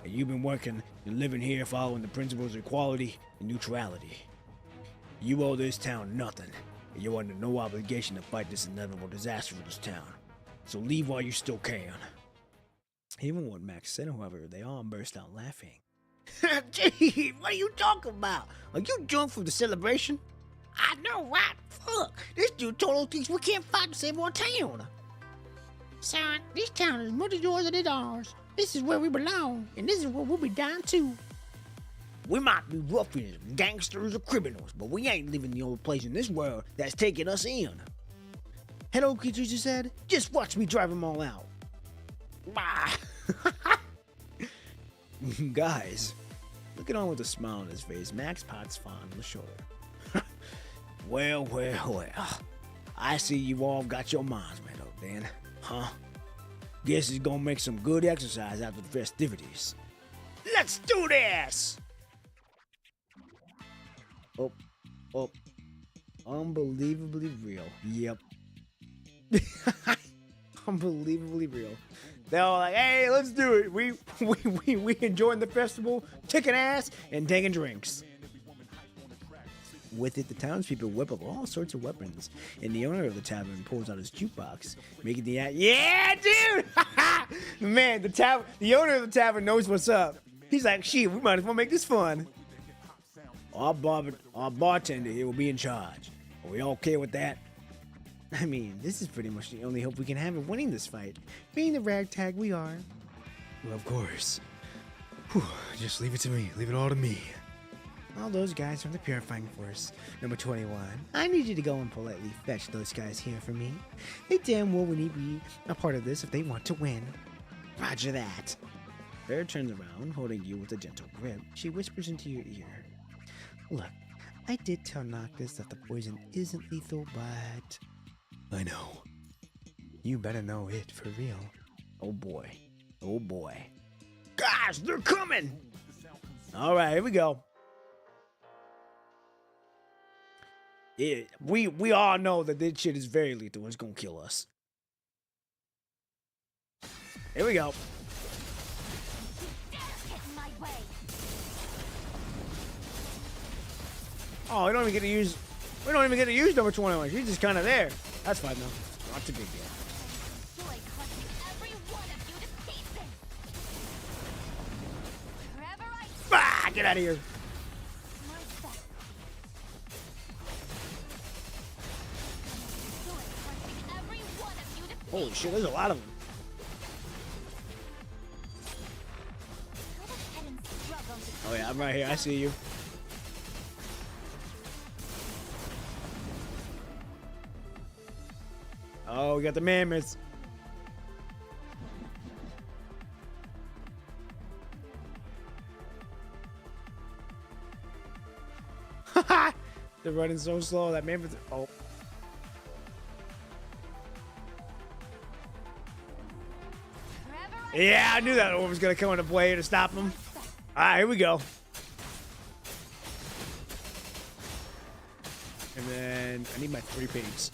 and you've been working and living here following the principles of equality and neutrality. You owe this town nothing, and you're under no obligation to fight this inevitable disaster for this town. So leave while you still can. Even when Max said, however, they all burst out laughing. Gee, what are you talking about? Are you drunk from the celebration? I know, right? Fuck, this dude totally thinks we can't fight to save our town. Son, this town is much yours than it's ours. This is where we belong, and this is where we'll be dying too. We might be ruffians, gangsters, or criminals, but we ain't living the only place in this world that's taking us in. Hello, creatures, you said? Just watch me drive them all out. Bah. Guys, looking on with a smile on his face, Max pats Fawn on the shoulder. Well. I see you all got your minds made up then, huh? Guess it's gonna make some good exercise after the festivities. Let's do this! Oh. Unbelievably real. Yep. Unbelievably real. They're all like, hey, let's do it. We enjoying the festival, kicking ass, and taking drinks. With it, the townspeople whip up all sorts of weapons, and the owner of the tavern pulls out his jukebox, making the act. Yeah, dude! Man, the owner of the tavern knows what's up. He's like, shit, we might as well make this fun. Our bartender here will be in charge. Are we okay with that? I mean, this is pretty much the only hope we can have of winning this fight, being the ragtag we are. Well, of course. Whew, just leave it to me. Leave it all to me. All those guys from the Purifying Force, number 21. I need you to go and politely fetch those guys here for me. They damn well need to be a part of this if they want to win. Roger that. Bear turns around, holding you with a gentle grip. She whispers into your ear. Look, I did tell Noctis that the poison isn't lethal, but... I know. You better know it for real. Oh boy. Guys, they're coming! Alright, here we go. We all know that this shit is very lethal. It's gonna kill us. Here we go. Oh, we don't even get to use number 21. She's just kind of there. That's fine though. Not too big deal. Ah, get out of here. Holy shit, there's a lot of them. Oh yeah, I'm right here. I see you. Oh, we got the mammoths. They're running so slow. That man was. Oh. Yeah, I knew that orb was gonna come into play to stop him. Alright, here we go. And then I need my 3 pigs.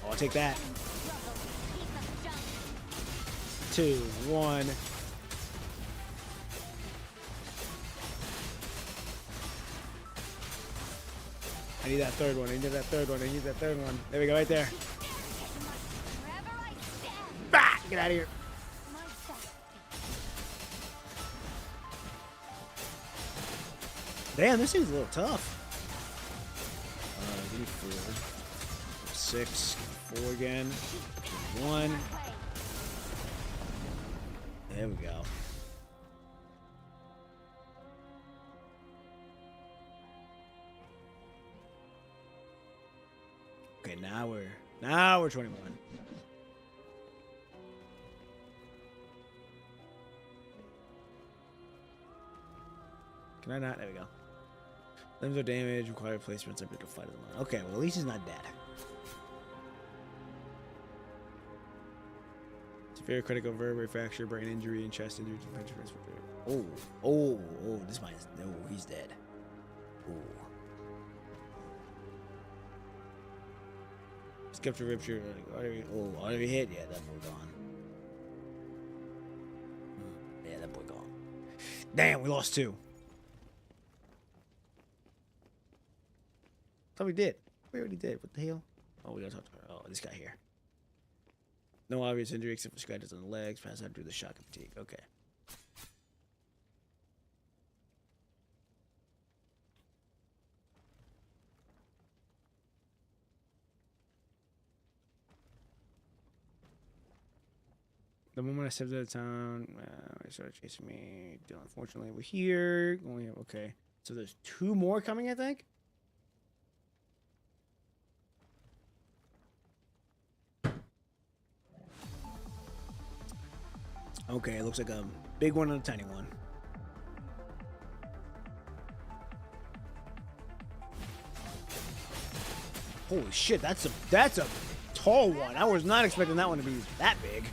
Oh, I'll take that. 2, 1. I need that third one. I need that third one. I need that third one. There we go, right there. Bah! Get out of here. Damn, this seems a little tough. Give me 4. 6. 4 again. 1. There we go. Okay, now we're 21. Can I not? There we go. Limbs are damaged, require replacements, I to fight them. Okay, well at least he's not dead. Severe critical vertebrae fracture, brain injury, and chest injury. Oh, this mine's no, he's dead. Oh. Skip to rupture. Artery hit. Yeah, that boy gone. Yeah, that boy gone. Damn, we lost 2. Thought we did. We already did. What the hell? Oh, we gotta talk to her. Oh, this guy here. No obvious injury except for scratches on the legs. Pass out due to the shock and fatigue. Okay. The moment I stepped out of town, they started chasing me. Unfortunately, we're here. Only have, okay. So there's 2 more coming, I think. Okay, it looks like a big one and a tiny one. Holy shit, that's a tall one. I was not expecting that one to be that big.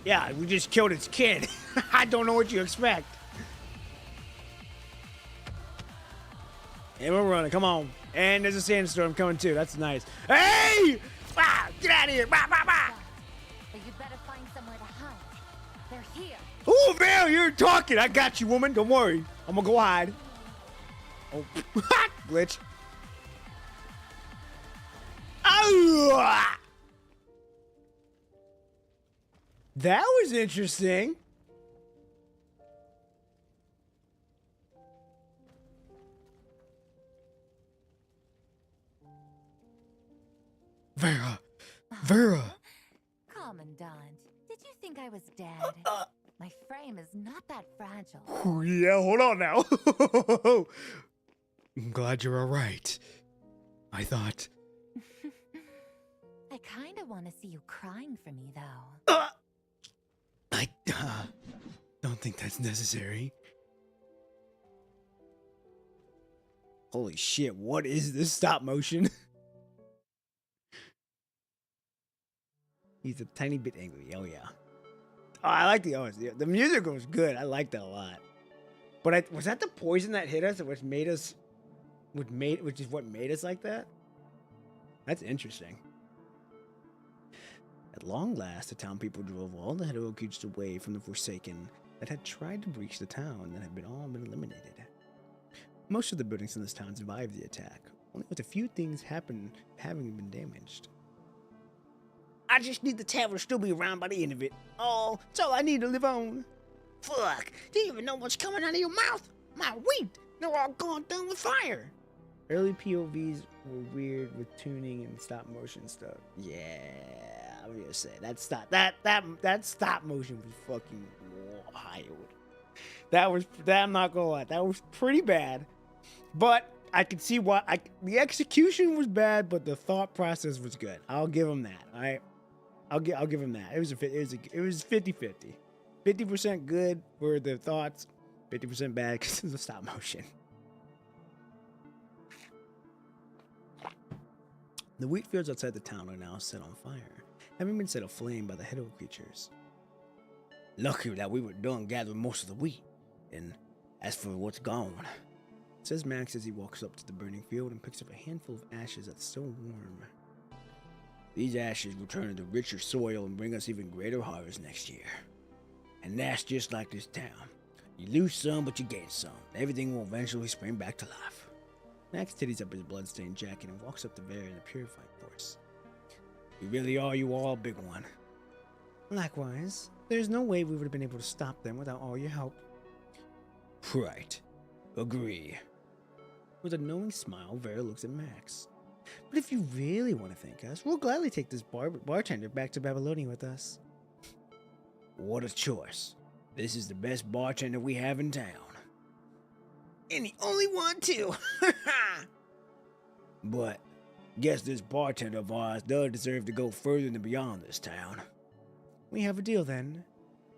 Yeah, we just killed its kid. I don't know what you expect. And we're running, come on. And there's a sandstorm coming too, that's nice. Hey! Ah, get out of here! Bah, bah, bah. But you better find somewhere to hide. They're here. Oh, man, you're talking. I got you, woman. Don't worry. I'm gonna go hide. Oh, glitch. Oh! That was interesting. Vera. Commandant, did you think I was dead? My frame is not that fragile. Oh, yeah, hold on now. I'm glad you're all right. I thought... I kind of want to see you crying for me, though. I don't think that's necessary. Holy shit, what is this stop motion? He's a tiny bit angry. Oh, yeah. Oh, I like the music was good. I liked that a lot. But was that the poison that hit us, which is what made us like that? That's interesting. At long last, the town people drove all the heroic creatures away from the Forsaken that had tried to breach the town and had all been eliminated. Most of the buildings in this town survived the attack, only with a few things having been damaged. I just need the tower to still be around by the end of it. Oh, it's all I need to live on. Fuck, do you even know what's coming out of your mouth? My wheat, they're all gone down with fire. Early POVs were weird with tuning and stop motion stuff. Yeah, I'm gonna say that stop motion was fucking wild. I'm not gonna lie, that was pretty bad. But I could see why the execution was bad, but the thought process was good. I'll give him that. All right. I'll give him that. It was 50-50. 50% good for the thoughts, 50% bad because it's a stop motion. The wheat fields outside the town are now set on fire, having been set aflame by the Hiddo creatures. Lucky that we were done gathering most of the wheat, and as for what's gone, says Max as he walks up to the burning field and picks up a handful of ashes that's still warm. These ashes will turn into richer soil and bring us even greater harvest next year. And that's just like this town. You lose some, but you gain some. Everything will eventually spring back to life. Max titties up his bloodstained jacket and walks up to Vera in a purifying force. You really are, you all, big one. Likewise, there's no way we would have been able to stop them without all your help. Right. Agree. With a knowing smile, Vera looks at Max. But if you really want to thank us, we'll gladly take this bartender back to Babylonia with us. What a choice. This is the best bartender we have in town. And the only one, too. But, guess this bartender of ours does deserve to go further than beyond this town. We have a deal, then.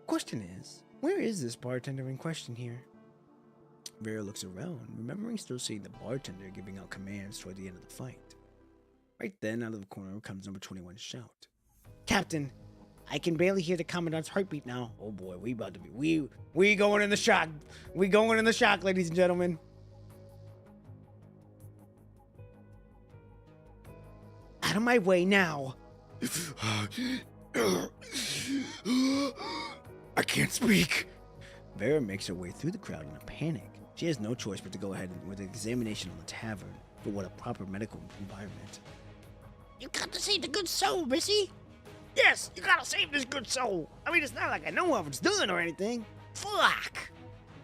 Question is, where is this bartender in question here? Vera looks around, remembering still seeing the bartender giving out commands toward the end of the fight. Right then, out of the corner comes number 21's shout. Captain, I can barely hear the Commandant's heartbeat now. Oh boy, we about to be, we going in the shock. We going in the shock, ladies and gentlemen. Out of my way now. I can't speak. Vera makes her way through the crowd in a panic. She has no choice but to go ahead with an examination on the tavern for what a proper medical environment. You got to save the good soul, Missy. Yes, you gotta save this good soul. I mean, it's not like I know if it's done or anything. Fuck.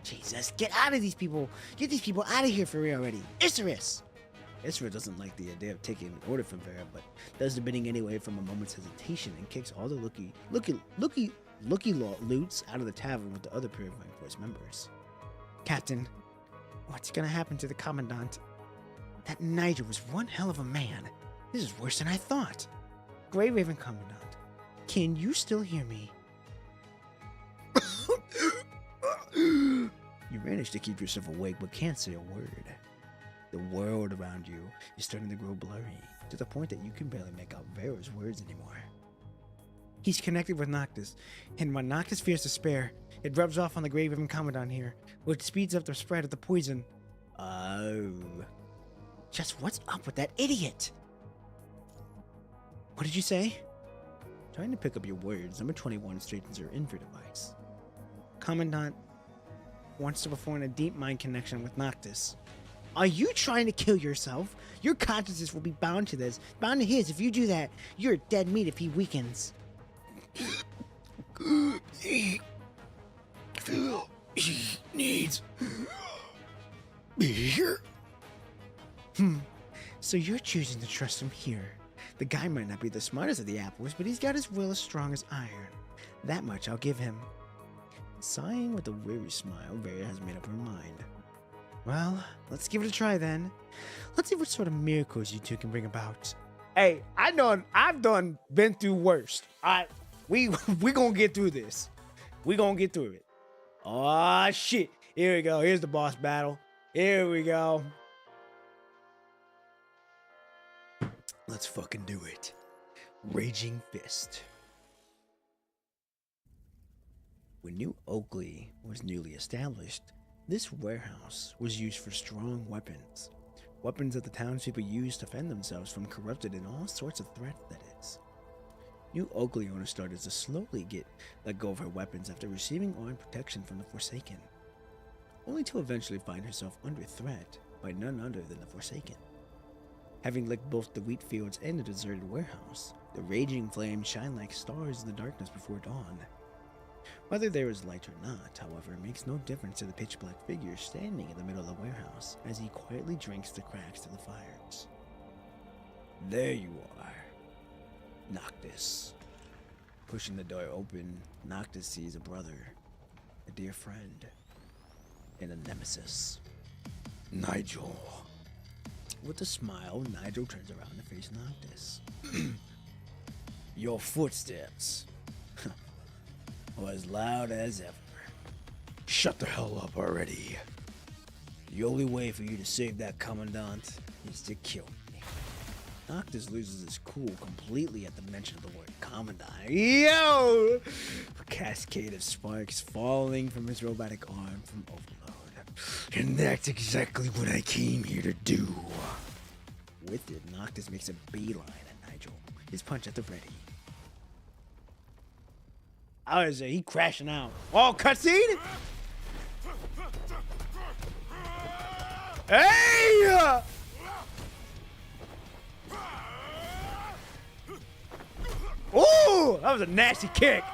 Jesus, get out of these people. Get these people out of here for real already. Isserus. Isra doesn't like the idea of taking an order from Vera, but does the bidding anyway from a moment's hesitation and kicks all the looky loots out of the tavern with the other Purifying Force members. Captain, what's gonna happen to the Commandant? That Nigel was one hell of a man. This is worse than I thought. Grey Raven Commandant, can you still hear me? You manage to keep yourself awake but can't say a word. The world around you is starting to grow blurry, to the point that you can barely make out Vera's words anymore. He's connected with Noctis, and when Noctis feels despair, it rubs off on the Grey Raven Commandant here, which speeds up the spread of the poison. Oh. Just what's up with that idiot? What did you say? Trying to pick up your words, number 21 straightens her info device. Commandant wants to perform a deep mind connection with Noctis. Are you trying to kill yourself? Your consciousness will be bound to this, bound to his. If you do that, you're dead meat if he weakens. He needs me here. So you're choosing to trust him here. The guy might not be the smartest of the apples, but he's got his will as strong as iron. That much I'll give him. Sighing with a weary smile, Vera has made up her mind. Well, let's give it a try then. Let's see what sort of miracles you two can bring about. Hey, I've been through worse. We gonna get through this. We gonna get through it. Oh shit! Here we go. Here's the boss battle. Here we go. Let's fucking do it. Raging Fist. When New Oakley was newly established, this warehouse was used for strong weapons. Weapons that the townspeople used to fend themselves from corrupted and all sorts of threats, that is. New Oakley owner started to slowly let go of her weapons after receiving armed protection from the Forsaken, only to eventually find herself under threat by none other than the Forsaken. Having licked both the wheat fields and the deserted warehouse, the raging flames shine like stars in the darkness before dawn. Whether there is light or not, however, makes no difference to the pitch-black figure standing in the middle of the warehouse as he quietly drinks the cracks to the fires. There you are, Noctis. Pushing the door open, Noctis sees a brother, a dear friend, and a nemesis. Nigel. With a smile, Nigel turns around to face Noctis. Your footsteps were as loud as ever. Shut the hell up already. The only way for you to save that commandant is to kill me. Noctis loses his cool completely at the mention of the word commandant. Yo! A cascade of sparks falling from his robotic arm from overload. And that's exactly what I came here to do. With it, Noctis makes a beeline at Nigel, his punch at the ready. I was he crashing out. Oh, cutscene! Hey! Ooh, that was a nasty kick.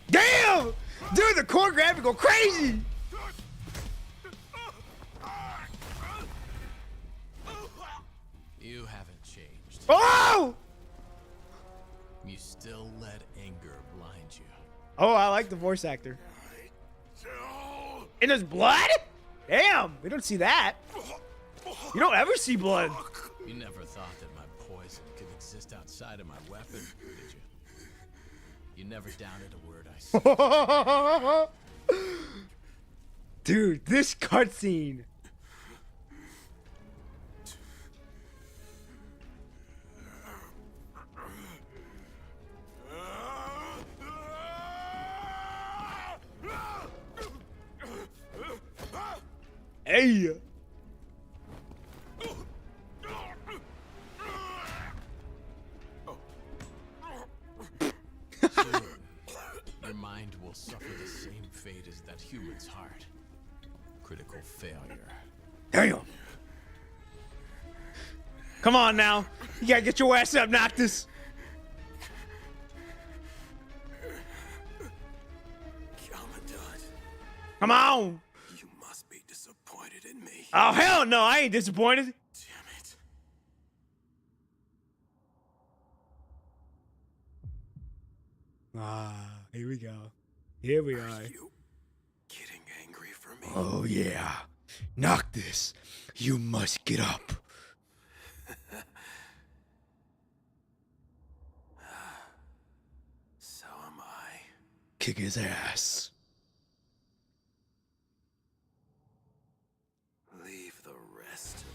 Damn! Dude, the core grab go crazy! You haven't changed. Oh! You still let anger blind you. Oh, I like the voice actor. And there's blood? Damn, we don't see that. You don't ever see blood. You never thought that my poison could exist outside of my weapon, did you? You never doubted a word I said. Dude, this cutscene. Hey! Your mind will suffer the same fate as that human's heart. Critical failure. Damn! Come on now. You gotta get your ass up, Noctis. Commandant, Come on! you must be disappointed in me. Oh, hell no, I ain't disappointed. Damn it. Ah, here we go. Here we are. You getting angry for me? Oh yeah. Noctis, you must get up. So am I. Kick his ass. Leave the rest to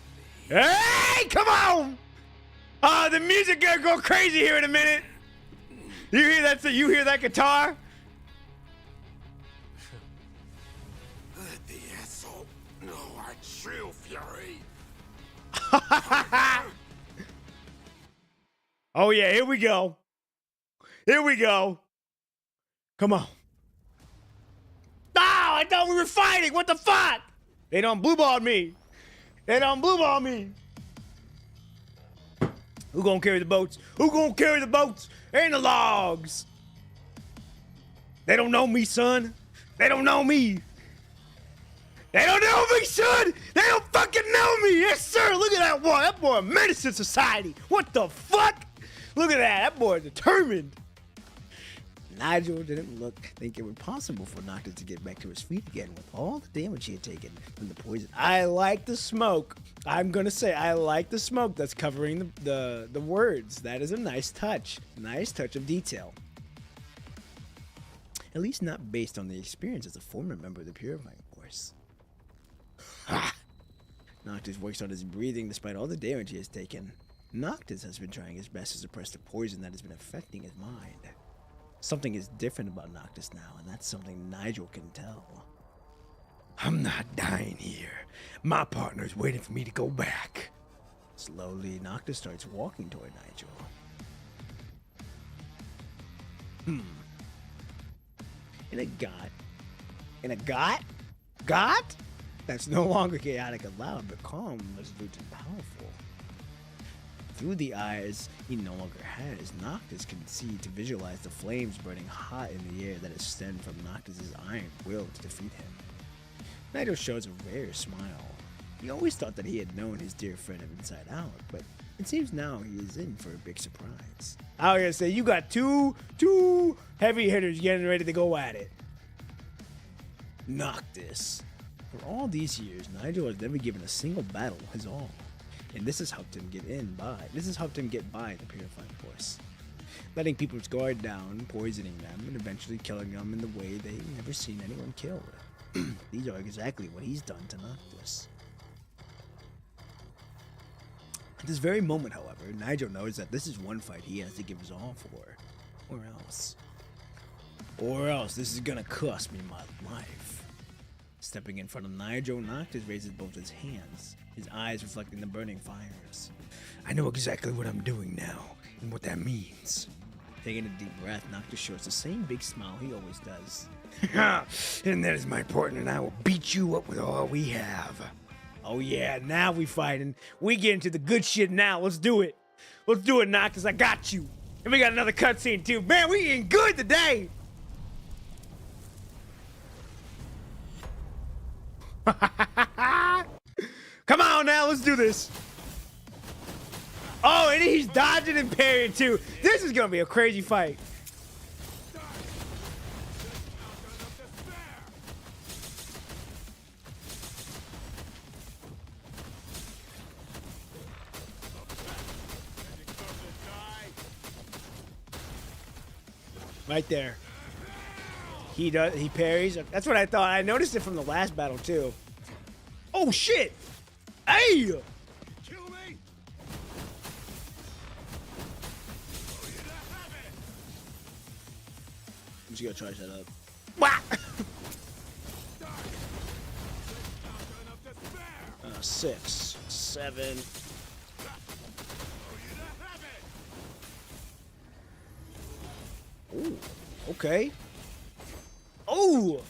me. Hey, come on! The music gonna go crazy here in a minute. You hear that? You hear that guitar? Let the asshole know our true fury. Oh yeah, here we go. Here we go. Come on. Oh, I thought we were fighting. What the fuck? They don't blue ball me. They don't blue ball me. Who gonna carry the boats? Who gonna carry the boats and the logs? They don't know me, son. They don't know me. They don't know me, son. They don't fucking know me. Yes, sir. Look at that boy. That boy a menace to society. What the fuck? Look at that. That boy determined. Nigel didn't think it was possible for Noctis to get back to his feet again with all the damage he had taken from the poison. I like the smoke. I'm gonna say I like the smoke that's covering the words. That is a nice touch. Nice touch of detail. At least not based on the experience as a former member of the Purifying Force. Ha! Noctis works on his breathing despite all the damage he has taken. Noctis has been trying his best to suppress the poison that has been affecting his mind. Something is different about Noctis now, and that's something Nigel can tell. I'm not dying here. My partner's waiting for me to go back. Slowly, Noctis starts walking toward Nigel. In a got? That's no longer chaotic and loud, but calm, resolute, and powerful. Through the eyes he no longer has, Noctis can see to visualize the flames burning hot in the air that extend from Noctis' iron will to defeat him. Nigel shows a rare smile. He always thought that he had known his dear friend inside out, but it seems now he is in for a big surprise. I was gonna say, you got two heavy hitters getting ready to go at it. Noctis. For all these years, Nigel has never given a single battle his all. And this has helped him get by the purified force, letting people's guard down, poisoning them, and eventually killing them in the way they've never seen anyone killed. These are exactly what he's done to Noctis. At this very moment, however, Nigel knows that this is one fight he has to give his all for. Or else this is gonna cost me my life. Stepping in front of Nigel, Noctis raises both his hands, his eyes reflecting the burning fires. I know exactly what I'm doing now, and what that means. Taking a deep breath, Noctis shows the same big smile he always does. And that is my partner, and I will beat you up with all we have. Oh yeah, now we fighting. We get into the good shit now. Let's do it. Let's do it, Noctis. I got you. And we got another cutscene too. Man, we eating good today. Come on now, let's do this. Oh, and he's dodging and parrying too. This is gonna be a crazy fight. Right there. He parries. That's what I thought. I noticed it from the last battle too. Oh shit! Hey! Kill me! I'm just gonna charge that up. Wah! 6, 7. Ooh, okay. Oh!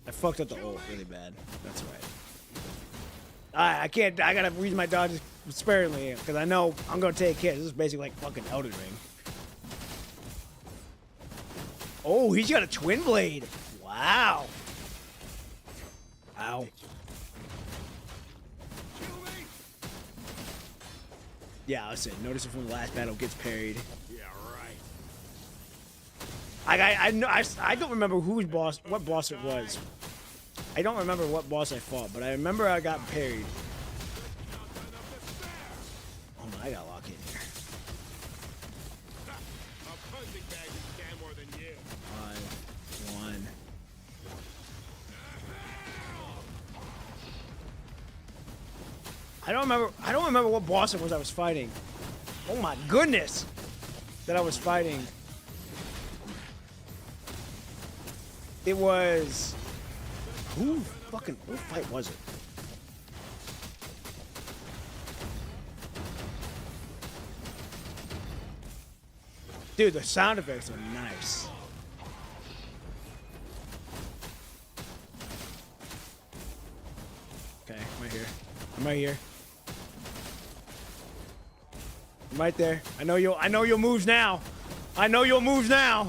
I fucked up the ult really bad. That's right. I can't. I gotta use my dodges sparingly because I know I'm gonna take hits. This is basically like fucking Elden Ring. Oh, he's got a twin blade. Wow. Ow. Yeah, I said. Notice it from the last battle gets parried. Yeah, I don't remember what boss it was. I don't remember what boss I fought, but I remember I got parried. Oh no, I got locked in here. a punching bag can stand more than you. 5, 1. I don't remember what boss it was I was fighting. Oh my goodness, that I was fighting. It was who fight was it? Dude, the sound effects are nice. Okay, I'm right here. I'm right here. I'm right there. I know your moves now. I know your moves now.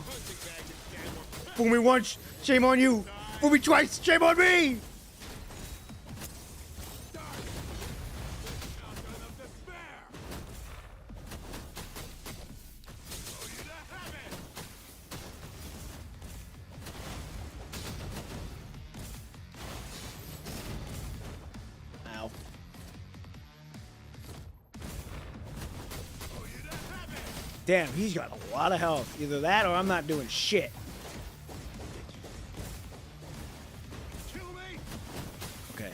Fool me once, shame on you. Fool me twice, shame on me. Ow. Damn, he's got a lot of health. Either that or I'm not doing shit. Okay.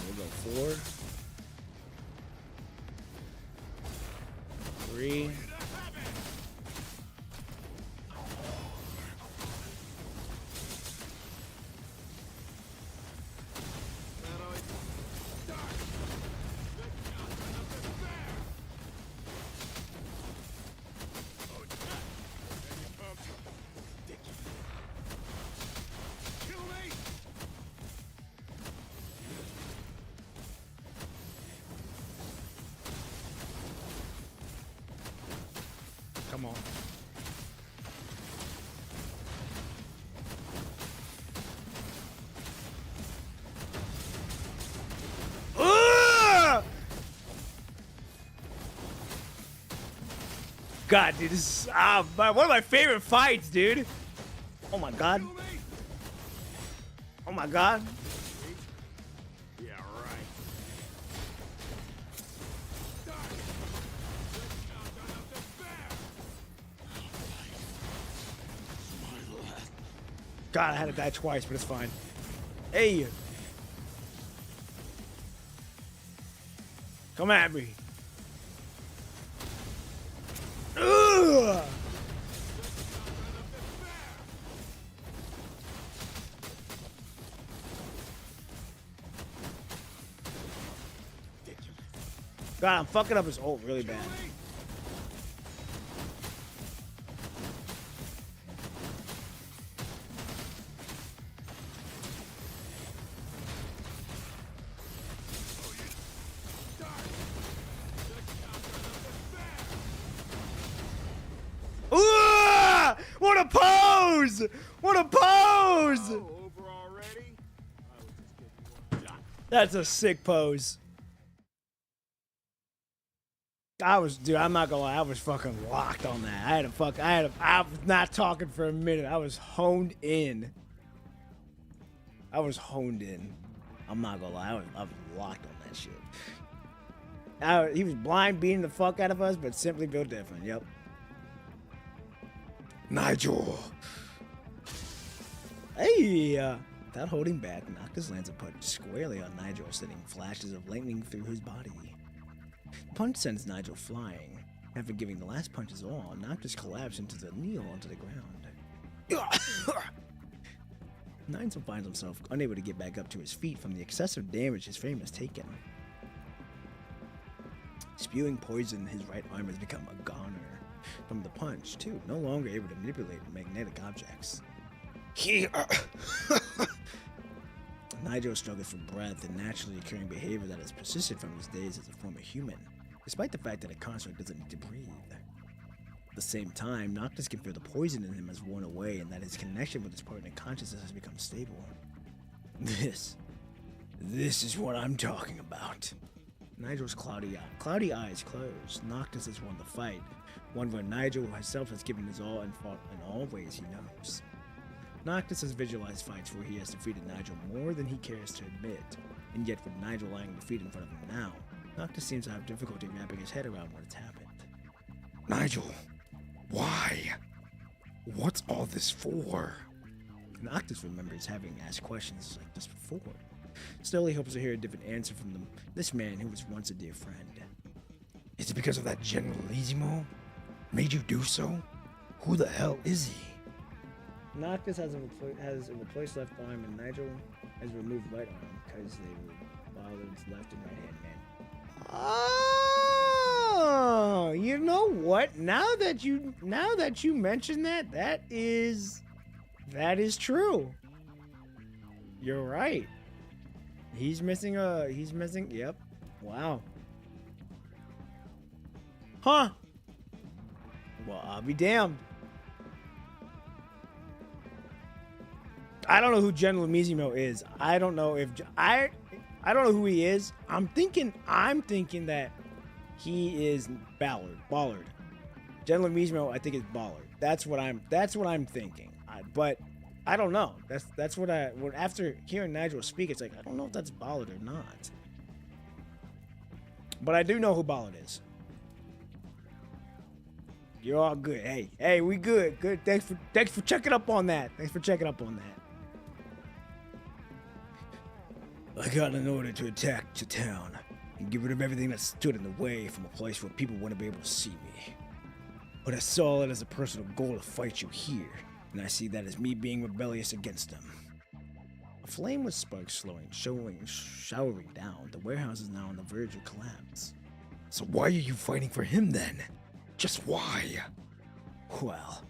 We'll go 4. 3. Come on. God, dude, this is one of my favorite fights, dude. Oh my god. Oh my god. Yeah, God, I had to die twice, but it's fine. Hey! Come at me. Ugh! God, I'm fucking up his ult really bad. Ooh! What a pose! What a pose! Over already? I was just giving you one shot. That's a sick pose. Dude, I'm not gonna lie, I was fucking locked on that. I was not talking for a minute. I was honed in. I'm not gonna lie, I was locked on that shit. He was blind beating the fuck out of us, but simply built different. Yep. Nigel. Hey, without holding back, Noctis lands a punch squarely on Nigel, sending flashes of lightning through his body. The punch sends Nigel flying. After giving the last punch his all, Noctis collapsed into the kneel onto the ground. Nigel finds himself unable to get back up to his feet from the excessive damage his frame has taken. Spewing poison, his right arm has become a goner from the punch, too, no longer able to manipulate magnetic objects. Nigel struggles for breath, a naturally occurring behavior that has persisted from his days as a former human, despite the fact that a construct doesn't need to breathe. At the same time, Noctis can feel the poison in him has worn away and that his connection with his partner consciousness has become stable. This is what I'm talking about. Nigel's cloudy eyes closed. Noctis has won the fight, one where Nigel himself has given his all and fought in all ways he knows. Noctis has visualized fights where he has defeated Nigel more than he cares to admit, and yet with Nigel lying defeated in front of him now, Noctis seems to have difficulty wrapping his head around what has happened. Nigel, why? What's all this for? Noctis remembers having asked questions like this before. Still, he hopes to hear a different answer from this man who was once a dear friend. Is it because of that General Lizimo? Made you do so? Who the hell is he? Noctis has a replaced left arm, and Nigel has removed right arm because they were Ballard's left and right hand man. Oh, you know what? Now that you mention that, that is true. You're right. He's missing. Yep. Wow. Huh. Well, I'll be damned. I don't know who General Mizimo is. I don't know who he is. I'm thinking that he is Ballard. General Mizimo, I think is Ballard. That's what I'm thinking. But I don't know. That's what after hearing Nigel speak, it's like I don't know if that's Ballard or not. But I do know who Ballard is. You're all good. Hey, we good. Good. Thanks for checking up on that. I got an order to attack the town and get rid of everything that stood in the way from a place where people wouldn't be able to see me. But I saw it as a personal goal to fight you here, and I see that as me being rebellious against them. A flame with sparks showering down. The warehouse is now on the verge of collapse. So why are you fighting for him then? Just why? Well,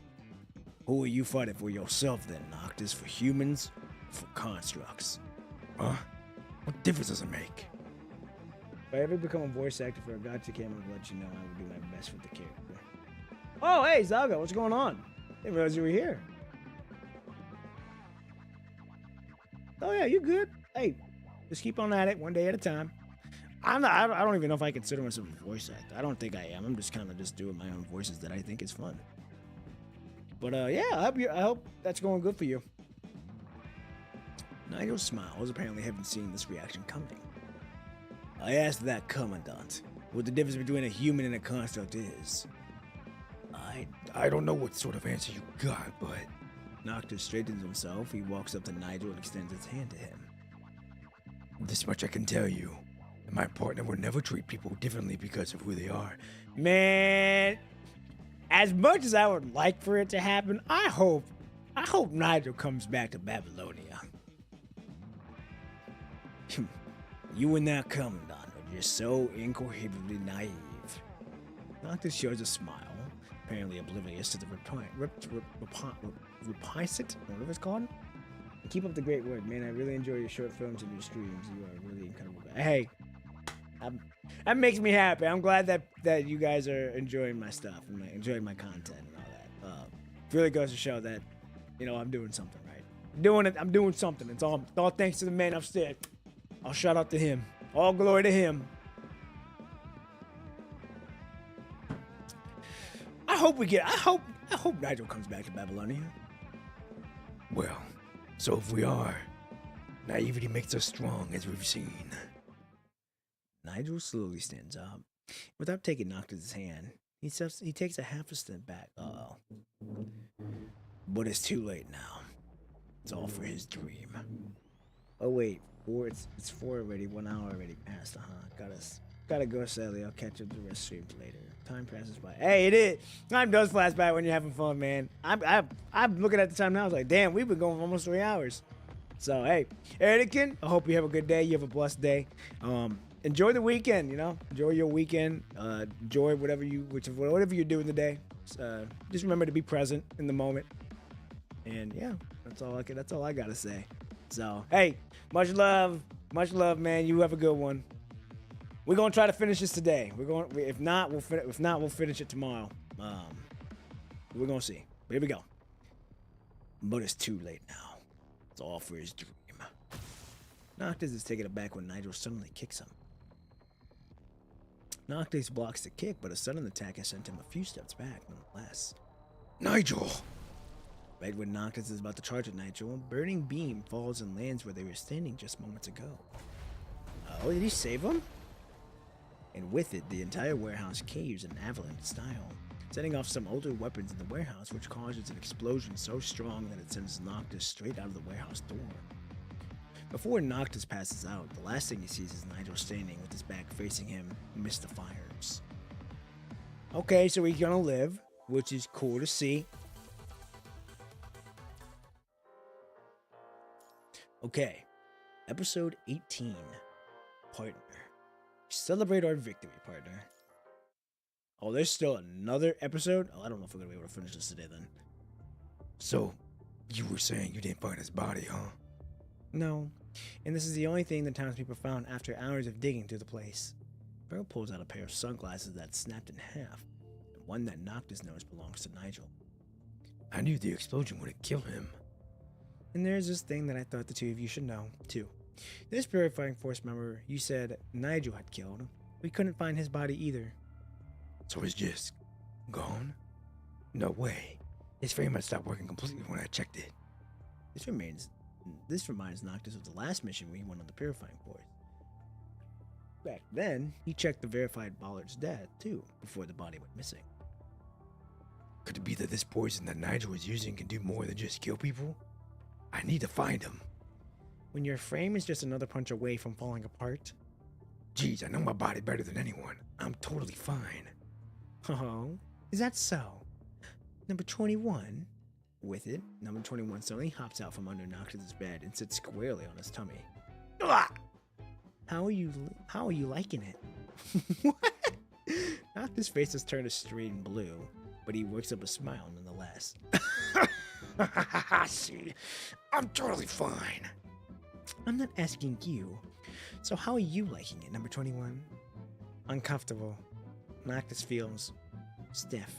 who are you fighting for yourself then, Noctis? For humans? Or for constructs? Huh? What difference does it make? If I ever become a voice actor for a gacha game, I'll let you know. I will do my best with the character. Oh, hey, Zaga, what's going on? I didn't realize you were here. Oh, yeah, you good? Hey, just keep on at it, one day at a time. I don't even know if I consider myself a voice actor. I don't think I am. I'm just kind of just doing my own voices that I think is fun. But, yeah, I hope that's going good for you. Nigel smiles, apparently having seen this reaction coming. I asked that Commandant what the difference between a human and a construct is. I don't know what sort of answer you got, but Noctis straightens himself. He walks up to Nigel and extends his hand to him. This much I can tell you. My partner will never treat people differently because of who they are. Man, as much as I would like for it to happen, I hope Nigel comes back to Babylonia. You and that commandant are just so incoherently naive. Noctis shows a smile, apparently oblivious to the repicit, whatever it's called. Keep up the great work, man. I really enjoy your short films and your streams. You are really incredible. Hey, that makes me happy. I'm glad that you guys are enjoying my stuff and enjoying my content and all that. It really goes to show that, I'm doing something right. I'm doing something. It's all thanks to the man upstairs. I'll shout out to him. All glory to him. I hope Nigel comes back to Babylonia. Well, so if we are, naivety makes us strong, as we've seen. Nigel slowly stands up. Without taking Noctis' hand, he takes a half a step back. Uh-oh. But it's too late now. It's all for his dream. Oh wait, it's 4 already, 1 hour already passed, Gotta go, Sally. I'll catch up the rest streams later. Time passes by. Hey, it is. Time does flash by when you're having fun, man. I'm looking at the time now. I was like, damn, we've been going for almost 3 hours. So, hey, Anakin, I hope you have a good day. You have a blessed day. Enjoy the weekend, Enjoy your weekend. Enjoy whatever you're doing today. Just remember to be present in the moment. And yeah, that's all I gotta say. So, hey, much love, man. You have a good one. We're gonna try to finish this today. If not, we'll finish it tomorrow. We're gonna see. But here we go. But it's too late now. It's all for his dream. Noctis is taken aback when Nigel suddenly kicks him. Noctis blocks the kick, but a sudden attack has sent him a few steps back, nonetheless. Nigel! Right when Noctis is about to charge at Nigel, a burning beam falls and lands where they were standing just moments ago. Oh, did he save him? And with it, the entire warehouse caves in avalanche style, setting off some older weapons in the warehouse, which causes an explosion so strong that it sends Noctis straight out of the warehouse door. Before Noctis passes out, the last thing he sees is Nigel standing with his back facing him amidst the fires. Okay, so he's gonna live, which is cool to see. Okay, episode 18, Partner. Celebrate our victory, partner. Oh, there's still another episode? Oh, I don't know if we're gonna be able to finish this today then. So, you were saying you didn't find his body, huh? No, and this is the only thing the townspeople found after hours of digging through the place. Pearl pulls out a pair of sunglasses that snapped in half, and one that Noctis knows belongs to Nigel. I knew the explosion wouldn't kill him. And there's this thing that I thought the two of you should know, too. This purifying force member you said Nigel had killed, we couldn't find his body either. So it's just gone? No way. His frame had stopped working completely when I checked it. This reminds Noctis of the last mission we went on the purifying force. Back then, he checked the verified Ballard's death, too, before the body went missing. Could it be that this poison that Nigel was using can do more than just kill people? I need to find him. When your frame is just another punch away from falling apart? Geez, I know my body better than anyone. I'm totally fine. Oh, is that so? Number 21? With it, number 21 suddenly hops out from under Noctis' bed and sits squarely on his tummy. How are you liking it? What? Noctis' face has turned a strained blue, but he works up a smile nonetheless. See, I'm totally fine. I'm not asking you. So how are you liking it, number 21? Uncomfortable. Noctis feels stiff.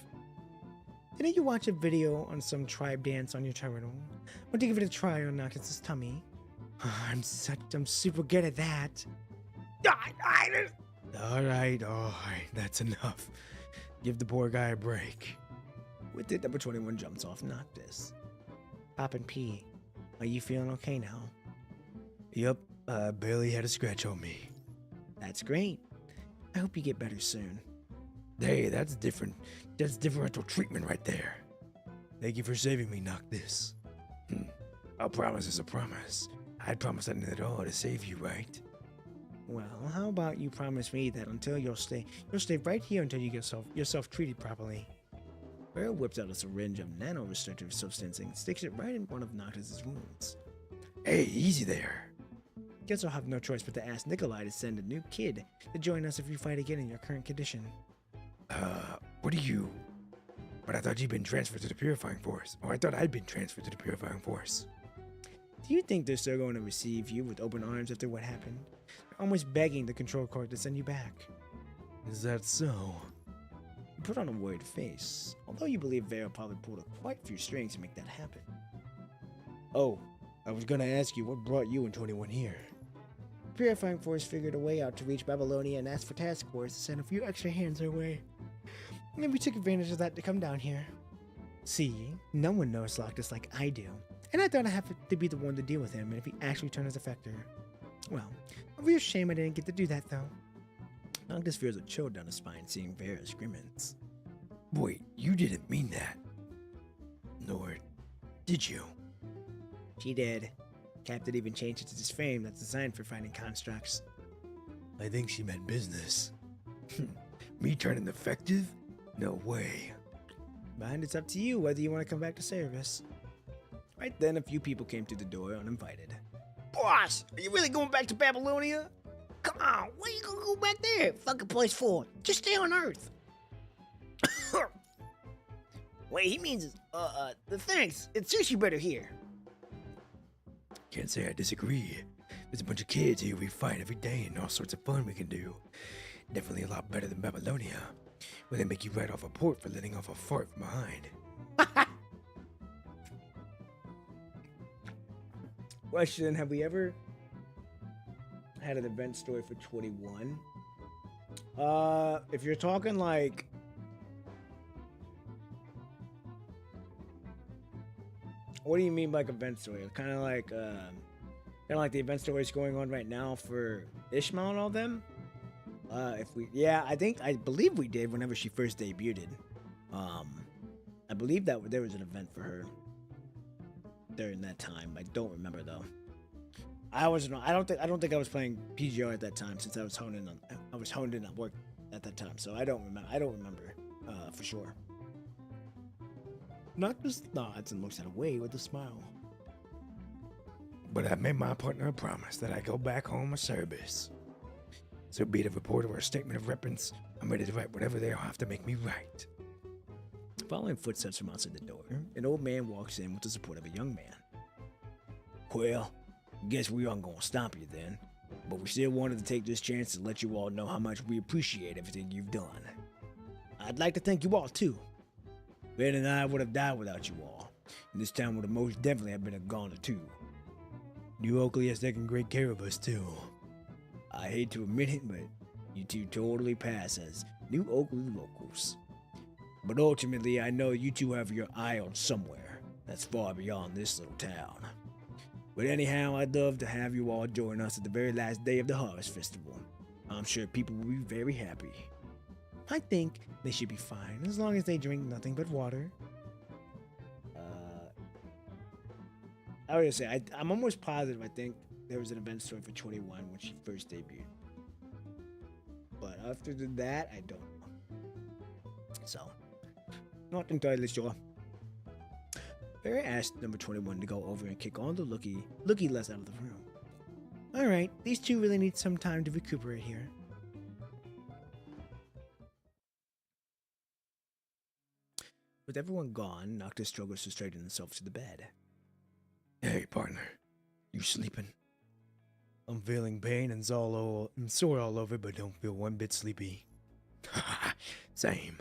Didn't you watch a video on some tribe dance on your channel? Want to give it a try on Noctis' tummy? I'm super good at that. All right, that's enough. Give the poor guy a break. With it, number 21 jumps off Noctis. Poppin' P, are you feeling okay now? Yep, I barely had a scratch on me. That's great. I hope you get better soon. Hey, that's different. That's differential treatment right there. Thank you for saving me, Noctis. A promise is a promise. I'd promise nothing at all to save you, right? Well, how about you promise me that until you'll stay right here until you get yourself treated properly. Beryl whips out a syringe of nano-restrictive substance and sticks it right in one of Noctis's wounds. Hey, easy there. Guess I'll have no choice but to ask Nikolai to send a new kid to join us if you fight again in your current condition. What are you? But I thought you'd been transferred to the Purifying Force. Or I thought I'd been transferred to the Purifying Force. Do you think they're still going to receive you with open arms after what happened? They're almost begging the control court to send you back. Is that so? You put on a worried face, although you believe Vera probably pulled a quite few strings to make that happen. Oh, I was gonna ask you what brought you and 21 here. The Purifying Force figured a way out to reach Babylonia and asked for task force to send a few extra hands our way. And we took advantage of that to come down here. See, no one knows Loctus like I do, and I thought I'd have to be the one to deal with him if he actually turned his effector. Well, a real shame I didn't get to do that though. Loctus feels a chill down his spine seeing Vera's grimace. Wait, you didn't mean that. Nor did you? She did. Captain even changed it to this frame that's designed for fighting constructs. I think she meant business. Me turning effective? No way. But it's up to you whether you want to come back to service. Right then, a few people came through the door uninvited. Boss, are you really going back to Babylonia? Come on, why you gonna go back there? Fucking place for. Just stay on Earth. Wait, he means, thanks. It's sushi better here. Can't say I disagree. There's a bunch of kids here we fight every day and all sorts of fun we can do. Definitely a lot better than Babylonia, where they make you write off a port for letting off a fart from behind. Question, have we ever had an event story for 21? If you're talking like... What do you mean by event story? Kind of like the event stories going on right now for Ishmael and all them? I believe we did whenever she first debuted. I believe that there was an event for her during that time. I don't remember though. I don't think I was playing PGR at that time since I was honed in at work at that time. So I don't remember for sure. Not just nods and looks at away with a smile. But I made my partner a promise that I go back home with service. So be it a report or a statement of reference, I'm ready to write whatever they'll have to make me right. Following footsteps from outside the door, an old man walks in with the support of a young man. Well, guess we aren't gonna stop you then, but we still wanted to take this chance to let you all know how much we appreciate everything you've done. I'd like to thank you all too. Ben and I would have died without you all, and this town would have most definitely have been a goner too. New Oakley has taken great care of us too. I hate to admit it, but you two totally pass as New Oakley locals. But ultimately, I know you two have your eye on somewhere that's far beyond this little town. But anyhow, I'd love to have you all join us at the very last day of the Harvest Festival. I'm sure people will be very happy. I think they should be fine, as long as they drink nothing but water. I would say, I'm almost positive I think there was an event story for 21 when she first debuted. But after that, I don't know. So, not entirely sure. Barry asked number 21 to go over and kick all the looky-less out of the room. Alright, these two really need some time to recuperate here. With everyone gone, Noctis struggles to straighten himself to the bed. Hey, partner. You sleeping? I'm feeling pain and sore all over, but don't feel one bit sleepy. Same.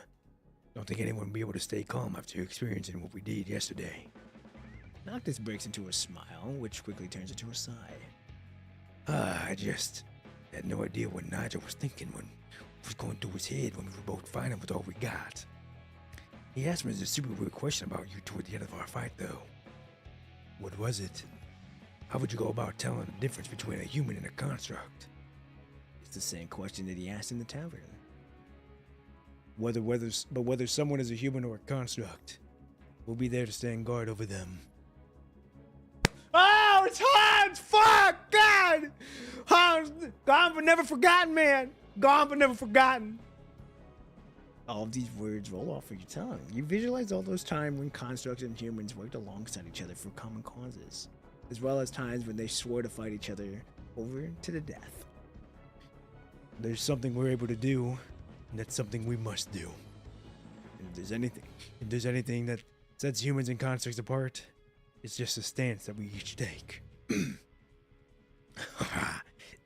Don't think anyone will be able to stay calm after experiencing what we did yesterday. Noctis breaks into a smile, which quickly turns into a sigh. I just had no idea what Nigel was thinking when was going through his head when we were both fighting with all we got. He asked me a super weird question about you toward the end of our fight, though. What was it? How would you go about telling the difference between a human and a construct? It's the same question that he asked in the tavern. Whether someone is a human or a construct, we'll be there to stand guard over them. Oh, it's Hans! Fuck! God! Hans! Gone but never forgotten, man! Gone but never forgotten. All of these words roll off of your tongue. You visualize all those times when constructs and humans worked alongside each other for common causes, as well as times when they swore to fight each other over to the death. There's something we're able to do, and that's something we must do. And if there's anything that sets humans and constructs apart, it's just a stance that we each take.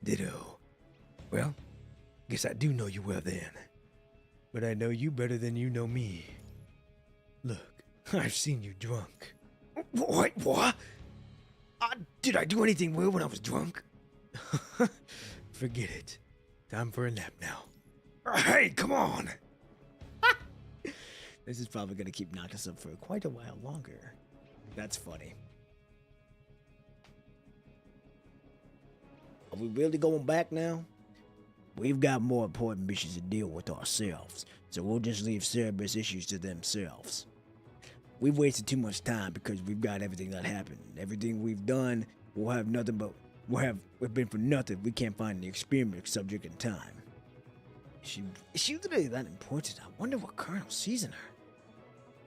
Ditto. Well, guess I do know you well then. But I know you better than you know me. Look, I've seen you drunk. What? Did I do anything weird when I was drunk? Forget it. Time for a nap now. Hey, come on! This is probably going to keep knocking us up for quite a while longer. That's funny. Are we really going back now? We've got more important missions to deal with ourselves, so we'll just leave Cerebus issues to themselves. We've wasted too much time because we've got everything that happened. Everything we've done will have nothing but... We've been for nothing. We can't find the experiment subject in time. Is she really that important? I wonder what Colonel sees in her.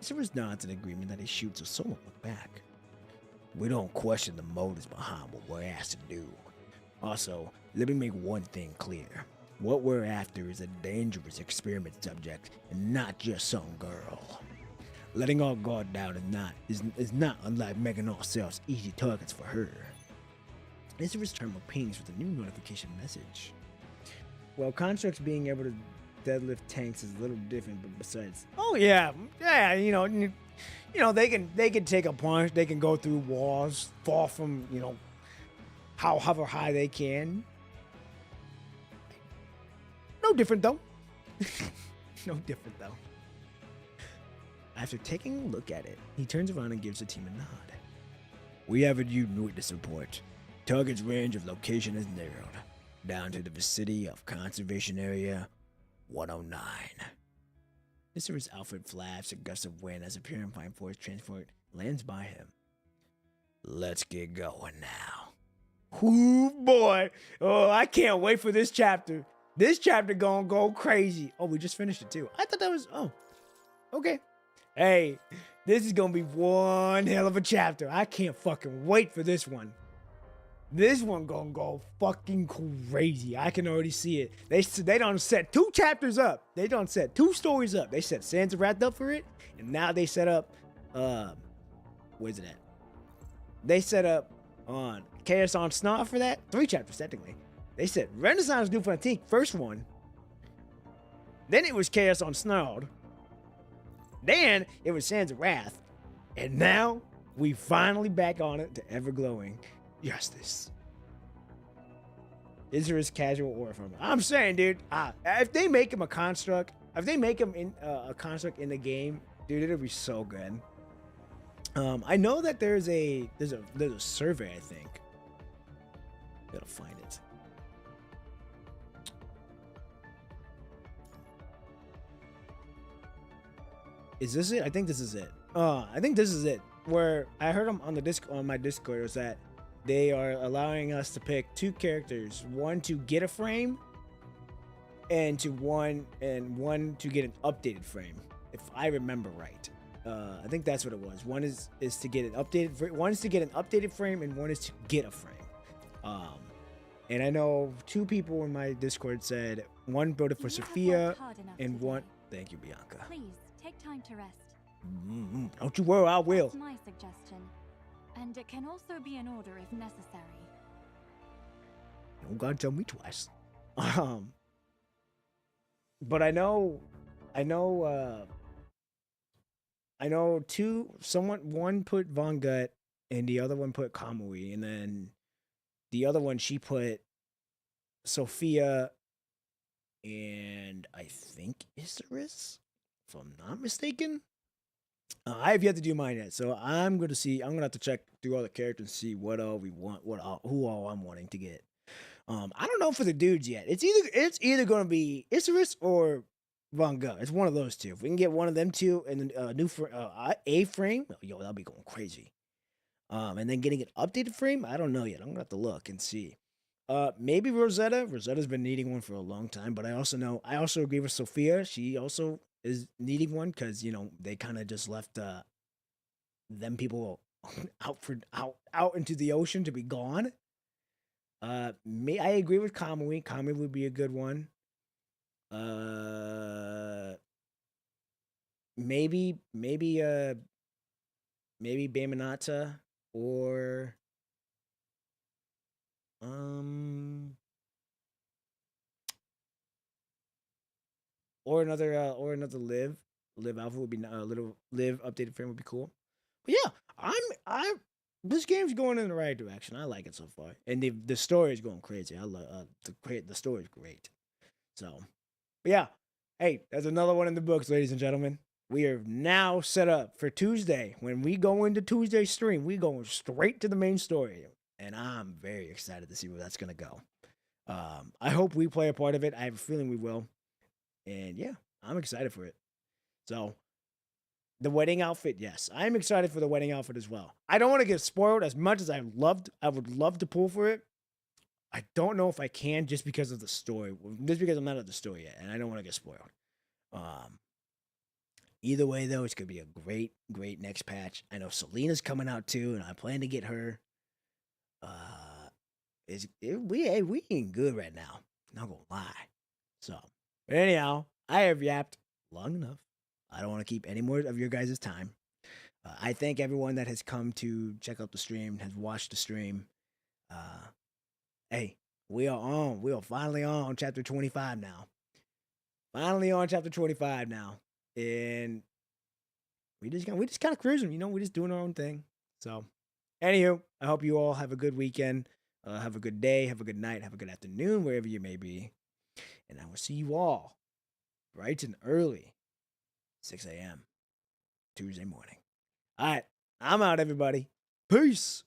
Cerebus nods in agreement that he shoots a solo look back. We don't question the motives behind what we're asked to do. Also, let me make one thing clear. What we're after is a dangerous experiment subject and not just some girl. Letting our guard down is not unlike making ourselves easy targets for her. Cerebus terminal pings with a new notification message. Well, constructs being able to deadlift tanks is a little different, but besides, oh yeah, you know, they can take a punch, they can go through walls, fall from, however high they can. No different though. No different though. After taking a look at it, he turns around and gives the team a nod. We have a unit to support. Target's range of location is narrowed down to the vicinity of Conservation Area 109. Mr. Alfred flaps a gust of wind as a purifying force transport lands by him. Let's get going now. Ooh, boy. Oh, I can't wait for this chapter. This chapter gonna go crazy. Oh, we just finished it too. I thought that was... Oh, okay. Hey, this is gonna be one hell of a chapter. I can't fucking wait for this one. This one gonna go fucking crazy. I can already see it. They done set 2 chapters up. They done set 2 stories up. They set Sands wrapped up for it, and now they set up where's it at? They set up on Chaos on Snarl for that. 3 chapters technically. They said Renaissance Du Fanatique, first one. Then it was Chaos on Snarled. Then it was Sands of Wrath. And now we finally back on it to ever glowing justice. Is there his casual aura from it? I'm saying, dude, if they make him a construct, if they make him in a construct in the game, dude, it'll be so good. I know that there's a survey, I think. Gotta find it. Is this it? I think this is it. I think this is it. Where I heard them on the on my Discord was that they are allowing us to pick 2 characters, one to get a frame, and one to get an updated frame, if I remember right. I think that's what it was. One is to get an updated. One is to get an updated frame, and one is to get a frame. And I know 2 people in my Discord said one voted for Sophia, and one. Thank you, Bianca. Please take time to rest. Don't you worry, I will. That's my suggestion. And it can also be in order if necessary. Don't gotta tell me twice. But I know one put Von Gut and the other one put Kamui, and then the other one she put Sophia and I think Isurus, if I'm not mistaken. I have yet to do mine yet, so I'm gonna have to check through all the characters and see what all we want, who all I'm wanting to get. I don't know for the dudes yet. It's either gonna be Isurus or Von Gogh. It's one of those 2. If we can get one of them 2 and then new for a frame, yo, that'll be going crazy. And then getting an updated frame, I don't know yet. I'm gonna have to look and see. Maybe Rosetta. Rosetta's been needing one for a long time, but I also agree with Sophia. She also is needing one because they kind of just left them people out into the ocean to be gone. I agree with Kamui. Kamui would be a good one. Uh, maybe Bamanata or um or another live alpha would be a little live updated frame would be cool. But yeah, I this game's going in the right direction. I like it so far, and the story is going crazy. I love the story is great. So, but yeah, hey, there's another one in the books, ladies and gentlemen. We are now set up for Tuesday. When we go into Tuesday stream, we going straight to the main story, and I'm very excited to see where that's gonna go. I hope we play a part of it. I have a feeling we will, and yeah, I'm excited for it. So the wedding outfit, yes, I'm excited for the wedding outfit as well. I don't want to get spoiled as much as I would love to pull for it. I don't know if I can just because of the story, just because I'm not at the story yet, and I don't want to get spoiled. Um, Either way, though, it's gonna be a great next patch. I know Selena's coming out too, and I plan to get her. We ain't good right now. Not gonna lie. So, but anyhow, I have yapped long enough. I don't want to keep any more of your guys' time. I thank everyone that has come to check out the stream, has watched the stream. Hey, we are on. We are finally on chapter 25 now. Finally on chapter 25 now, and we just kind of cruising. We're just doing our own thing. So, anywho, I hope you all have a good weekend. Have a good day. Have a good night. Have a good afternoon, wherever you may be. And I will see you all bright and early, 6 a.m. Tuesday morning. All right, I'm out, everybody. Peace.